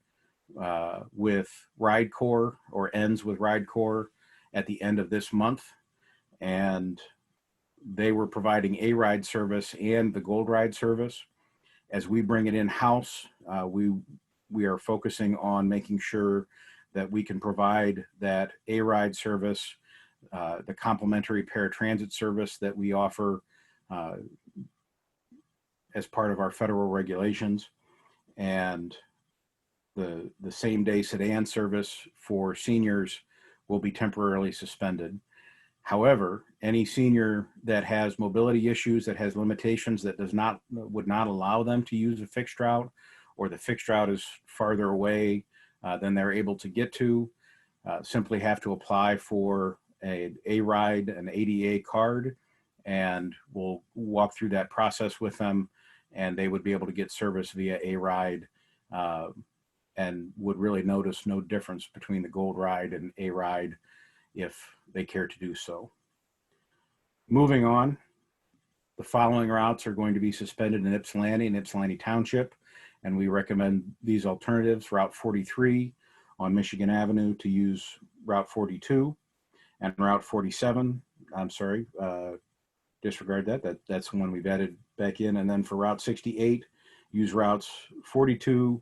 Speaker 16: with RideCore, or ends with RideCore at the end of this month. And they were providing a ride service and the Gold Ride service. As we bring it in-house, we are focusing on making sure that we can provide that A-Ride service, the complimentary paratransit service that we offer as part of our federal regulations, and the same-day sedan service for seniors will be temporarily suspended. However, any senior that has mobility issues, that has limitations, that would not allow them to use a fixed route, or the fixed route is farther away than they're able to get to, simply have to apply for an A-Ride, an ADA card, and we'll walk through that process with them, and they would be able to get service via A-Ride and would really notice no difference between the Gold Ride and A-Ride if they care to do so. Moving on, the following routes are going to be suspended in Ypsilanti and Ypsilanti Township, and we recommend these alternatives: Route 43 on Michigan Avenue to use Route 42, and Route 47, I'm sorry, disregard that. That's the one we've added back in. And then for Route 68, use routes 42,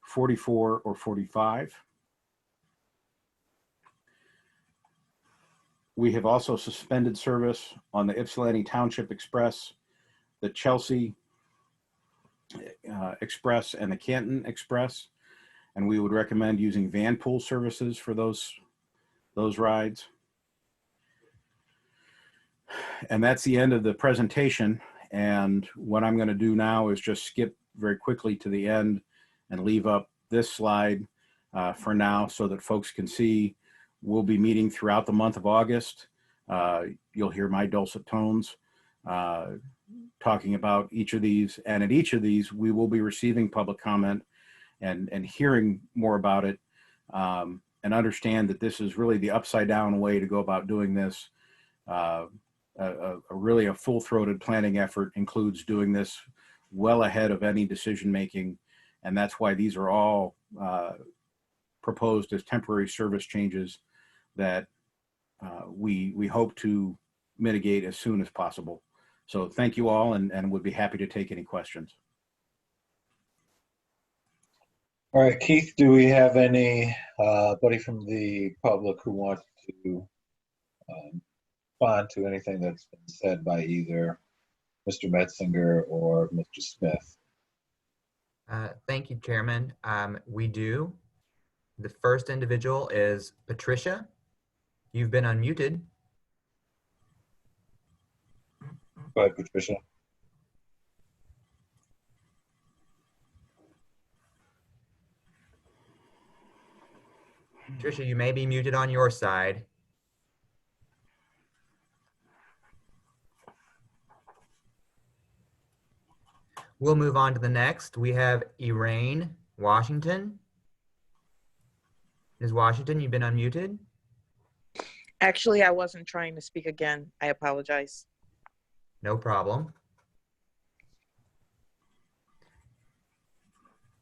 Speaker 16: 44, or 45. We have also suspended service on the Ypsilanti Township Express, the Chelsea Express, and the Canton Express. And we would recommend using van pool services for those rides. And that's the end of the presentation. And what I'm going to do now is just skip very quickly to the end and leave up this slide for now so that folks can see. We'll be meeting throughout the month of August. You'll hear my dulcet tones talking about each of these. And at each of these, we will be receiving public comment and hearing more about it, and understand that this is really the upside down way to go about doing this. Really a full-throated planning effort includes doing this well ahead of any decision making, and that's why these are all proposed as temporary service changes that we hope to mitigate as soon as possible. So thank you all, and would be happy to take any questions.
Speaker 1: All right, Keith, do we have anybody from the public who wants to respond to anything that's been said by either Mr. Metzinger or Mr. Smith?
Speaker 8: Thank you, Chairman. We do. The first individual is Patricia. You've been unmuted.
Speaker 1: Go ahead, Patricia.
Speaker 8: Tricia, you may be muted on your side. We'll move on to the next. We have Elaine Washington. Ms. Washington, you've been unmuted.
Speaker 3: Actually, I wasn't trying to speak again. I apologize.
Speaker 8: No problem.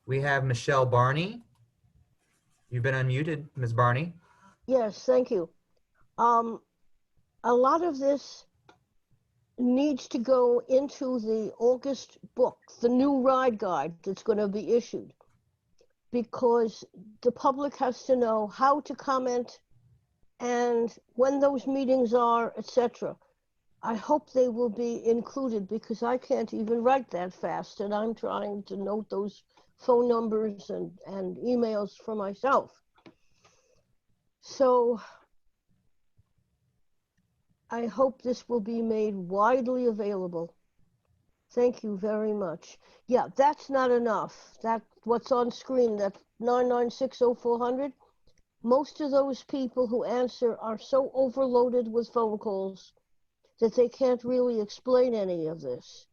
Speaker 8: We have Michelle Barney. You've been unmuted, Ms. Barney.
Speaker 21: Yes, thank you. A lot of this needs to go into the August book, the new ride guide that's going to be issued, because the public has to know how to comment and when those meetings are, etc. I hope they will be included because I can't even write that fast, and I'm trying to note those phone numbers and emails for myself. So I hope this will be made widely available. Thank you very much. Yeah, that's not enough. That what's on screen, that 9960400, most of those people who answer are so overloaded with phone calls that they can't really explain any of this.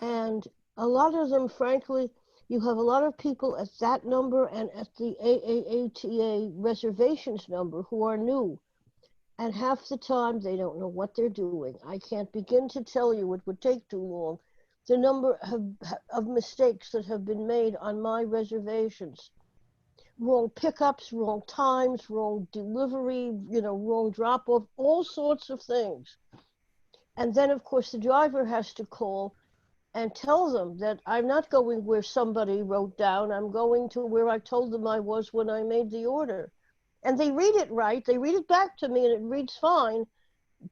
Speaker 21: And a lot of them, frankly, you have a lot of people at that number and at the AAATA reservations number who are new. And half the time they don't know what they're doing. I can't begin to tell you, it would take too long, the number of mistakes that have been made on my reservations. Wrong pickups, wrong times, wrong delivery, wrong drop-off, all sorts of things. And then, of course, the driver has to call and tell them that I'm not going where somebody wrote down. I'm going to where I told them I was when I made the order. And they read it right. They read it back to me, and it reads fine,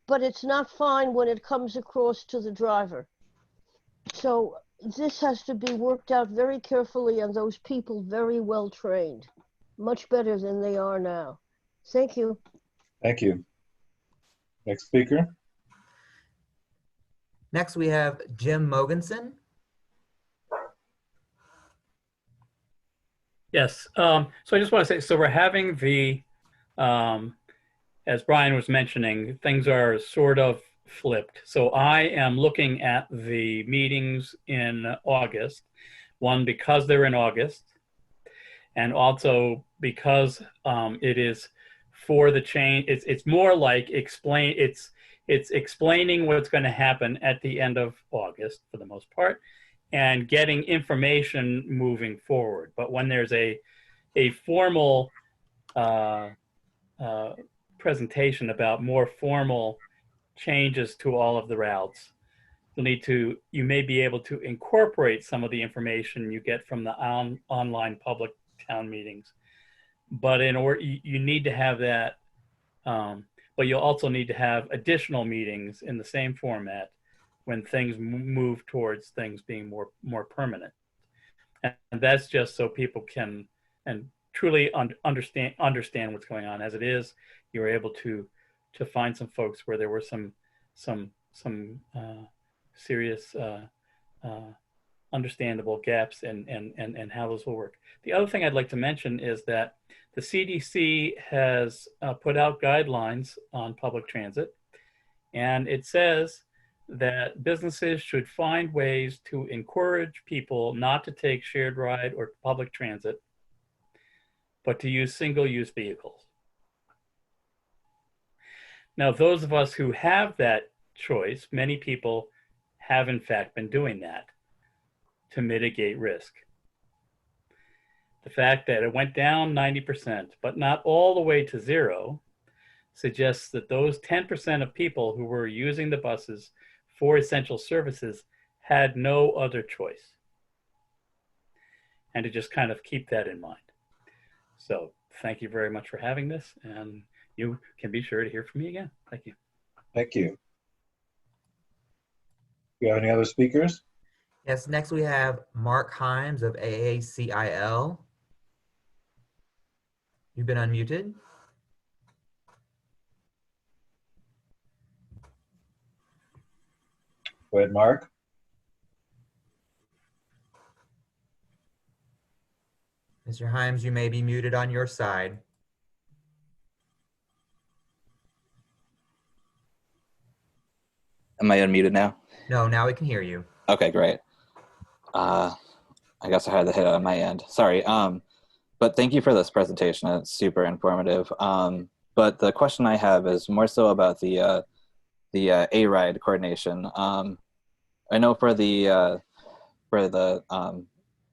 Speaker 21: but it's not fine when it comes across to the driver. So this has to be worked out very carefully, and those people very well trained, much better than they are now. Thank you.
Speaker 1: Thank you. Next speaker.
Speaker 8: Next, we have Jim Mogensen.
Speaker 17: Yes. So I just want to say, so we're having the, as Brian was mentioning, things are sort of flipped. So I am looking at the meetings in August, one because they're in August, and also because it is for the change. It's more like it's explaining what's going to happen at the end of August for the most part, and getting information moving forward. But when there's a formal presentation about more formal changes to all of the routes, you may be able to incorporate some of the information you get from the online public town meetings. But in order, you need to have that, but you'll also need to have additional meetings in the same format when things move towards things being more permanent. And that's just so people can and truly understand what's going on. As it is, you're able to find some folks where there were some serious understandable gaps and how those will work. The other thing I'd like to mention is that the CDC has put out guidelines on public transit, and it says that businesses should find ways to encourage people not to take shared ride or public transit, but to use single-use vehicles. Now, those of us who have that choice, many people have in fact been doing that to mitigate risk. The fact that it went down 90%, but not all the way to zero, suggests that those 10% of people who were using the buses for essential services had no other choice. And to just kind of keep that in mind. So thank you very much for having this, and you can be sure to hear from me again. Thank you.
Speaker 1: Thank you. Do you have any other speakers?
Speaker 8: Yes, next we have Mark Himes of AACIL. You've been unmuted.
Speaker 1: Go ahead, Mark.
Speaker 8: Mr. Himes, you may be muted on your side.
Speaker 18: Am I unmuted now?
Speaker 8: No, now we can hear you.
Speaker 18: Okay, great. I guess I had to hit it on my end. Sorry. But thank you for this presentation. It's super informative. But the question I have is more so about the A-Ride coordination. I know for the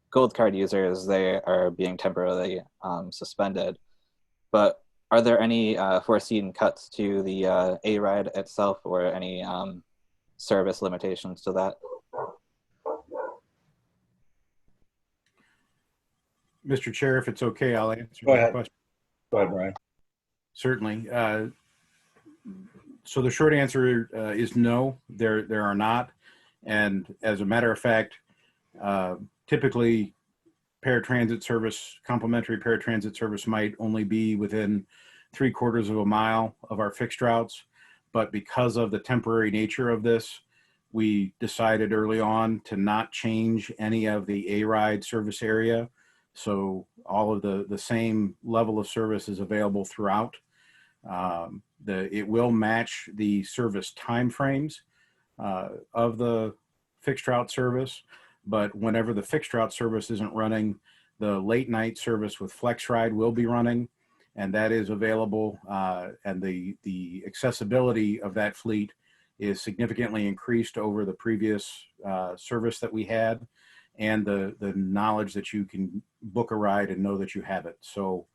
Speaker 18: gold card users, they are being temporarily suspended. But are there any foreseen cuts to the A-Ride itself, or any service limitations to that?
Speaker 16: Mr. Chair, if it's okay, I'll answer
Speaker 1: Go
Speaker 16: that
Speaker 1: ahead.
Speaker 16: question.
Speaker 1: Go ahead, Brian.
Speaker 16: Certainly. So the short answer is no, there are not. And as a matter of fact, typically paratransit service, complimentary paratransit service might only be within 3/4 of a mile of our fixed routes. But because of the temporary nature of this, we decided early on to not change any of the A-Ride service area. So all of the same level of service is available throughout. It will match the service timeframes of the fixed route service, but whenever the fixed route service isn't running, the late night service with TheRide will be running, and that is available. And the accessibility of that fleet is significantly increased over the previous service that we had, and the knowledge that you can book a ride and know that you have it. So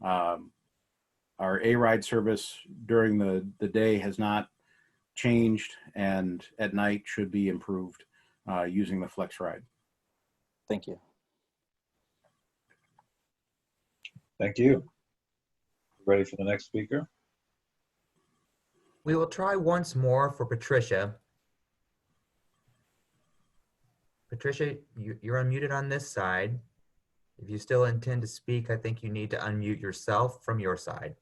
Speaker 16: our A-Ride service during the day has not changed, and at night should be improved using the TheRide.
Speaker 18: Thank you.
Speaker 1: Thank you. Ready for the next speaker?
Speaker 8: We will try once more for Patricia. Patricia, you're unmuted on this side. If you still intend to speak, I think you need to unmute yourself from your side.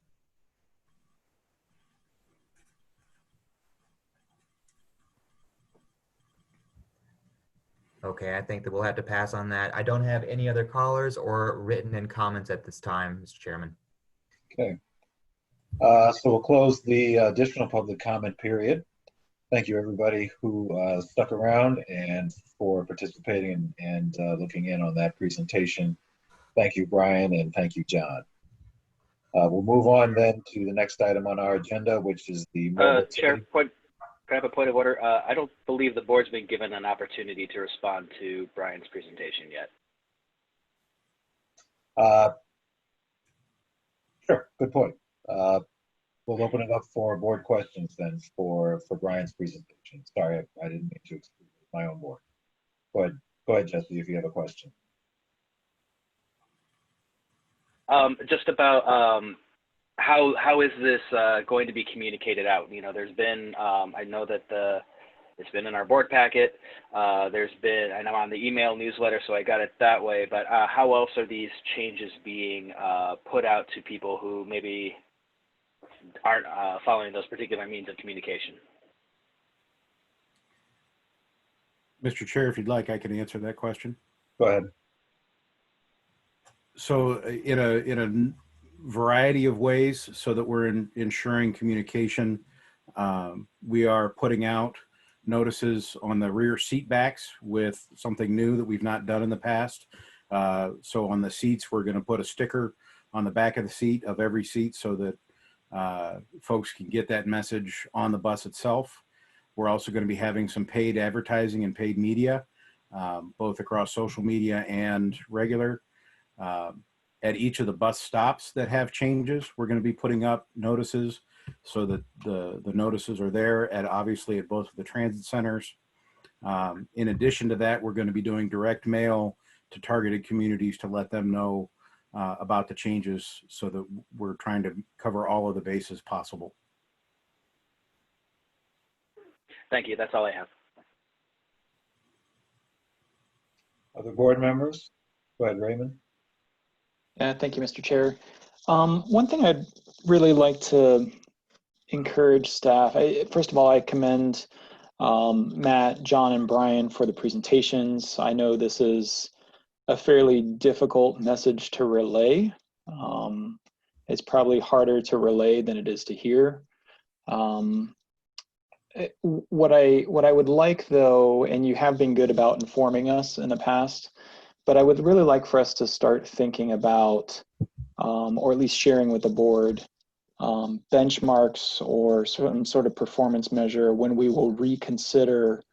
Speaker 8: Okay, I think that we'll have to pass on that. I don't have any other callers or written in comments at this time, Mr. Chairman.
Speaker 1: Okay. So we'll close the additional public comment period. Thank you, everybody who stuck around and for participating and looking in on that presentation. Thank you, Brian, and thank you, John. We'll move on then to the next item on our agenda, which is the
Speaker 12: Chair, can I have a point of order? I don't believe the board's been given an opportunity to respond to Brian's presentation yet.
Speaker 1: Sure, good point. We'll open it up for board questions then for Brian's presentation. Sorry, I didn't mean to exclude my own board. Go ahead, Jesse, if you have a question.
Speaker 12: Just about how is this going to be communicated out? You know, there's been, I know that it's been in our board packet. There's been, and I'm on the email newsletter, so I got it that way, but how else are these changes being put out to people who maybe aren't following those particular means of communication?
Speaker 16: Mr. Chair, if you'd like, I can answer that question.
Speaker 1: Go ahead.
Speaker 16: So in a variety of ways, so that we're ensuring communication, we are putting out notices on the rear seat backs with something new that we've not done in the past. So on the seats, we're going to put a sticker on the back of the seat of every seat so that folks can get that message on the bus itself. We're also going to be having some paid advertising and paid media, both across social media and regular. At each of the bus stops that have changes, we're going to be putting up notices so that the notices are there at obviously at both of the transit centers. In addition to that, we're going to be doing direct mail to targeted communities to let them know about the changes so that we're trying to cover all of the bases possible.
Speaker 12: Thank you. That's all I have.
Speaker 1: Other board members? Go ahead, Raymond.
Speaker 14: Thank you, Mr. Chair. One thing I'd really like to encourage staff, first of all, I commend Matt, John, and Brian for the presentations. I know this is a fairly difficult message to relay. It's probably harder to relay than it is to hear. what I would like though, and you have been good about informing us in the past, but I would really like for us to start thinking about, or at least sharing with the board, benchmarks or some sort of performance measure when we will reconsider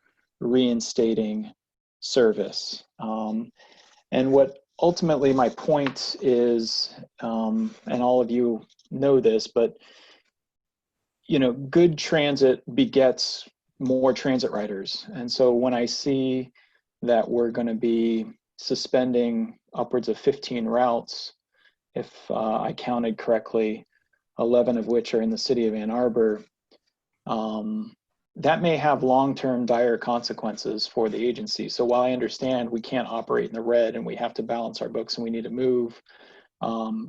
Speaker 14: reinstating service. And what ultimately my point is, and all of you know this, but good transit begets more transit riders. And so when I see that we're going to be suspending upwards of 15 routes, if I counted correctly, 11 of which are in the city of Ann Arbor, that may have long-term dire consequences for the agency. So while I understand we can't operate in the red and we have to balance our books and we need to move,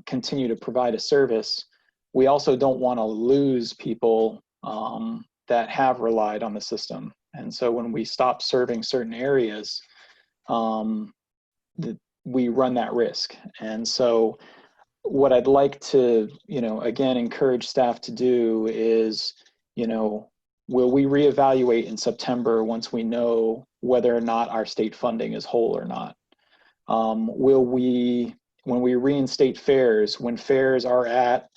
Speaker 14: continue to provide a service, we also don't want to lose people that have relied on the system. And so when we stop serving certain areas, we run that risk. And so what I'd like to, again, encourage staff to do is, will we reevaluate in September once we know whether or not our state funding is whole or not? Will we, when we reinstate fares, when fares are at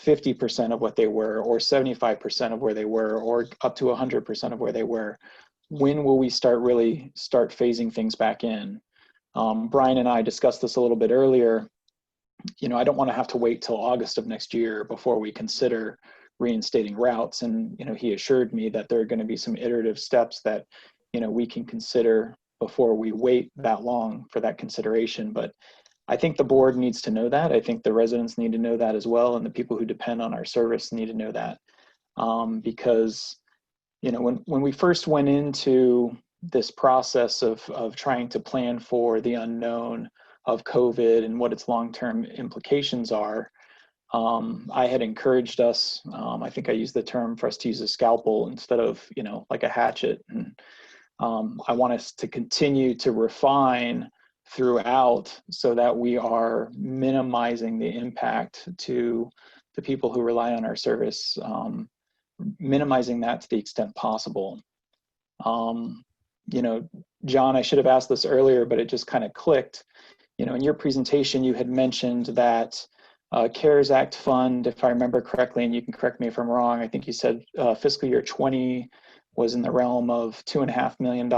Speaker 14: 50% of what they were, or 75% of where they were, or up to 100% of where they were, when will we start phasing things back in? Brian and I discussed this a little bit earlier. I don't want to have to wait till August of next year before we consider reinstating routes. And, he assured me that there are going to be some iterative steps that, we can consider before we wait that long for that consideration. But I think the board needs to know that. I think the residents need to know that as well. And the people who depend on our service need to know that. Because, when we first went into this process of trying to plan for the unknown of COVID and what its long-term implications are, I had encouraged us, I think I used the term for us to use a scalpel instead of, like a hatchet. And I want us to continue to refine throughout so that we are minimizing the impact to the people who rely on our service, minimizing that to the extent possible. John, I should have asked this earlier, but it just kind of clicked. In your presentation, you had mentioned that CARES Act fund, if I remember correctly, and you can correct me if I'm wrong, I think you said fiscal year 20 was in the realm of $2.5 million.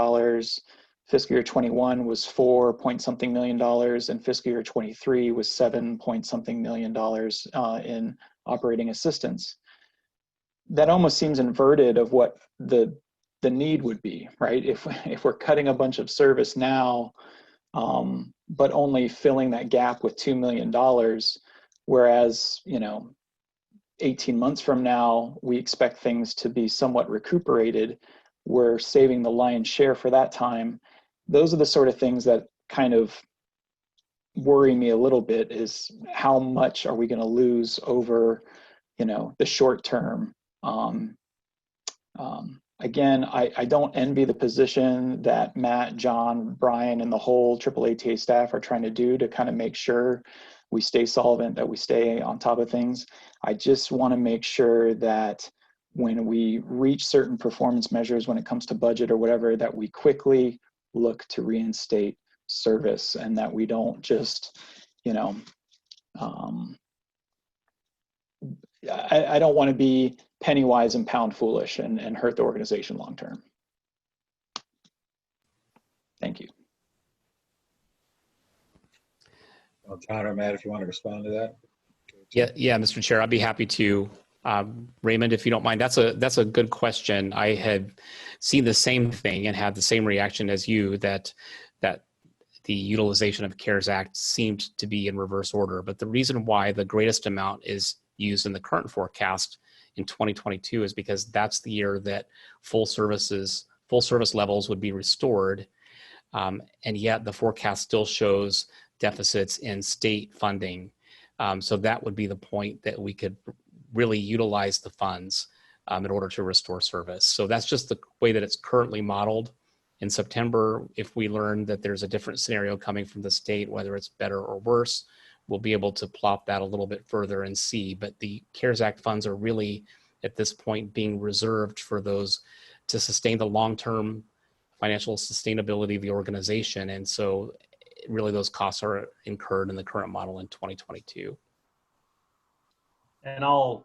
Speaker 14: Fiscal year 21 was $4-point-something million, and fiscal year 23 was $7-point-something million in operating assistance. That almost seems inverted of what the need would be, right? If we're cutting a bunch of service now, but only filling that gap with $2 million, whereas 18 months from now, we expect things to be somewhat recuperated. We're saving the lion's share for that time. Those are the sort of things that kind of worry me a little bit, is how much are we going to lose over, the short term. Again, I don't envy the position that Matt, John, Brian, and the whole AAATA staff are trying to do to kind of make sure we stay solvent, that we stay on top of things. I just want to make sure that when we reach certain performance measures when it comes to budget or whatever, that we quickly look to reinstate service and that we don't just, I don't want to be penny wise and pound foolish and hurt the organization long term. Thank you.
Speaker 1: Well, John or Matt, if you want to respond to that.
Speaker 11: Yeah, Mr. Chair, I'd be happy to. Raymond, if you don't mind, that's a good question. I had seen the same thing and had the same reaction as you, that the utilization of CARES Act seemed to be in reverse order. But the reason why the greatest amount is used in the current forecast in 2022 is because that's the year that full service levels would be restored. And yet the forecast still shows deficits in state funding. So that would be the point that we could really utilize the funds in order to restore service. So that's just the way that it's currently modeled. In September, if we learn that there's a different scenario coming from the state, whether it's better or worse, we'll be able to plot that a little bit further and see. But the CARES Act funds are really at this point being reserved for those to sustain the long-term financial sustainability of the organization. And so really those costs are incurred in the current model in 2022.
Speaker 9: And I'll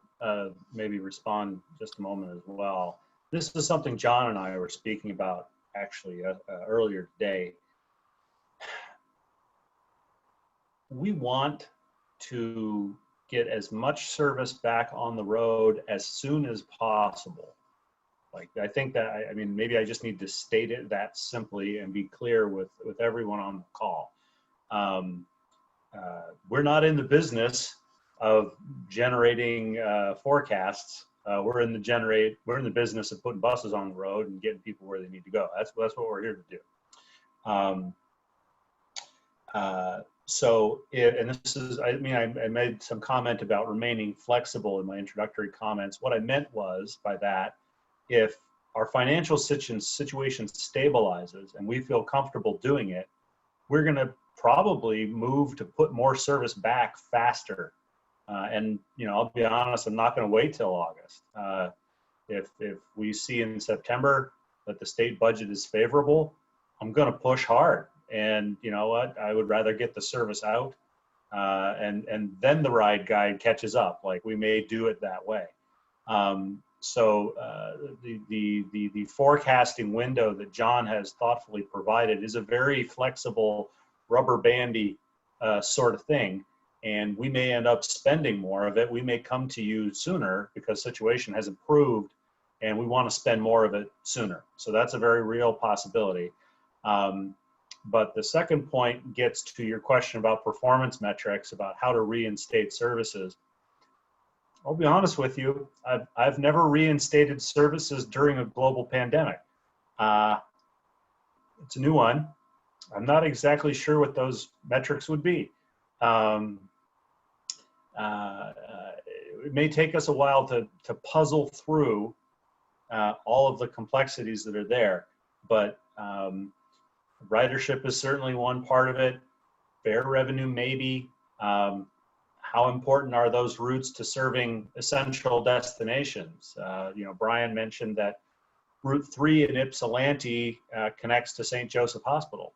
Speaker 9: maybe respond just a moment as well. This is something John and I were speaking about actually earlier today. We want to get as much service back on the road as soon as possible. Like, I think that, I mean, maybe I just need to state it that simply and be clear with everyone on the call. We're not in the business of generating forecasts. We're in the business of putting buses on the road and getting people where they need to go. That's what we're here to do. And this is, I mean, I made some comment about remaining flexible in my introductory comments. What I meant was by that, if our financial situation stabilizes and we feel comfortable doing it, we're going to probably move to put more service back faster. And, you know, I'll be honest, I'm not going to wait till August. If we see in September that the state budget is favorable, I'm going to push hard. And you know what? I would rather get the service out, and then the ride guide catches up. Like, we may do it that way. So the forecasting window that John has thoughtfully provided is a very flexible, rubber bandy sort of thing. And we may end up spending more of it. We may come to you sooner because situation has improved, and we want to spend more of it sooner. So that's a very real possibility. But the second point gets to your question about performance metrics, about how to reinstate services. I'll be honest with you, I've never reinstated services during a global pandemic. It's a new one. I'm not exactly sure what those metrics would be. It may take us a while to puzzle through all of the complexities that are there, but ridership is certainly one part of it. Fare revenue, maybe. How important are those routes to serving essential destinations? You know, Brian mentioned that Route 3 in Ypsilanti connects to St. Joseph Hospital.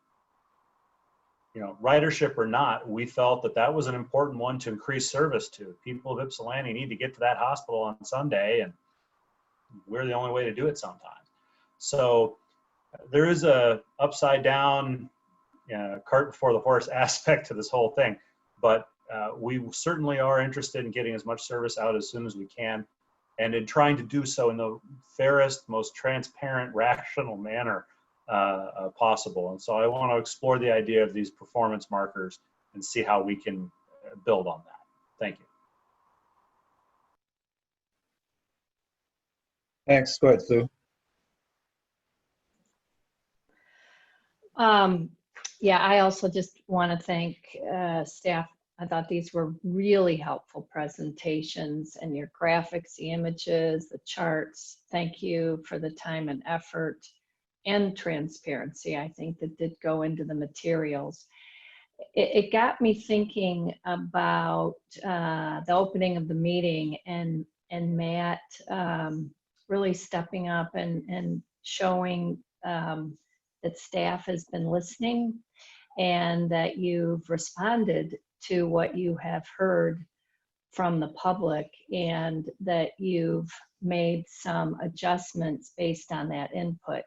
Speaker 9: You know, ridership or not, we felt that that was an important one to increase service to. People of Ypsilanti need to get to that hospital on Sunday, and we're the only way to do it sometimes. So there is a upside down cart before the horse aspect to this whole thing, but we certainly are interested in getting as much service out as soon as we can, and in trying to do so in the fairest, most transparent, rational manner possible. And so I want to explore the idea of these performance markers and see how we can build on that. Thank you.
Speaker 1: Thanks. Go ahead, Sue.
Speaker 10: Yeah, I also just want to thank staff. I thought these were really helpful presentations, and your graphics, the images, the charts. Thank you for the time and effort and transparency, I think, that did go into the materials. It got me thinking about the opening of the meeting and Matt really stepping up and showing that staff has been listening and that you've responded to what you have heard from the public, and that you've made some adjustments based on that input.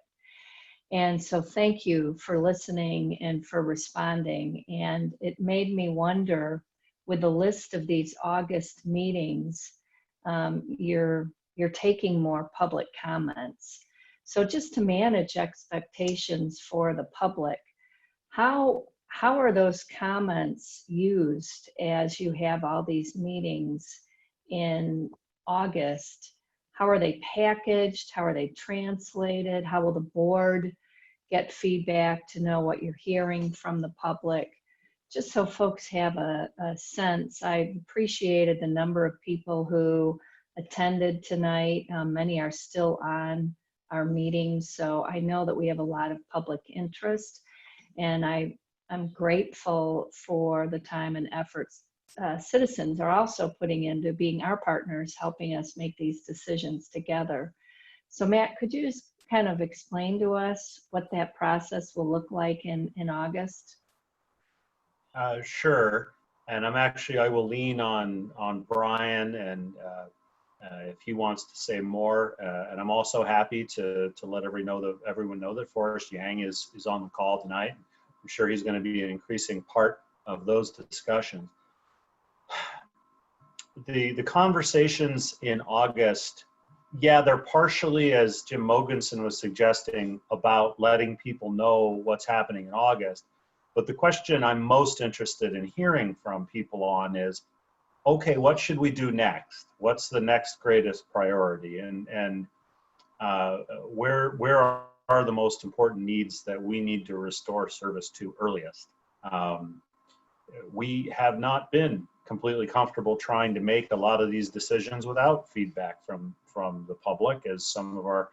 Speaker 10: And so thank you for listening and for responding. And it made me wonder, with the list of these August meetings, you're taking more public comments. So just to manage expectations for the public, how are those comments used as you have all these meetings in August? How are they packaged? How are they translated? How will the board get feedback to know what you're hearing from the public? Just so folks have a sense. I appreciated the number of people who attended tonight. Many are still on our meetings, so I know that we have a lot of public interest, and I'm grateful for the time and efforts citizens are also putting into being our partners, helping us make these decisions together. So Matt, could you just kind of explain to us what that process will look like in August?
Speaker 9: Sure. And I will lean on Brian, and if he wants to say more. And I'm also happy to let everyone know that Forrest Yang is on the call tonight. I'm sure he's going to be an increasing part of those discussions. The conversations in August, yeah, they're partially, as Jim Mogensen was suggesting, about letting people know what's happening in August. But the question I'm most interested in hearing from people on is, okay, what should we do next? What's the next greatest priority? And where are the most important needs that we need to restore service to earliest? We have not been completely comfortable trying to make a lot of these decisions without feedback from the public. As some of our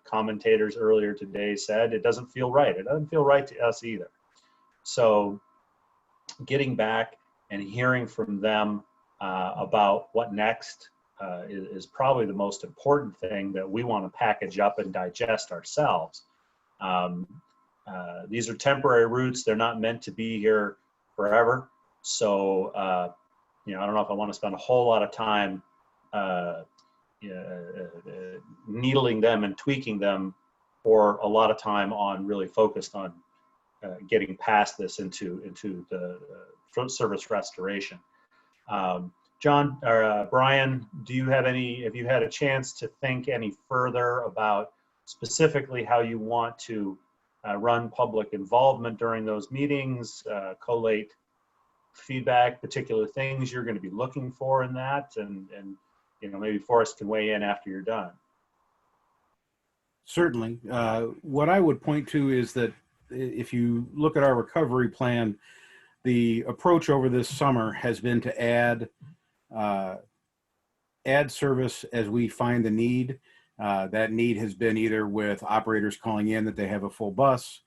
Speaker 9: commentators earlier today said, it doesn't feel right. It doesn't feel right to us either. So getting back and hearing from them about what next is probably the most important thing that we want to package up and digest ourselves. These are temporary routes. They're not meant to be here forever. So, I don't know if I want to spend a whole lot of time needling them and tweaking them, or a lot of time on really focused on getting past this into the service restoration. John or Brian, have you had a chance to think any further about specifically how you want to run public involvement during those meetings, collate feedback, particular things you're going to be looking for in that, and maybe Forrest can weigh in after you're done.
Speaker 16: Certainly. What I would point to is that if you look at our recovery plan, the approach over this summer has been to add service as we find the need. That need has been either with operators calling in that they have a full bus,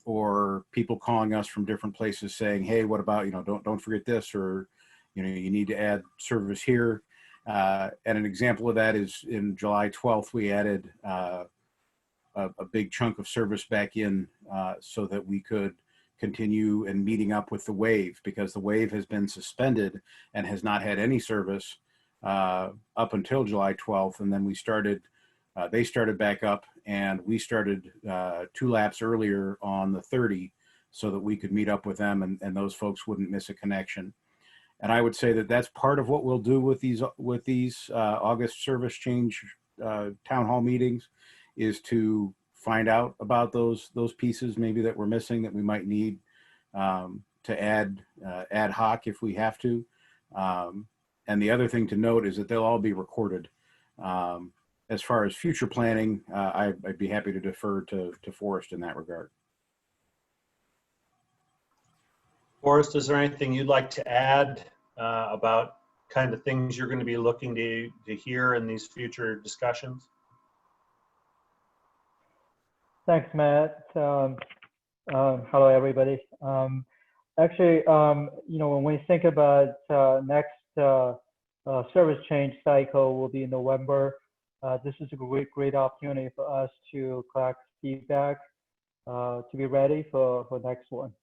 Speaker 16: or people calling us from different places saying, hey, what about, don't forget this, or, you need to add service here. And an example of that is in July 12th, we added a big chunk of service back in so that we could continue and meeting up with the wave, because the wave has been suspended and has not had any service up until July 12th. And then they started back up, and we started 2 laps earlier on the 30 so that we could meet up with them and those folks wouldn't miss a connection. And I would say that that's part of what we'll do with these August service change town hall meetings, is to find out about those pieces maybe that we're missing that we might need to add ad hoc if we have to. And the other thing to note is that they'll all be recorded. As far as future planning, I'd be happy to defer to Forrest in that regard.
Speaker 9: Forrest, is there anything you'd like to add about kind of things you're going to be looking to hear in these future discussions?
Speaker 5: Thanks, Matt. Hello, everybody. Actually, when we think about next service change cycle will be in November, this is a great opportunity for us to collect feedback to be ready for next one.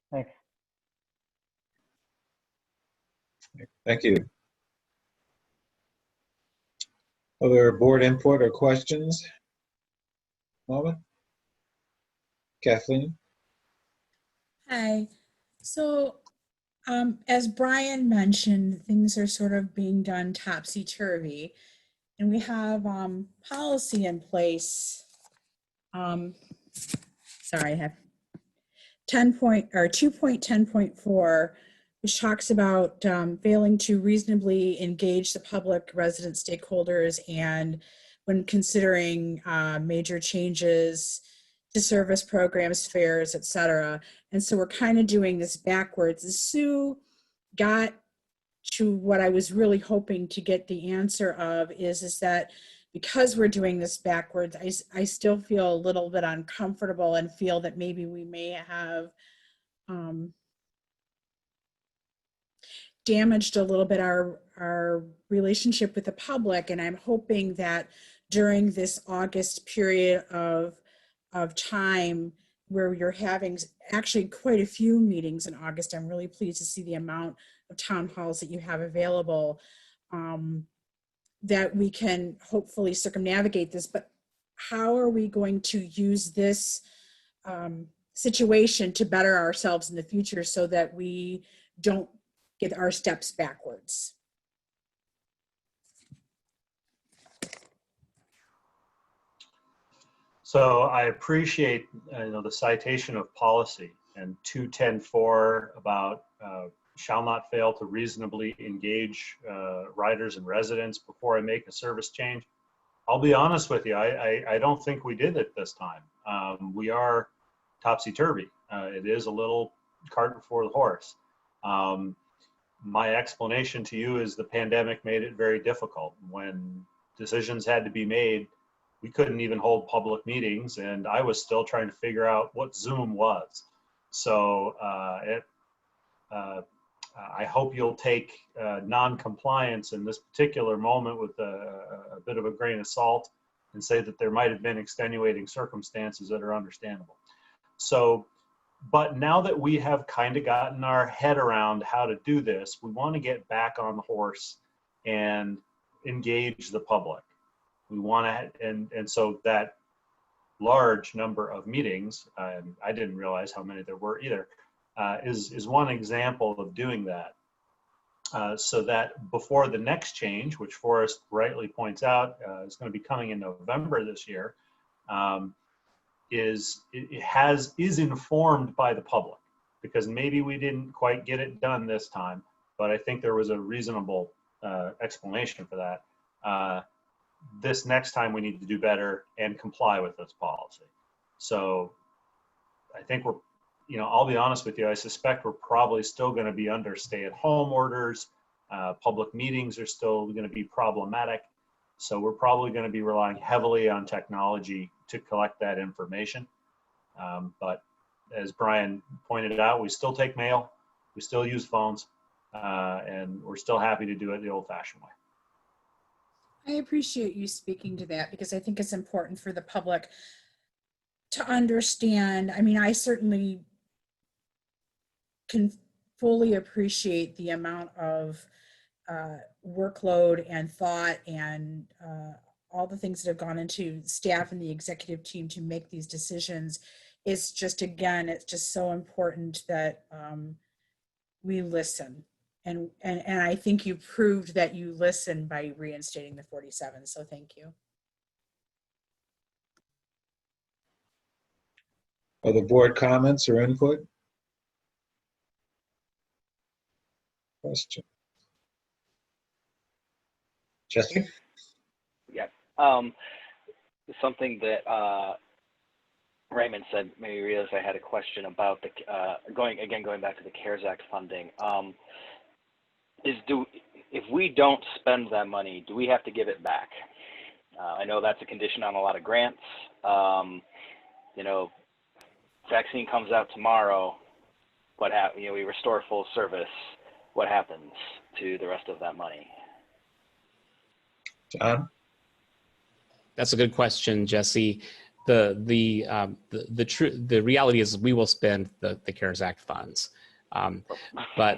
Speaker 5: Thanks.
Speaker 1: Thank you. Other board input or questions? Moment. Kathleen?
Speaker 19: Hi. So as Brian mentioned, things are sort of being done topsy-turvy, and we have policy in place. Sorry, I have 2.10.4, which talks about failing to reasonably engage the public, resident stakeholders, and when considering major changes to service programs, fares, et cetera. And so we're kind of doing this backwards. Sue got to what I was really hoping to get the answer of is that because we're doing this backwards, I still feel a little bit uncomfortable and feel that maybe we may have damaged a little bit our relationship with the public. And I'm hoping that during this August period of time where you're having actually quite a few meetings in August, I'm really pleased to see the amount of town halls that you have available, that we can hopefully circumnavigate this. But how are we going to use this situation to better ourselves in the future so that we don't get our steps backwards?
Speaker 9: So I appreciate the citation of policy and 210.4 about shall not fail to reasonably engage riders and residents before I make a service change. I'll be honest with you, I don't think we did it this time. We are topsy-turvy. It is a little cart before the horse. My explanation to you is the pandemic made it very difficult. When decisions had to be made, we couldn't even hold public meetings, and I was still trying to figure out what Zoom was. So I hope you'll take non-compliance in this particular moment with a bit of a grain of salt and say that there might have been extenuating circumstances that are understandable. So, but now that we have kind of gotten our head around how to do this, we want to get back on the horse and engage the public. We want to, and so that large number of meetings, and I didn't realize how many there were either, is one example of doing that. So that before the next change, which Forrest rightly points out is going to be coming in November this year, is informed by the public, because maybe we didn't quite get it done this time, but I think there was a reasonable explanation for that. This next time we need to do better and comply with this policy. So I think we're, I'll be honest with you, I suspect we're probably still going to be under stay-at-home orders. Public meetings are still going to be problematic. So we're probably going to be relying heavily on technology to collect that information. But as Brian pointed out, we still take mail, we still use phones, and we're still happy to do it the old-fashioned way.
Speaker 19: I appreciate you speaking to that, because I think it's important for the public to understand. I mean, I certainly can fully appreciate the amount of workload and thought and all the things that have gone into staff and the executive team to make these decisions. It's just, again, it's just so important that we listen. And I think you proved that you listen by reinstating the 47. So thank you.
Speaker 1: Other board comments or input? Question. Jesse?
Speaker 12: Yeah. Something that Raymond said made me realize I had a question about the going back to the CARES Act funding. If we don't spend that money, do we have to give it back? I know that's a condition on a lot of grants. Vaccine comes out tomorrow. What happens? We restore full service. What happens to the rest of that money?
Speaker 1: John?
Speaker 11: That's a good question, Jesse. The reality is we will spend the CARES Act funds, but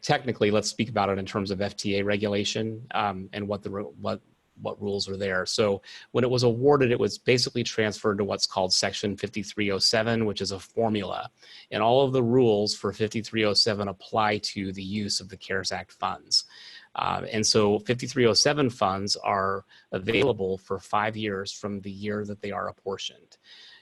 Speaker 11: technically, let's speak about it in terms of FTA regulation and what rules are there. So when it was awarded, it was basically transferred to what's called Section 5307, which is a formula, and all of the rules for 5307 apply to the use of the CARES Act funds. And so 5307 funds are available for 5 years from the year that they are apportioned.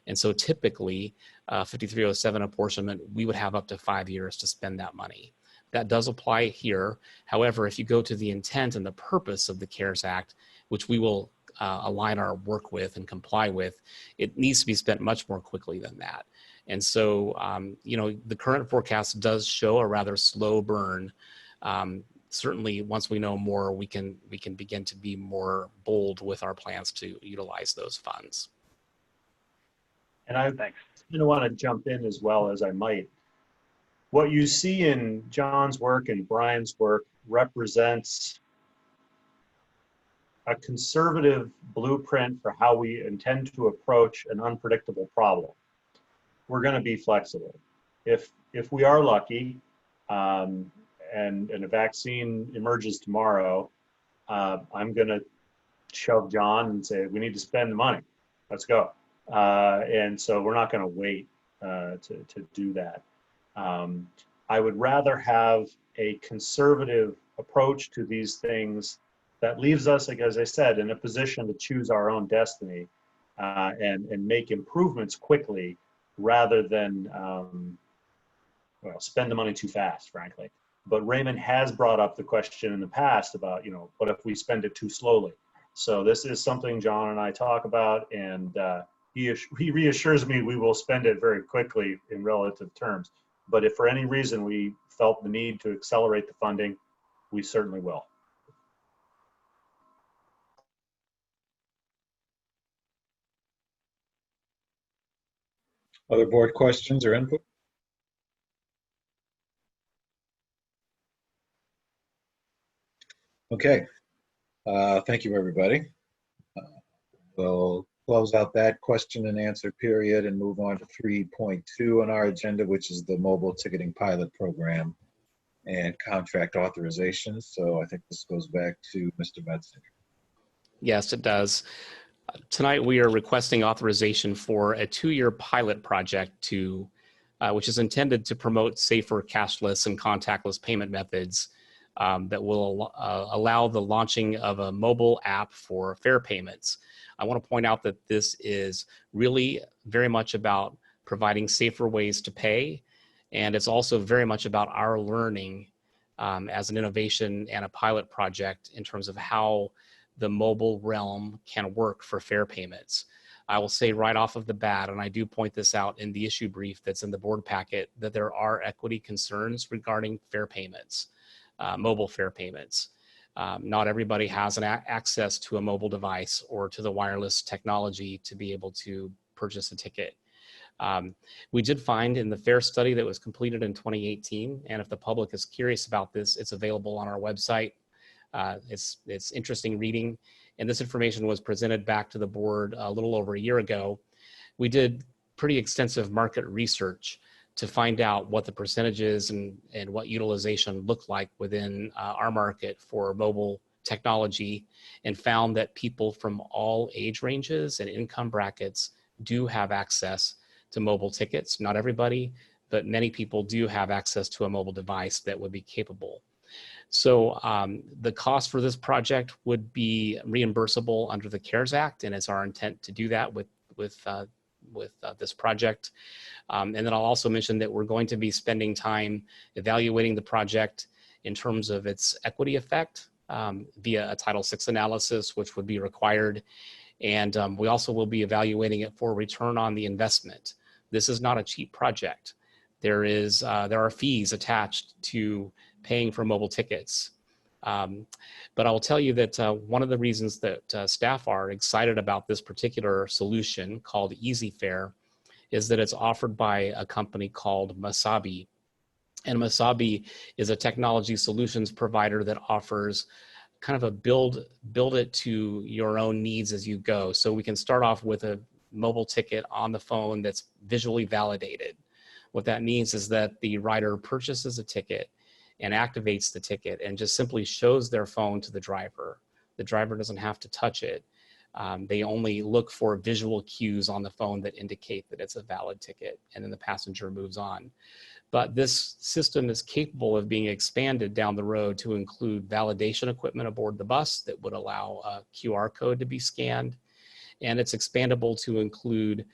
Speaker 11: And so typically 5307 apportionment, we would have up to 5 years to spend that money. That does apply here. However, if you go to the intent and the purpose of the CARES Act, which we will align our work with and comply with, it needs to be spent much more quickly than that. And so, the current forecast does show a rather slow burn. Certainly, once we know more, we can begin to be more bold with our plans to utilize those funds.
Speaker 9: And I want to jump in as well as I might. What you see in John's work and Brian's work represents a conservative blueprint for how we intend to approach an unpredictable problem. We're going to be flexible. If we are lucky, and a vaccine emerges tomorrow, I'm going to shove John and say, we need to spend the money. Let's go. And so we're not going to wait to do that. I would rather have a conservative approach to these things that leaves us, like as I said, in a position to choose our own destiny and make improvements quickly rather than well, spend the money too fast, frankly. But Raymond has brought up the question in the past about, you know, what if we spend it too slowly? So this is something John and I talk about, and he reassures me we will spend it very quickly in relative terms. But if for any reason we felt the need to accelerate the funding, we certainly will.
Speaker 1: Other board questions or input? Okay, thank you, everybody. We'll close out that question and answer period and move on to 3.2 on our agenda, which is the mobile ticketing pilot program and contract authorization. So I think this goes back to Mr. Metzinger.
Speaker 11: Yes, it does. Tonight we are requesting authorization for a 2-year pilot project which is intended to promote safer cashless and contactless payment methods that will allow the launching of a mobile app for fare payments. I want to point out that this is really very much about providing safer ways to pay, and it's also very much about our learning as an innovation and a pilot project in terms of how the mobile realm can work for fare payments. I will say right off of the bat, and I do point this out in the issue brief that's in the board packet, that there are equity concerns regarding fare payments, mobile fare payments. Not everybody has an access to a mobile device or to the wireless technology to be able to purchase a ticket. We did find in the fare study that was completed in 2018, and if the public is curious about this, it's available on our website. It's interesting reading, and this information was presented back to the board a little over a year ago. We did pretty extensive market research to find out what the percentages and what utilization looked like within our market for mobile technology, and found that people from all age ranges and income brackets do have access to mobile tickets. Not everybody, but many people do have access to a mobile device that would be capable. So the cost for this project would be reimbursable under the CARES Act, and it's our intent to do that with this project. And then I'll also mention that we're going to be spending time evaluating the project in terms of its equity effect via a Title VI analysis, which would be required. And we also will be evaluating it for return on the investment. This is not a cheap project. There are fees attached to paying for mobile tickets. But I will tell you that one of the reasons that staff are excited about this particular solution called EasyFare is that it's offered by a company called Masabi. And Masabi is a technology solutions provider that offers kind of a build it to your own needs as you go. So we can start off with a mobile ticket on the phone that's visually validated. What that means is that the rider purchases a ticket and activates the ticket and just simply shows their phone to the driver. The driver doesn't have to touch it. They only look for visual cues on the phone that indicate that it's a valid ticket, and then the passenger moves on. But this system is capable of being expanded down the road to include validation equipment aboard the bus that would allow a QR code to be scanned. And it's expandable to include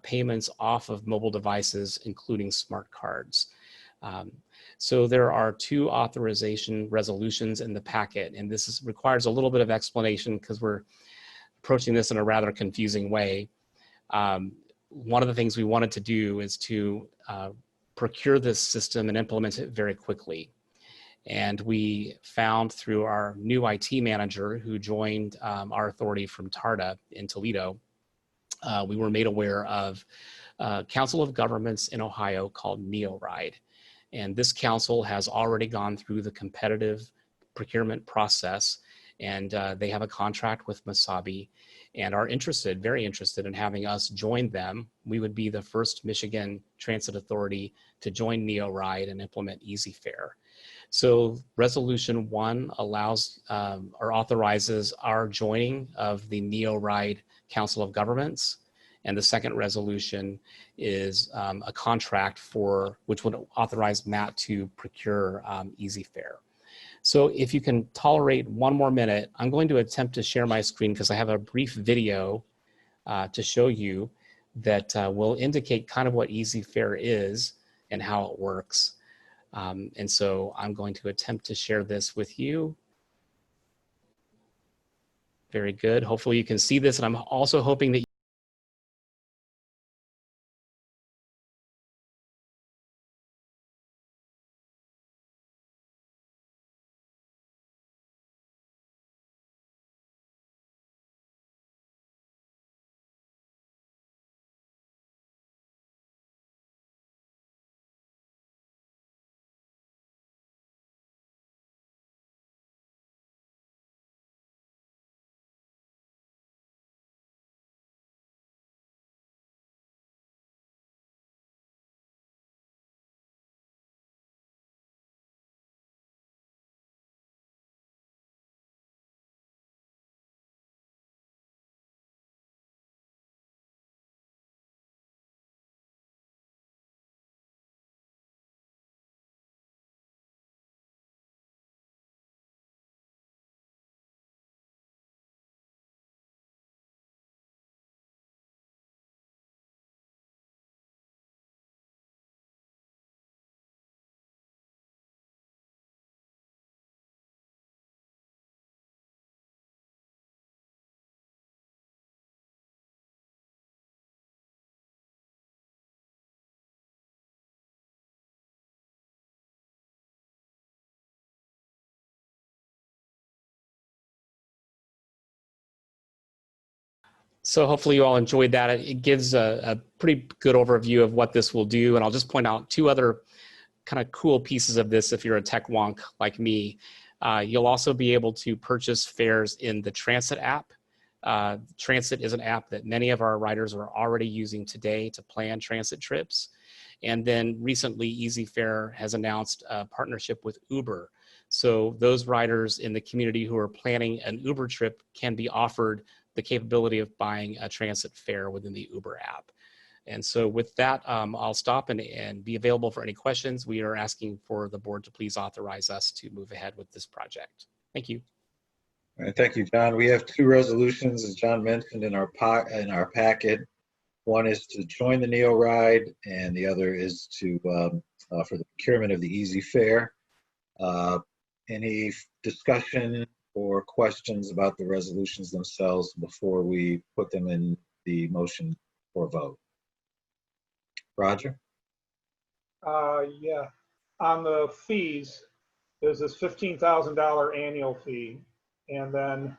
Speaker 11: payments off of mobile devices, including smart cards. So there are 2 authorization resolutions in the packet, and this requires a little bit of explanation because we're approaching this in a rather confusing way. One of the things we wanted to do is to procure this system and implement it very quickly. And we found through our new IT manager who joined our authority from TARDA in Toledo, we were made aware of a Council of Governments in Ohio called TheRide. And this council has already gone through the competitive procurement process, and they have a contract with Masabi and are interested, very interested in having us join them. We would be the first Michigan Transit Authority to join TheRide and implement Easy Fare. So Resolution 1 allows or authorizes our joining of the TheRide Council of Governments. And the second resolution is a contract for which would authorize Matt to procure Easy Fare. So if you can tolerate one more minute, I'm going to attempt to share my screen because I have a brief video to show you that will indicate kind of what Easy Fare is and how it works. And so I'm going to attempt to share this with you. Very good. Hopefully you can see this. And I'm also hoping that so hopefully you all enjoyed that. It gives a pretty good overview of what this will do. And I'll just point out two other kind of cool pieces of this if you're a tech wonk like me. You'll also be able to purchase fares in the Transit app. Transit is an app that many of our riders are already using today to plan transit trips. And then recently, Easy Fare has announced a partnership with Uber. So those riders in the community who are planning an Uber trip can be offered the capability of buying a transit fare within the Uber app. And so with that, I'll stop and be available for any questions. We are asking for the board to please authorize us to move ahead with this project. Thank you.
Speaker 1: All right, thank you, John. We have two resolutions, as John mentioned, in our packet. One is to join the TheRide, and the other is to for the procurement of the Easy Fare. Any discussion or questions about the resolutions themselves before we put them in the motion for vote? Roger?
Speaker 20: Yeah. On the fees, there's this $15,000 annual fee, and then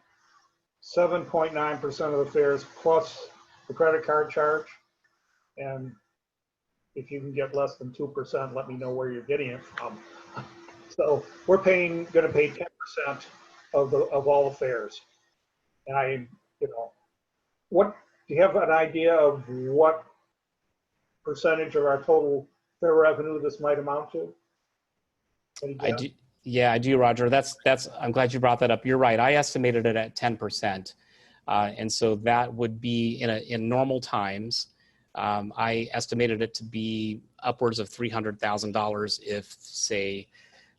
Speaker 20: 7.9% of the fares plus the credit card charge. And if you can get less than 2%, let me know where you're getting it from. So we're going to pay 10% of all the fares. And what do you have an idea of what percentage of our total fare revenue this might amount to?
Speaker 11: I do. Yeah, I do, Roger. I'm glad you brought that up. You're right. I estimated it at 10%. And so that would be in normal times. I estimated it to be upwards of $300,000 if, say,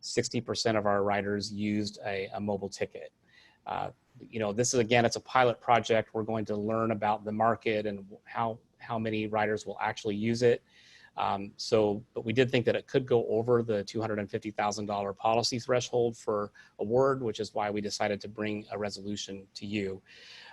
Speaker 11: 60% of our riders used a mobile ticket. This is, again, it's a pilot project. We're going to learn about the market and how many riders will actually use it. But we did think that it could go over the $250,000 policy threshold for award, which is why we decided to bring a resolution to you.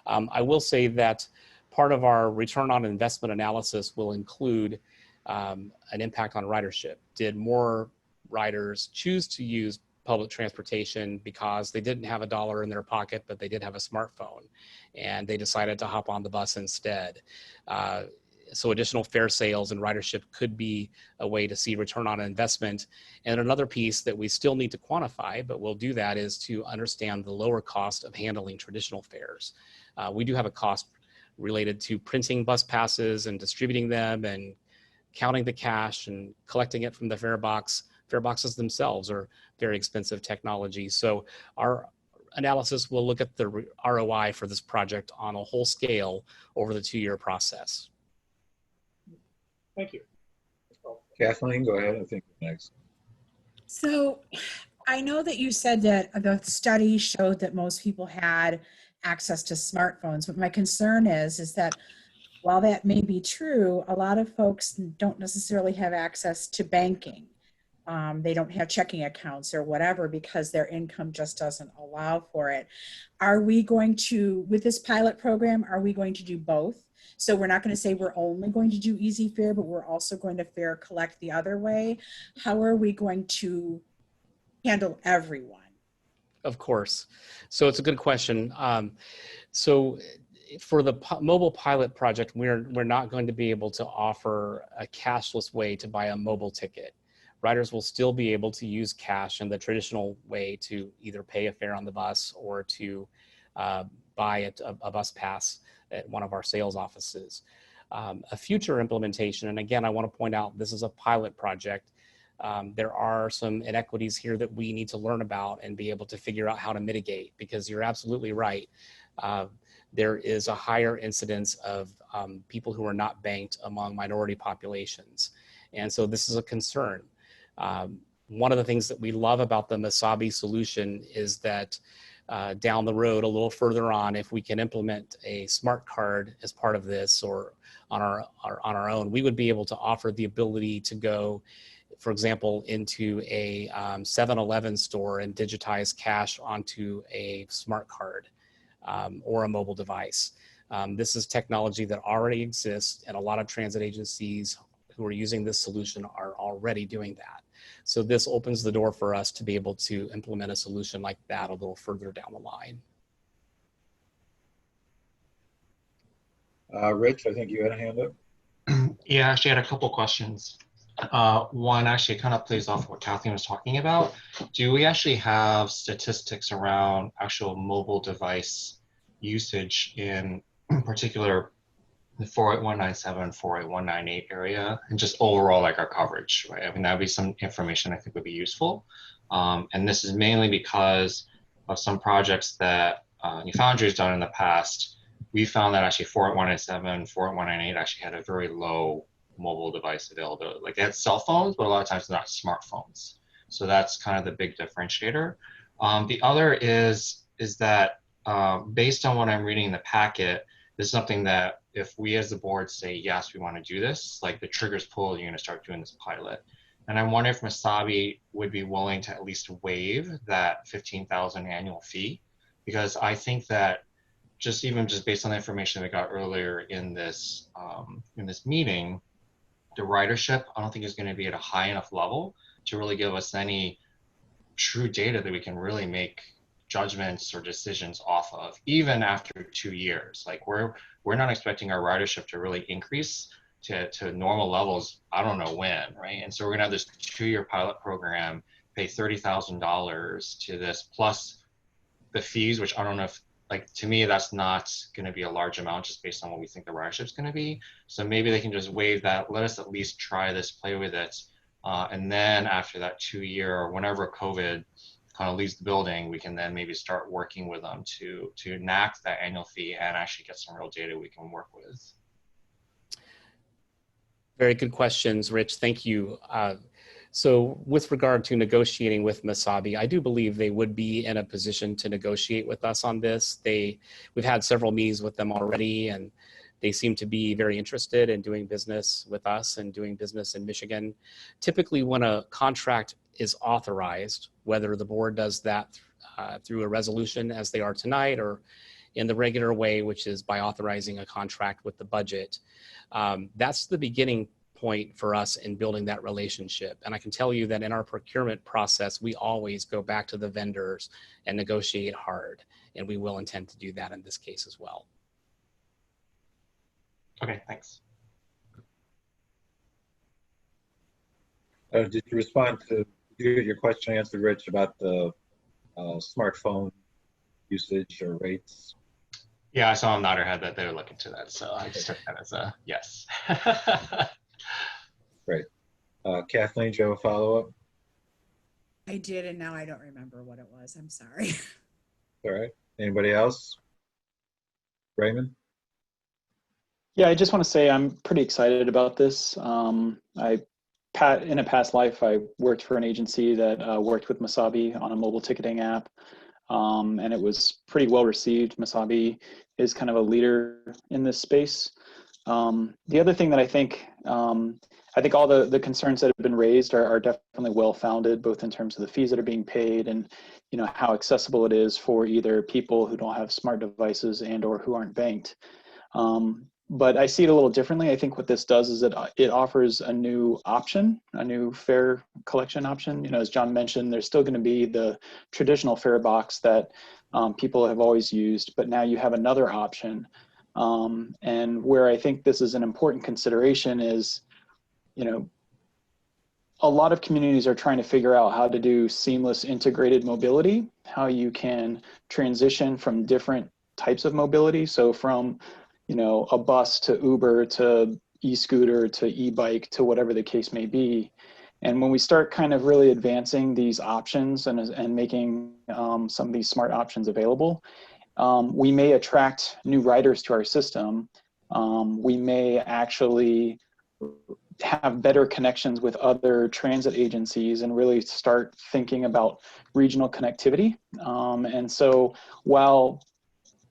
Speaker 11: I will say that part of our return on investment analysis will include an impact on ridership. Did more riders choose to use public transportation because they didn't have $1 in their pocket, but they did have a smartphone, and they decided to hop on the bus instead? so additional fare sales and ridership could be a way to see return on investment. And another piece that we still need to quantify, but we'll do that, is to understand the lower cost of handling traditional fares. We do have a cost related to printing bus passes and distributing them and counting the cash and collecting it from the fare box. Fare boxes themselves are very expensive technology. So our analysis will look at the ROI for this project on a whole scale over the 2-year process.
Speaker 20: Thank you.
Speaker 1: Kathleen, go ahead. I think you're next.
Speaker 19: So I know that you said that the study showed that most people had access to smartphones, but my concern is that while that may be true, a lot of folks don't necessarily have access to banking. They don't have checking accounts or whatever because their income just doesn't allow for it. Are we going to, with this pilot program, are we going to do both? So we're not going to say we're only going to do easy fare, but we're also going to fare collect the other way. How are we going to handle everyone?
Speaker 11: Of course. So it's a good question. So for the mobile pilot project, we're not going to be able to offer a cashless way to buy a mobile ticket. Riders will still be able to use cash in the traditional way to either pay a fare on the bus or to buy a bus pass at one of our sales offices. A future implementation, and again, I want to point out this is a pilot project. There are some inequities here that we need to learn about and be able to figure out how to mitigate, because you're absolutely right. There is a higher incidence of people who are not banked among minority populations. And so this is a concern. One of the things that we love about the Mesabi solution is that down the road, a little further on, if we can implement a smart card as part of this or on our own, we would be able to offer the ability to go, for example, into a 7-Eleven store and digitize cash onto a smart card or a mobile device. This is technology that already exists, and a lot of transit agencies who are using this solution are already doing that. So this opens the door for us to be able to implement a solution like that a little further down the line.
Speaker 1: Rich, I think you had a hand up.
Speaker 2: Yeah, actually, I had a couple questions. One actually kind of plays off what Kathleen was talking about. Do we actually have statistics around actual mobile device usage in particular the 48197, 48198 area, and just overall like our coverage, right? I mean, that would be some information I think would be useful. And this is mainly because of some projects that New Foundry has done in the past. We found that actually 48197, 48198 actually had a very low mobile device availability. Like they had cell phones, but a lot of times they're not smartphones. So that's kind of the big differentiator. The other is that based on what I'm reading in the packet, this is something that if we as the board say, yes, we want to do this, like the triggers pulled, you're going to start doing this pilot. And I wonder if Mesabi would be willing to at least waive that $15,000 annual fee, because I think that just based on the information we got earlier in this meeting, the ridership, I don't think is going to be at a high enough level to really give us any true data that we can really make judgments or decisions off of, even after 2 years. Like we're not expecting our ridership to really increase to normal levels. I don't know when, right? And so we're gonna have this 2-year pilot program, pay $30,000 to this plus the fees, which I don't know if, like, to me, that's not going to be a large amount just based on what we think the ridership is going to be. So maybe they can just waive that. Let us at least try this, play with it. And then after that 2-year or whenever COVID kind of leaves the building, we can then maybe start working with them to enact that annual fee and actually get some real data we can work with.
Speaker 11: Very good questions, Rich. Thank you. So with regard to negotiating with Mesabi, I do believe they would be in a position to negotiate with us on this. We've had several meetings with them already, and they seem to be very interested in doing business with us and doing business in Michigan. Typically, when a contract is authorized, whether the board does that through a resolution as they are tonight or in the regular way, which is by authorizing a contract with the budget, that's the beginning point for us in building that relationship. And I can tell you that in our procurement process, we always go back to the vendors and negotiate hard, and we will intend to do that in this case as well.
Speaker 2: Okay, thanks.
Speaker 1: Did you respond to did you get your question answered, Rich, about the smartphone usage or rates?
Speaker 2: Yeah, I saw on Notterhead that they were looking to that, so I just took that as a yes.
Speaker 1: Great. Kathleen, do you have a follow-up?
Speaker 19: I did, and now I don't remember what it was. I'm sorry.
Speaker 1: All right. Anybody else? Raymond?
Speaker 14: Yeah, I just want to say I'm pretty excited about this. In a past life, I worked for an agency that worked with Masabi on a mobile ticketing app, and it was pretty well received. Masabi is kind of a leader in this space. The other thing that I think all the concerns that have been raised are definitely well-founded, both in terms of the fees that are being paid and how accessible it is for either people who don't have smart devices and or who aren't banked. But I see it a little differently. I think what this does is it offers a new option, a new fare collection option. As John mentioned, there's still going to be the traditional fare box that people have always used, but now you have another option. And where I think this is an important consideration is, a lot of communities are trying to figure out how to do seamless integrated mobility, how you can transition from different types of mobility. So from a bus to Uber to e-scooter to e-bike to whatever the case may be. And when we start kind of really advancing these options and making some of these smart options available, we may attract new riders to our system. We may actually have better connections with other transit agencies and really start thinking about regional connectivity. And so while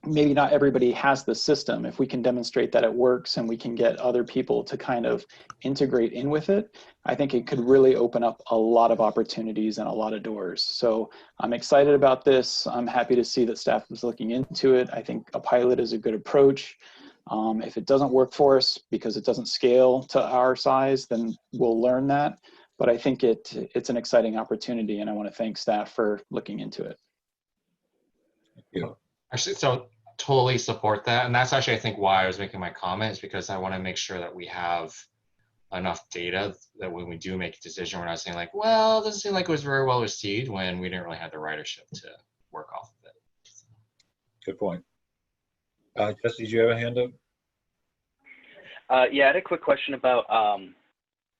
Speaker 14: maybe not everybody has the system, if we can demonstrate that it works and we can get other people to kind of integrate in with it, I think it could really open up a lot of opportunities and a lot of doors. So I'm excited about this. I'm happy to see that staff is looking into it. I think a pilot is a good approach. If it doesn't work for us because it doesn't scale to our size, then we'll learn that. But I think it's an exciting opportunity, and I want to thank staff for looking into it.
Speaker 1: Thank you.
Speaker 2: Actually, so totally support that. And that's actually, I think, why I was making my comment, is because I want to make sure that we have enough data that when we do make a decision, we're not saying like, well, it doesn't seem like it was very well received when we didn't really have the ridership to work off of it.
Speaker 1: Good point. Jesse, do you have a hand up?
Speaker 12: Yeah, I had a quick question about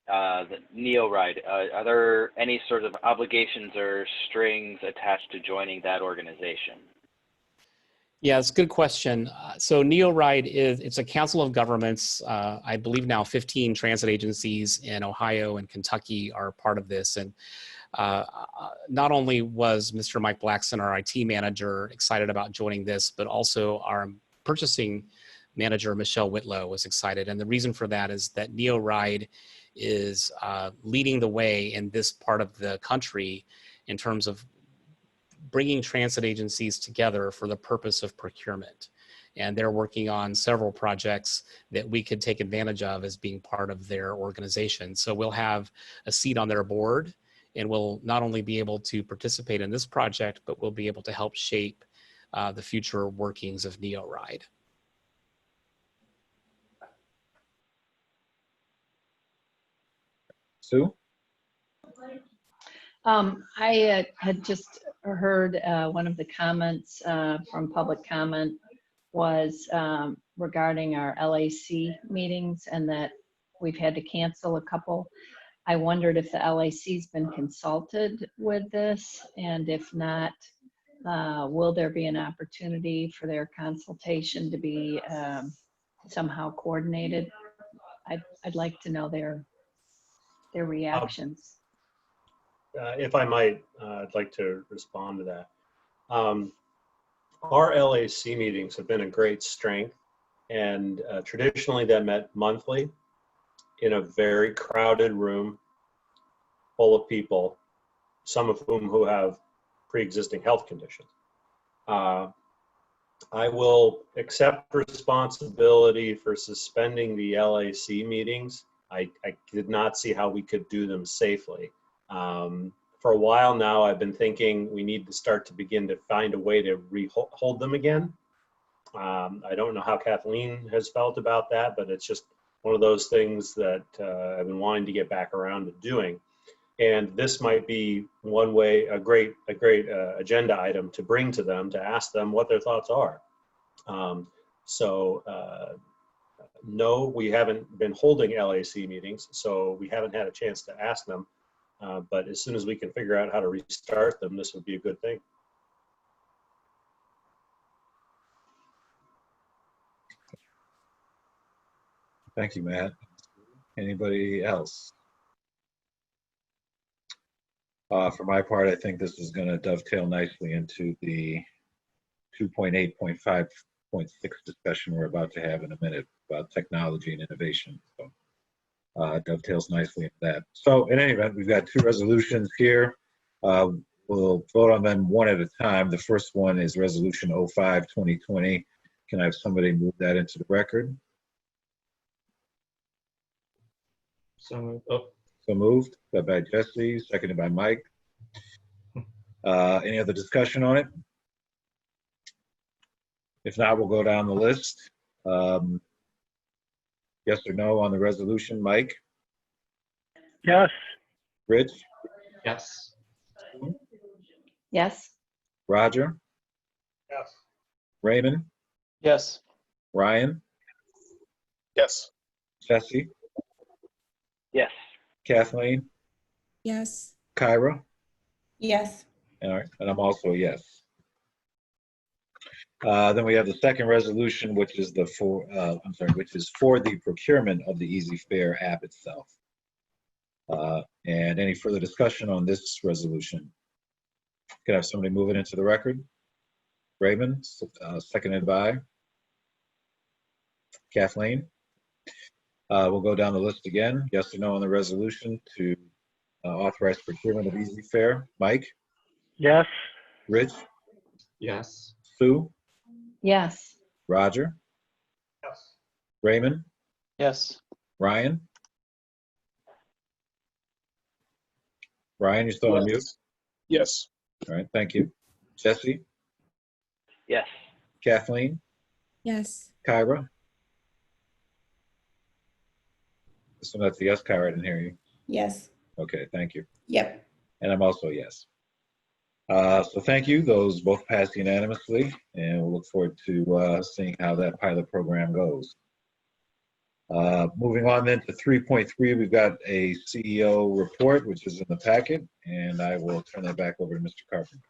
Speaker 12: the TheRide. Are there any sort of obligations or strings attached to joining that organization?
Speaker 11: Yeah, it's a good question. So TheRide it's a council of governments. I believe now 15 transit agencies in Ohio and Kentucky are part of this. And not only was Mr. Mike Blackson, our IT manager, excited about joining this, but also our purchasing manager, Michelle Whitlow, was excited. And the reason for that is that TheRide is leading the way in this part of the country in terms of bringing transit agencies together for the purpose of procurement. And they're working on several projects that we could take advantage of as being part of their organization. So we'll have a seat on their board, and we'll not only be able to participate in this project, but we'll be able to help shape the future workings of TheRide.
Speaker 1: Sue?
Speaker 10: I had just heard one of the comments from public comment was regarding our LAC meetings and that we've had to cancel a couple. I wondered if the LAC's been consulted with this, and if not, will there be an opportunity for their consultation to be somehow coordinated? I'd like to know their reactions.
Speaker 9: If I might, I'd like to respond to that. Our LAC meetings have been a great strength, and traditionally they met monthly in a very crowded room full of people, some of whom who have pre-existing health conditions. I will accept responsibility for suspending the LAC meetings. I did not see how we could do them safely. For a while now, I've been thinking we need to start to begin to find a way to hold them again. I don't know how Kathleen has felt about that, but it's just one of those things that I've been wanting to get back around to doing. And this might be one way, a great agenda item to bring to them, to ask them what their thoughts are. No, we haven't been holding LAC meetings, so we haven't had a chance to ask them. But as soon as we can figure out how to restart them, this would be a good thing.
Speaker 1: Thank you, Matt. Anybody else? For my part, I think this is going to dovetail nicely into the 2.8.5.6 discussion we're about to have in a minute about technology and innovation. So dovetails nicely into that. So in any event, we've got two resolutions here. We'll vote on them one at a time. The first one is Resolution 05-2020. Can I have somebody move that into the record?
Speaker 2: So,
Speaker 1: So moved by Jesse, seconded by Mike. Any other discussion on it? If not, we'll go down the list. Yes or no on the resolution, Mike?
Speaker 20: Yes.
Speaker 1: Rich?
Speaker 2: yes.
Speaker 10: Yes.
Speaker 1: Roger?
Speaker 20: Yes.
Speaker 1: Raymond?
Speaker 14: Yes.
Speaker 1: Ryan?
Speaker 20: Yes.
Speaker 1: Jesse?
Speaker 12: Yes.
Speaker 1: Kathleen?
Speaker 19: Yes.
Speaker 1: Kyra?
Speaker 15: Yes.
Speaker 1: All right, and I'm also a yes. Then we have the second resolution, which is for the procurement of the Easy Fare app itself. And any further discussion on this resolution? Can I have somebody move it into the record? Raymond, seconded by Kathleen. We'll go down the list again. Yes or no on the resolution to authorize procurement of Easy Fare. Mike?
Speaker 20: Yes.
Speaker 1: Rich?
Speaker 2: Yes.
Speaker 1: Sue?
Speaker 10: Yes.
Speaker 1: Roger?
Speaker 20: Yes.
Speaker 1: Raymond?
Speaker 14: Yes.
Speaker 1: Ryan? Ryan, you're still on mute?
Speaker 20: Yes.
Speaker 1: All right, thank you. Jesse?
Speaker 12: Yes.
Speaker 1: Kathleen?
Speaker 19: Yes.
Speaker 1: Kyra? So that's a yes, Kyra, I didn't hear you.
Speaker 15: Yes.
Speaker 1: Okay, thank you.
Speaker 15: Yep.
Speaker 1: And I'm also a yes. So thank you. Those both passed unanimously, and we'll look forward to seeing how that pilot program goes. Moving on then to 3.3, we've got a CEO report, which is in the packet, and I will turn that back over to Mr. Carpenter.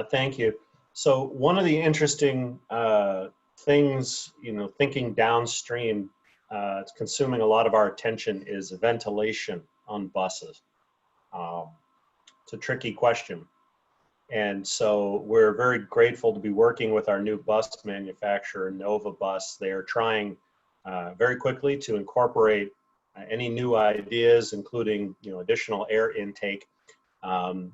Speaker 9: Thank you. So one of the interesting things, thinking downstream, it's consuming a lot of our attention, is ventilation on buses. It's a tricky question. And so we're very grateful to be working with our new bus manufacturer, Nova Bus. They are trying very quickly to incorporate any new ideas, including additional air intake.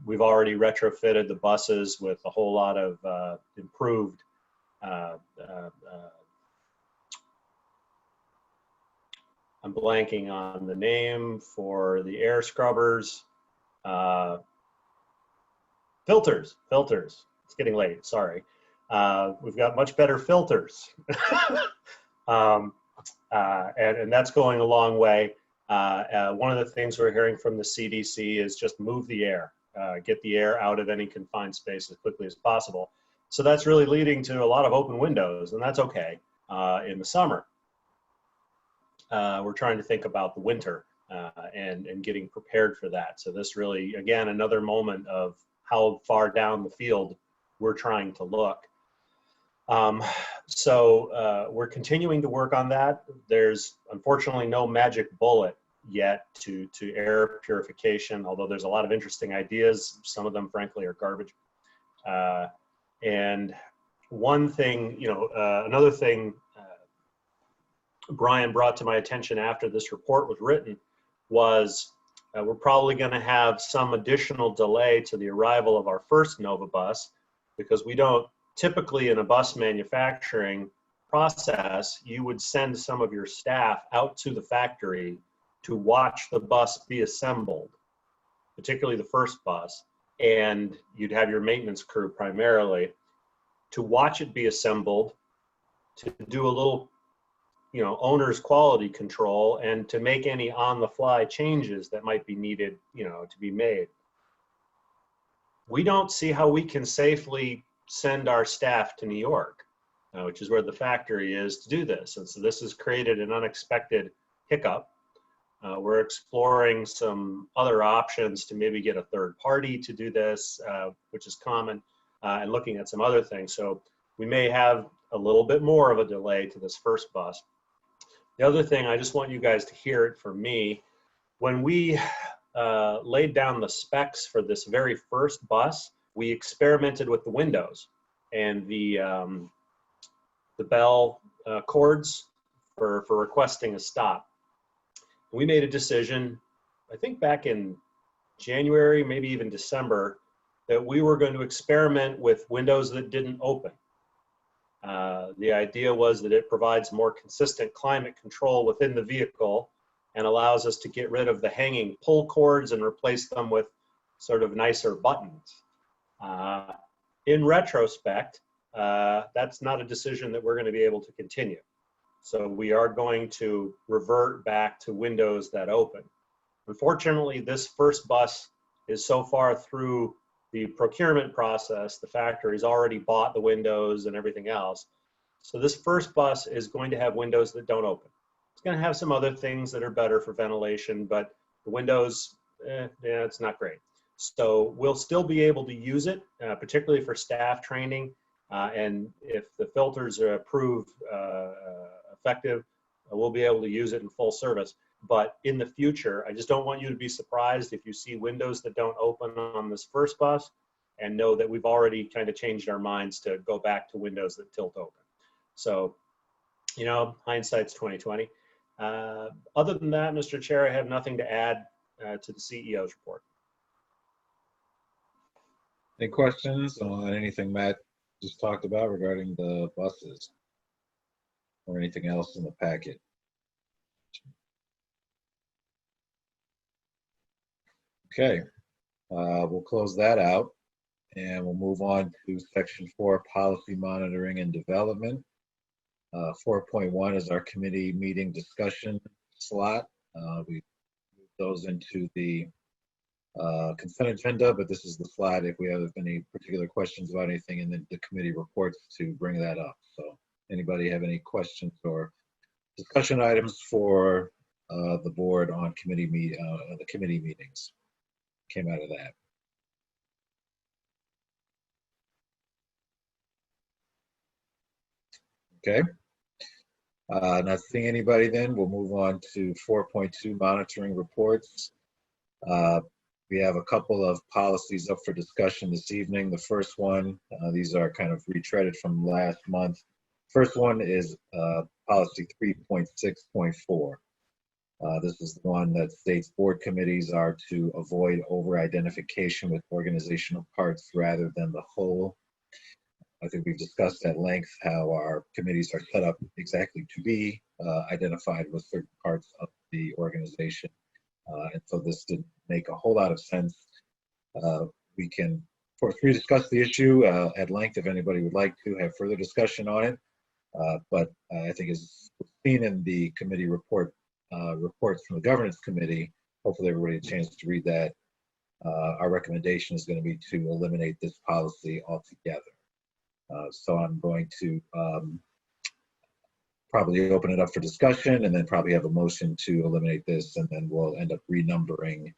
Speaker 9: We've already retrofitted the buses with a whole lot of improved I'm blanking on the name for the air scrubbers. Filters. It's getting late, sorry. We've got much better filters. And that's going a long way. One of the things we're hearing from the CDC is just move the air, get the air out of any confined space as quickly as possible. So that's really leading to a lot of open windows, and that's okay in the summer. We're trying to think about the winter and getting prepared for that. So this really, again, another moment of how far down the field we're trying to look. We're continuing to work on that. There's unfortunately no magic bullet yet to air purification, although there's a lot of interesting ideas. Some of them, frankly, are garbage. And one thing, another thing Brian brought to my attention after this report was written was we're probably going to have some additional delay to the arrival of our first Nova bus, because we don't typically, in a bus manufacturing process, you would send some of your staff out to the factory to watch the bus be assembled, particularly the first bus, and you'd have your maintenance crew primarily to watch it be assembled, to do a little owner's quality control and to make any on-the-fly changes that might be needed, to be made. We don't see how we can safely send our staff to New York, which is where the factory is, to do this. And so this has created an unexpected hiccup. We're exploring some other options to maybe get a third party to do this, which is common, and looking at some other things. So we may have a little bit more of a delay to this first bus. The other thing, I just want you guys to hear it from me. When we laid down the specs for this very first bus, we experimented with the windows and the bell cords for requesting a stop. We made a decision, I think back in January, maybe even December, that we were going to experiment with windows that didn't open. The idea was that it provides more consistent climate control within the vehicle and allows us to get rid of the hanging pull cords and replace them with sort of nicer buttons. In retrospect, that's not a decision that we're going to be able to continue. So we are going to revert back to windows that open. Unfortunately, this first bus is so far through the procurement process, the factory's already bought the windows and everything else. So this first bus is going to have windows that don't open. It's going to have some other things that are better for ventilation, but the windows, it's not great. So we'll still be able to use it, particularly for staff training. And if the filters are approved effective, we'll be able to use it in full service. But in the future, I just don't want you to be surprised if you see windows that don't open on this first bus, and know that we've already kind of changed our minds to go back to windows that tilt open. So, hindsight's 2020. Other than that, Mr. Chair, I have nothing to add to the CEO's report.
Speaker 1: Any questions on anything Matt just talked about regarding the buses or anything else in the packet? Okay, we'll close that out and we'll move on to section 4, policy monitoring and development. 4.1 is our committee meeting discussion slot. We moved those into the consent agenda, but this is the slide if we have any particular questions about anything in the committee reports to bring that up. So anybody have any questions or discussion items for the board on the committee meetings? Came out of that. Okay. Not seeing anybody then, we'll move on to 4.2 monitoring reports. We have a couple of policies up for discussion this evening. The first one, these are kind of retreaded from last month. First one is policy 3.6.4. This is the one that states board committees are to avoid over-identification with organizational parts rather than the whole. I think we've discussed at length how our committees are set up exactly to be identified with certain parts of the organization. And so this didn't make a whole lot of sense. We can, of course, rediscuss the issue at length if anybody would like to have further discussion on it. But I think as seen in the committee reports from the governance committee, hopefully everybody had a chance to read that. Our recommendation is going to be to eliminate this policy altogether. So I'm going to probably open it up for discussion and then probably have a motion to eliminate this, and then we'll end up renumbering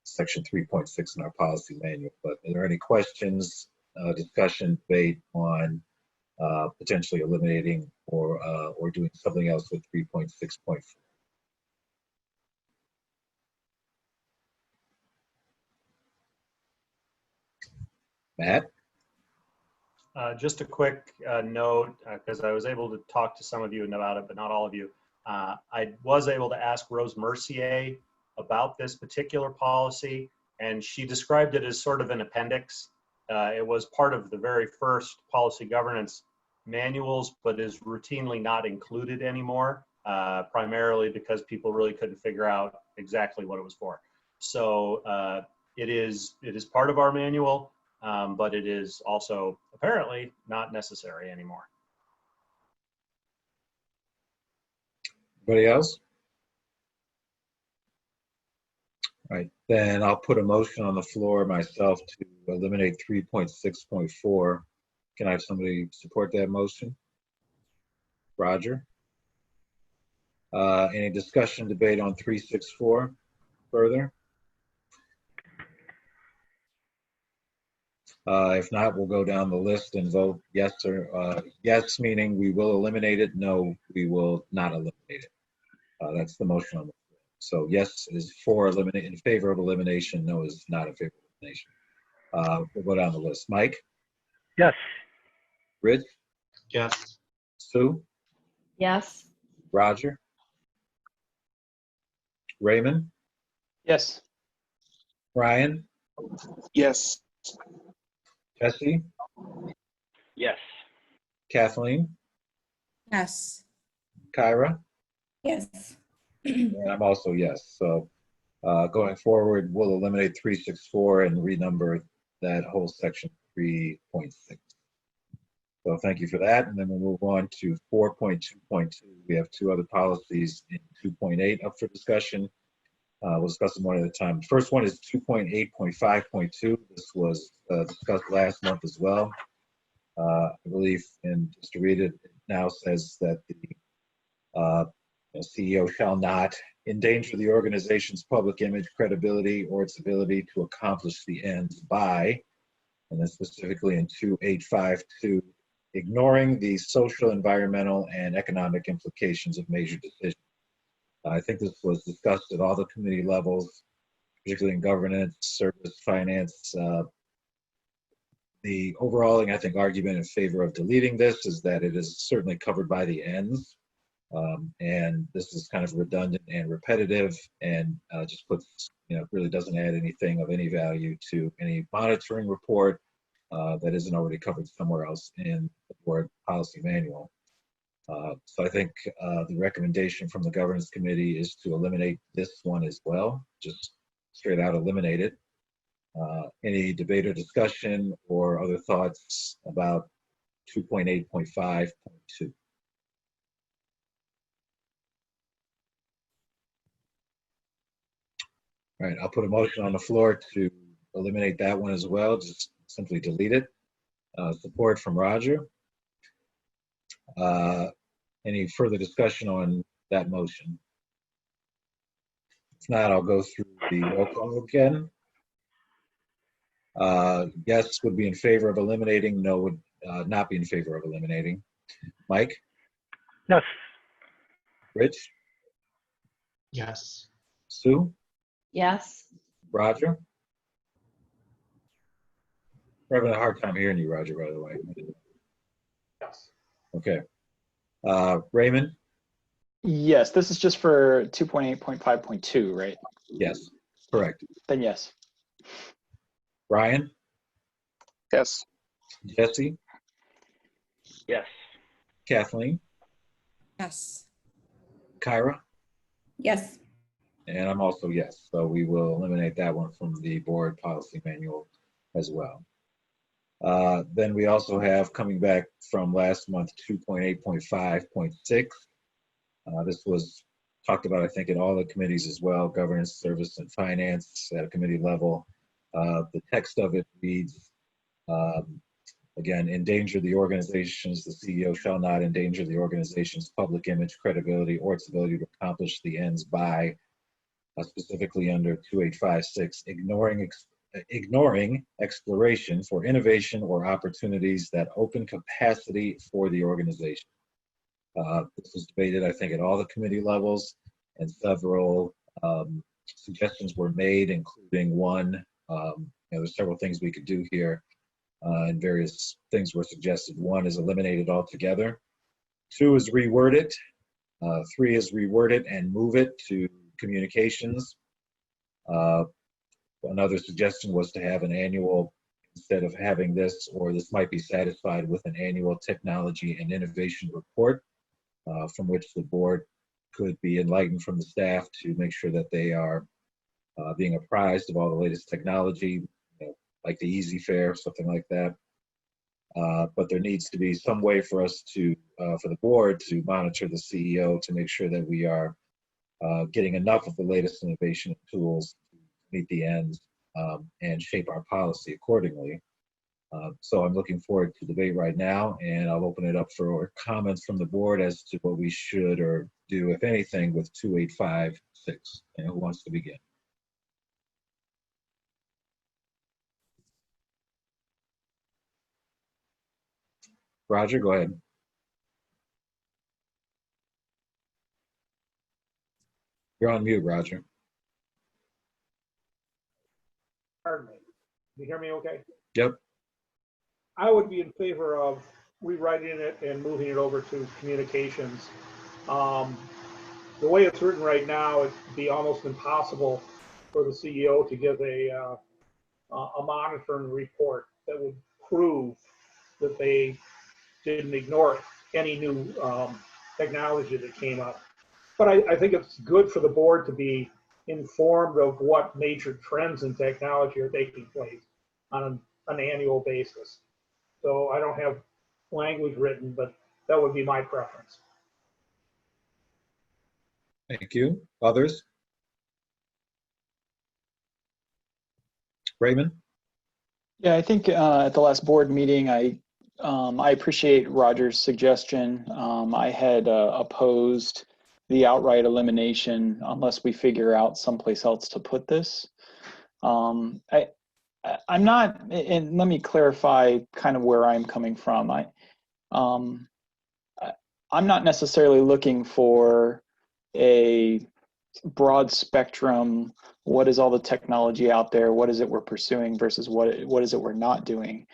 Speaker 1: section 3.6 in our policy manual. But are there any questions, discussion, debate on potentially eliminating or doing something else with 3.6.4? Matt?
Speaker 9: Just a quick note, because I was able to talk to some of you about it, but not all of you. I was able to ask Rose Mercier about this particular policy, and she described it as sort of an appendix. It was part of the very first policy governance manuals, but is routinely not included anymore, primarily because people really couldn't figure out exactly what it was for. So it is part of our manual. But it is also apparently not necessary anymore.
Speaker 1: Anybody else? All right, then I'll put a motion on the floor myself to eliminate 3.6.4. Can I have somebody support that motion? Roger. Any discussion, debate on 364 further? If not, we'll go down the list and vote yes or yes, meaning we will eliminate it. No, we will not eliminate it. That's the motion on the floor. So yes is for eliminate, in favor of elimination. No is not in favor of elimination. We'll go down the list. Mike?
Speaker 4: Yes.
Speaker 1: Rich?
Speaker 2: Yes.
Speaker 1: Sue?
Speaker 10: Yes.
Speaker 1: Roger? Raymond?
Speaker 14: Yes.
Speaker 1: Brian?
Speaker 22: Yes.
Speaker 1: Jesse?
Speaker 12: Yes.
Speaker 1: Kathleen?
Speaker 19: Yes.
Speaker 1: Kyra?
Speaker 15: Yes.
Speaker 1: And I'm also yes. So going forward, we'll eliminate 364 and renumber that whole section 3.6. So thank you for that. And then we'll move on to 4.2.2. We have two other policies in 2.8 up for discussion. We'll discuss them one at a time. The first one is 2.8.5.2. This was discussed last month as well. I believe, and just to read it, it now says that the CEO shall not endanger the organization's public image, credibility, or its ability to accomplish the ends by, and then specifically in 2.8.5.2, ignoring the social, environmental, and economic implications of major decisions. I think this was discussed at all the committee levels, particularly in governance, service, finance. The overall, I think, argument in favor of deleting this is that it is certainly covered by the ends. And this is kind of redundant and repetitive and just puts, really doesn't add anything of any value to any monitoring report that isn't already covered somewhere else in the board policy manual. So I think the recommendation from the governance committee is to eliminate this one as well, just straight out eliminate it. Any debate or discussion or other thoughts about 2.8.5.2? All right, I'll put a motion on the floor to eliminate that one as well, just simply delete it. Support from Roger. Any further discussion on that motion? If not, I'll go through the roll call again. Yes would be in favor of eliminating, no would not be in favor of eliminating. Mike?
Speaker 4: Yes.
Speaker 1: Rich?
Speaker 2: Yes.
Speaker 1: Sue?
Speaker 10: Yes.
Speaker 1: Roger? We're having a hard time hearing you, Roger, by the way.
Speaker 20: Yes.
Speaker 1: Okay. Raymond?
Speaker 14: Yes, this is just for 2.8.5.2, right?
Speaker 1: Yes, correct.
Speaker 14: Then yes.
Speaker 1: Brian?
Speaker 22: Yes.
Speaker 1: Jesse?
Speaker 12: Yes.
Speaker 1: Kathleen?
Speaker 19: Yes.
Speaker 1: Kyra?
Speaker 15: Yes.
Speaker 1: And I'm also yes. So we will eliminate that one from the board policy manual as well. Then we also have, coming back from last month, 2.8.5.6. This was talked about, I think, in all the committees as well, governance, service, and finance at a committee level. The text of it reads, again, endanger the organization's, the CEO shall not endanger the organization's public image, credibility, or its ability to accomplish the ends by, specifically under 2.8.5.6, ignoring exploration for innovation or opportunities that open capacity for the organization. This was debated, I think, at all the committee levels, and several suggestions were made, including one, there's several things we could do here, and various things were suggested. One is eliminate it altogether. Two is reword it. Three is reword it and move it to communications. Another suggestion was to have an annual, instead of having this, or this might be satisfied with an annual technology and innovation report from which the board could be enlightened from the staff to make sure that they are being apprised of all the latest technology, like the Easy Fare, something like that. But there needs to be some way for us to for the board to monitor the CEO to make sure that we are getting enough of the latest innovation tools to meet the ends and shape our policy accordingly. So I'm looking forward to debate right now, and I'll open it up for comments from the board as to what we should or do, if anything, with 2856. And who wants to begin? Roger, go ahead. You're on mute, Roger.
Speaker 20: Pardon me. Can you hear me okay?
Speaker 1: Yep.
Speaker 20: I would be in favor of rewriting it and moving it over to communications. The way it's written right now, it'd be almost impossible for the CEO to give a monitoring report that would prove that they didn't ignore any new technology that came up. But I think it's good for the board to be informed of what major trends in technology are taking place on an annual basis. So I don't have language written, but that would be my preference.
Speaker 1: Thank you. Others? Raymond?
Speaker 14: Yeah, I think at the last board meeting, I appreciate Roger's suggestion. I had opposed the outright elimination unless we figure out someplace else to put this. I'm not, and let me clarify kind of where I'm coming from. I'm not necessarily looking for a broad spectrum. What is all the technology out there? What is it we're pursuing versus what is it we're not doing?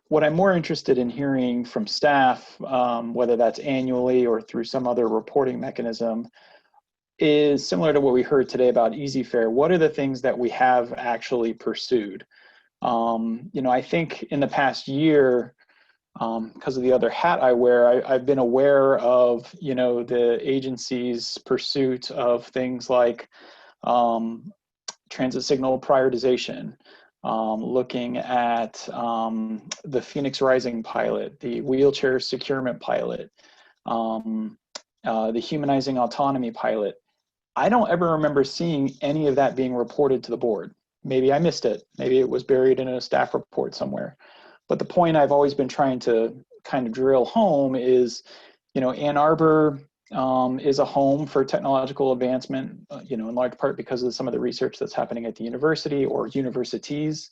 Speaker 14: What I'm more interested in hearing from staff, whether that's annually or through some other reporting mechanism, is similar to what we heard today about Easy Fare. What are the things that we have actually pursued? I think in the past year, because of the other hat I wear, I've been aware of, the agency's pursuit of things like transit signal prioritization, looking at the Phoenix Rising pilot, the wheelchair securement pilot, the humanizing autonomy pilot. I don't ever remember seeing any of that being reported to the board. Maybe I missed it. Maybe it was buried in a staff report somewhere. But the point I've always been trying to kind of drill home is, Ann Arbor is a home for technological advancement, in large part because of some of the research that's happening at the university or universities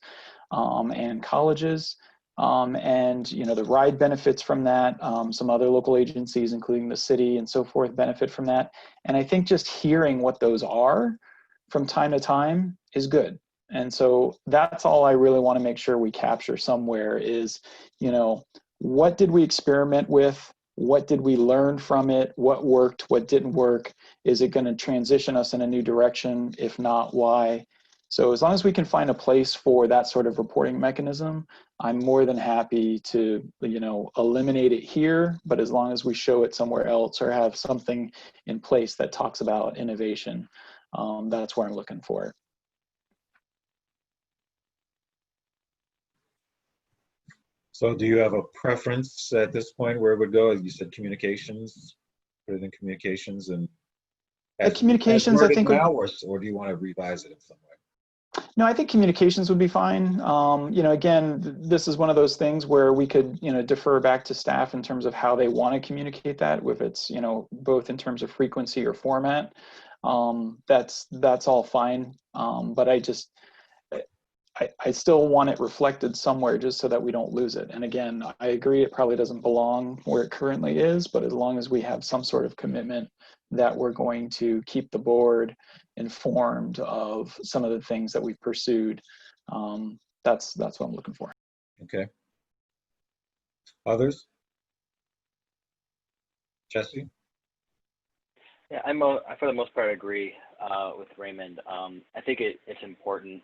Speaker 14: and colleges. And TheRide benefits from that. Some other local agencies, including the city and so forth, benefit from that. And I think just hearing what those are from time to time is good. And so that's all I really want to make sure we capture somewhere is, what did we experiment with? What did we learn from it? What worked? What didn't work? Is it going to transition us in a new direction? If not, why? So as long as we can find a place for that sort of reporting mechanism, I'm more than happy to, eliminate it here, but as long as we show it somewhere else or have something in place that talks about innovation, that's where I'm looking for it.
Speaker 1: So do you have a preference at this point where it would go? As you said, communications, put it in communications and
Speaker 14: communications, I think,
Speaker 1: now, or do you want to revise it in some way?
Speaker 14: No, I think communications would be fine. Again, this is one of those things where we could, defer back to staff in terms of how they want to communicate that, if it's, both in terms of frequency or format. That's all fine. But I still want it reflected somewhere just so that we don't lose it. And again, I agree it probably doesn't belong where it currently is, but as long as we have some sort of commitment that we're going to keep the board informed of some of the things that we've pursued, that's what I'm looking for.
Speaker 1: Okay. Others? Jesse?
Speaker 12: Yeah, for the most part, I agree with Raymond. I think it's important,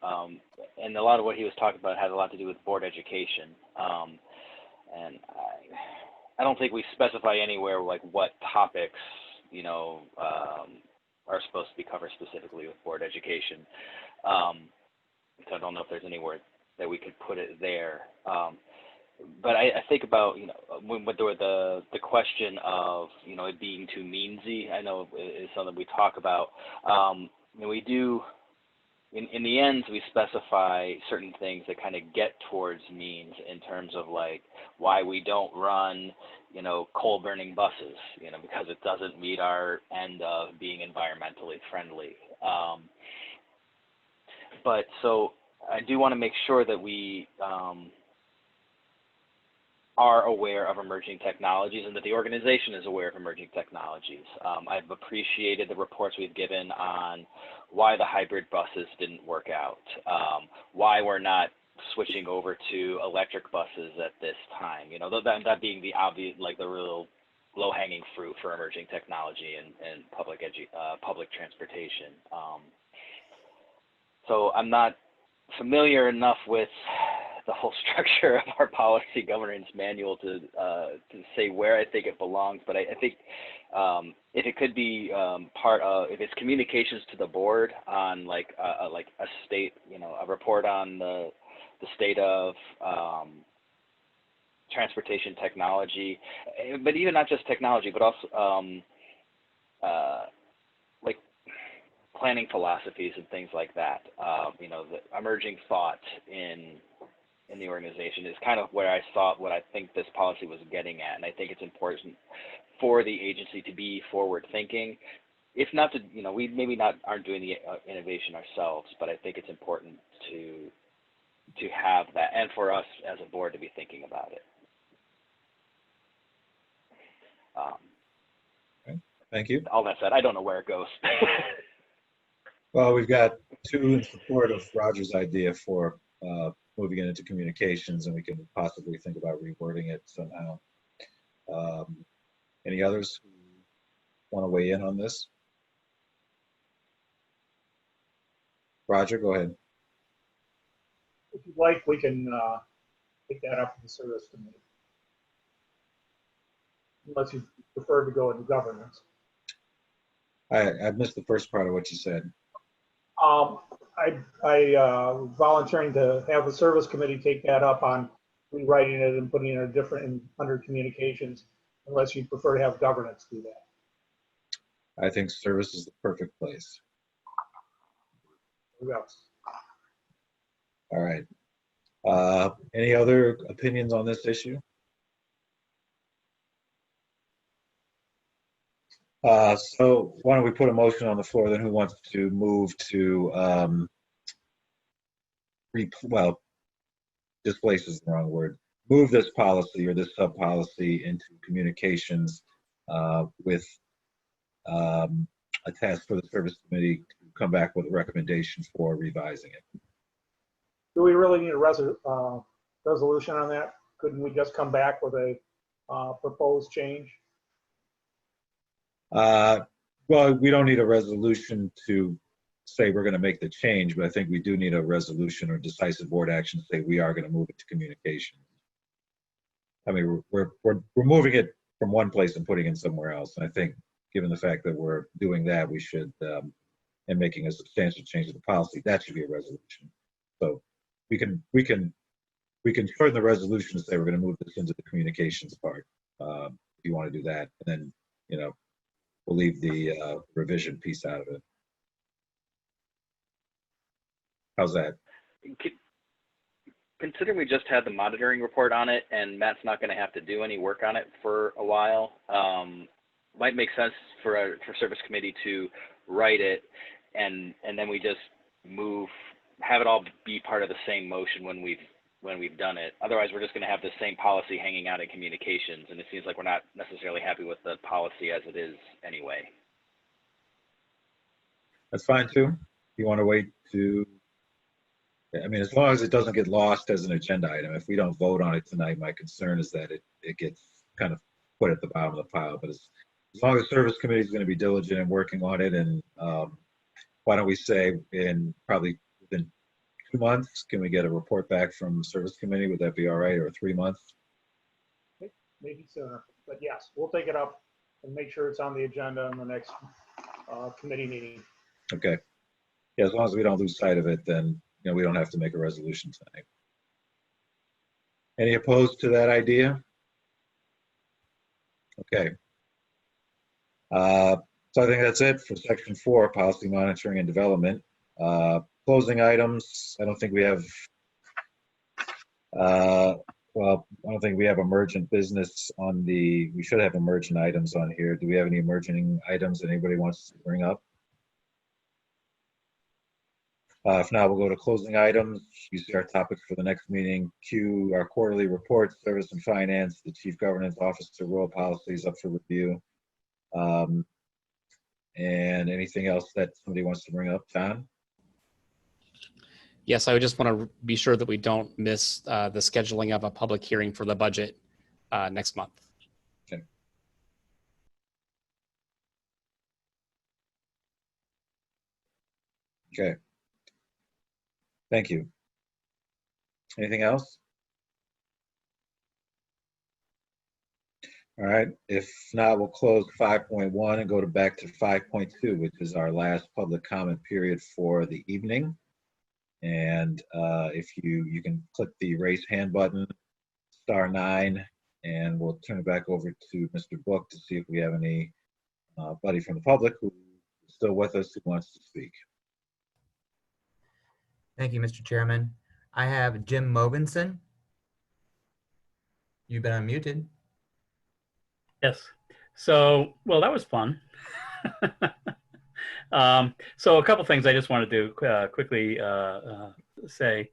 Speaker 12: and a lot of what he was talking about had a lot to do with board education. And I don't think we specify anywhere like what topics, are supposed to be covered specifically with board education. So I don't know if there's anywhere that we could put it there. but I think about, you know, when with the question of, you know, it being too meansy, I know is something we talk about. You know, we do, in the end, we specify certain things that kind of get towards means in terms of like why we don't run, you know, coal burning buses, you know, because it doesn't meet our end of being environmentally friendly. But so I do want to make sure that we are aware of emerging technologies and that the organization is aware of emerging technologies. I've appreciated the reports we've given on why the hybrid buses didn't work out, why we're not switching over to electric buses at this time. You know, that being the obvious, like the real low-hanging fruit for emerging technology and public transportation. So I'm not familiar enough with the whole structure of our policy governance manual to say where I think it belongs, but I think if it could be part of, if it's communications to the board on like a state, you know, a report on the state of transportation technology, but even not just technology, but also like planning philosophies and things like that. You know, the emerging thought in the organization is kind of where I thought what I think this policy was getting at, and I think it's important for the agency to be forward thinking. If not to, you know, we maybe aren't doing the innovation ourselves, but I think it's important to have that, and for us as a board to be thinking about it.
Speaker 1: Okay. Thank you.
Speaker 12: All that said, I don't know where it goes.
Speaker 1: Well, we've got two in support of Roger's idea for moving it into communications, and we can possibly think about rewording it somehow. Any others who want to weigh in on this? Roger, go ahead.
Speaker 20: If you'd like, we can take that up in the service committee. Unless you prefer to go into governance.
Speaker 1: I missed the first part of what you said.
Speaker 20: I volunteering to have the service committee take that up on rewriting it and putting it in under communications, unless you prefer to have governance do that.
Speaker 1: I think service is the perfect place.
Speaker 20: Who else?
Speaker 1: All right. Any other opinions on this issue? So why don't we put a motion on the floor then? Who wants to move to, well, displace is the wrong word, move this policy or this sub-policy into communications with a task for the service committee to come back with a recommendation for revising it.
Speaker 20: Do we really need a resolution on that? Couldn't we just come back with a proposed change?
Speaker 1: Well, we don't need a resolution to say we're going to make the change, but I think we do need a resolution or decisive board action to say we are going to move it to communication. I mean, we're moving it from one place and putting it somewhere else. And I think given the fact that we're doing that, we should, and making a substantial change to the policy, that should be a resolution. So we can shorten the resolution to say we're going to move this into the communications part. If you want to do that, and then, you know, we'll leave the revision piece out of it. How's that?
Speaker 12: Considering we just had the monitoring report on it and Matt's not going to have to do any work on it for a while, might make sense for service committee to write it and then we just have it all be part of the same motion when we've done it. Otherwise, we're just going to have the same policy hanging out in communications, and it seems like we're not necessarily happy with the policy as it is anyway.
Speaker 1: That's fine too. You want to wait to, I mean, as long as it doesn't get lost as an agenda item. If we don't vote on it tonight, my concern is that it gets kind of put at the bottom of the pile. But as long as the service committee is going to be diligent in working on it, and why don't we say in probably within 2 months, can we get a report back from the service committee? Would that be all right? Or 3 months?
Speaker 20: Maybe sooner, but yes, we'll take it up and make sure it's on the agenda in the next committee meeting.
Speaker 1: Okay. Yeah, as long as we don't lose sight of it, then, you know, we don't have to make a resolution tonight. Any opposed to that idea? Okay. So I think that's it for section 4, policy monitoring and development. Closing items, I don't think we have, well, I don't think we have emergent business on the, we should have emergent items on here. Do we have any emerging items that anybody wants to bring up? If not, we'll go to closing items. You see our topics for the next meeting. Q, our quarterly report, service and finance, the chief governance officer role policies up for review. And anything else that somebody wants to bring up, John?
Speaker 11: Yes, I would just want to be sure that we don't miss the scheduling of a public hearing for the budget next month.
Speaker 1: Okay. Okay. Thank you. Anything else? All right, if not, we'll close 5.1 and go back to 5.2, which is our last public comment period for the evening. And if you can click the raise hand button, *9, and we'll turn it back over to Mr. Book to see if we have any buddy from the public who is still with us who wants to speak.
Speaker 8: Thank you, Mr. Chairman. I have Jim Mogensen. You've been unmuted.
Speaker 17: Yes. So, well, that was fun. So a couple things I just wanted to quickly say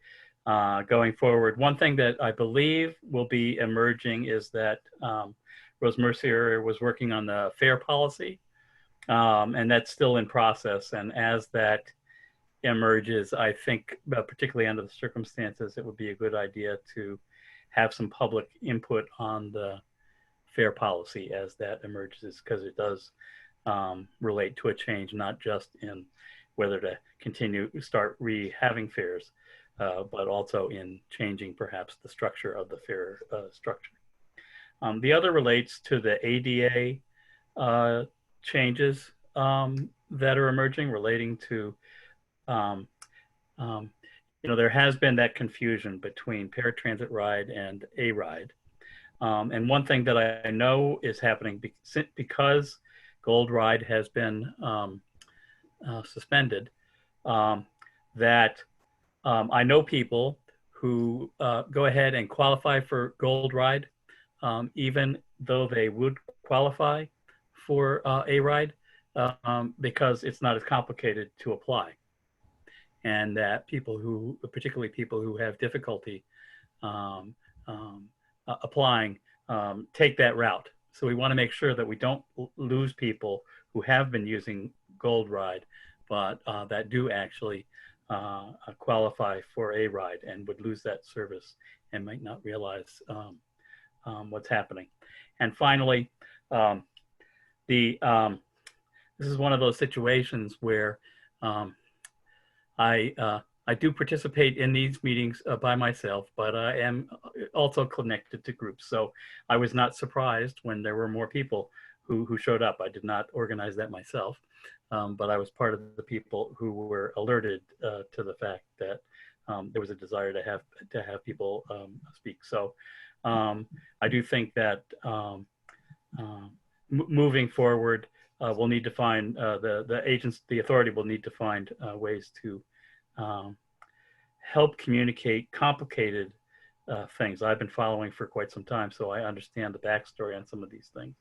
Speaker 17: going forward. One thing that I believe will be emerging is that Rose Mercier was working on the fare policy, and that's still in process. And as that emerges, I think, particularly under the circumstances, it would be a good idea to have some public input on the fare policy as that emerges, because it does relate to a change, not just in whether to start having fares, but also in changing perhaps the structure of the fare structure. The other relates to the ADA changes that are emerging relating to, there has been that confusion between paratransit ride and a ride. And one thing that I know is happening because Gold Ride has been suspended, that I know people who go ahead and qualify for Gold Ride, even though they would qualify for a ride, because it's not as complicated to apply. And that particularly people who have difficulty applying, take that route. So we want to make sure that we don't lose people who have been using Gold Ride, but that do actually qualify for a ride and would lose that service and might not realize what's happening. And finally, this is one of those situations where I do participate in these meetings by myself, but I am also connected to groups. So I was not surprised when there were more people who showed up. I did not organize that myself, but I was part of the people who were alerted to the fact that there was a desire to have people speak. So I do think that moving forward, we'll need to find the authority will need to find ways to help communicate complicated things. I've been following for quite some time, so I understand the backstory on some of these things,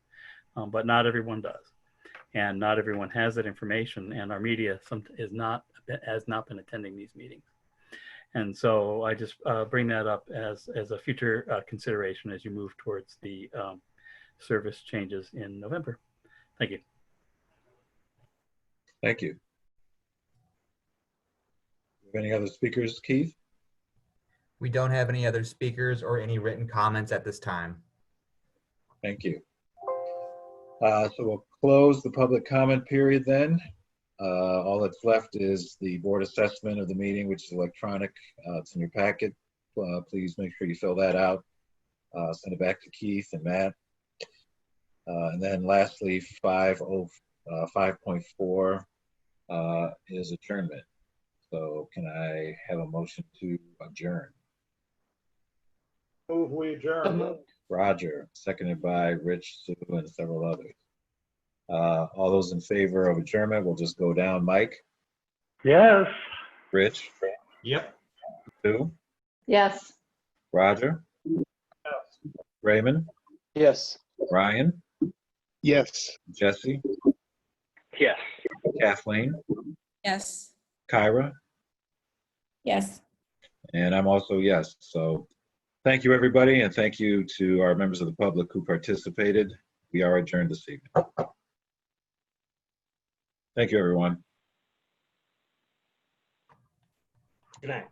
Speaker 17: but not everyone does, and not everyone has that information, and our media has not been attending these meetings. And so I just bring that up as a future consideration as you move towards the service changes in November. Thank you.
Speaker 1: Thank you. Any other speakers, Keith?
Speaker 8: We don't have any other speakers or any written comments at this time.
Speaker 1: Thank you. So we'll close the public comment period then. All that's left is the board assessment of the meeting, which is electronic. It's in your packet. Please make sure you fill that out. Send it back to Keith and Matt. And then lastly, 5.4 is adjournment. So can I have a motion to adjourn?
Speaker 20: Move we adjourn.
Speaker 1: Roger, seconded by Rich, Sue, and several others. All those in favor of adjournment, we'll just go down. Mike,
Speaker 4: Yes.
Speaker 1: Rich,
Speaker 13: Yep.
Speaker 1: Sue,
Speaker 10: Yes.
Speaker 1: Roger, Raymond,
Speaker 14: Yes.
Speaker 1: Ryan,
Speaker 22: Yes.
Speaker 1: Jesse,
Speaker 12: Yes.
Speaker 1: Kathleen,
Speaker 15: Yes.
Speaker 1: Kyra,
Speaker 15: Yes.
Speaker 1: and I'm also yes. So thank you, everybody, and thank you to our members of the public who participated. We are adjourned this evening. Thank you, everyone.
Speaker 9: Good night.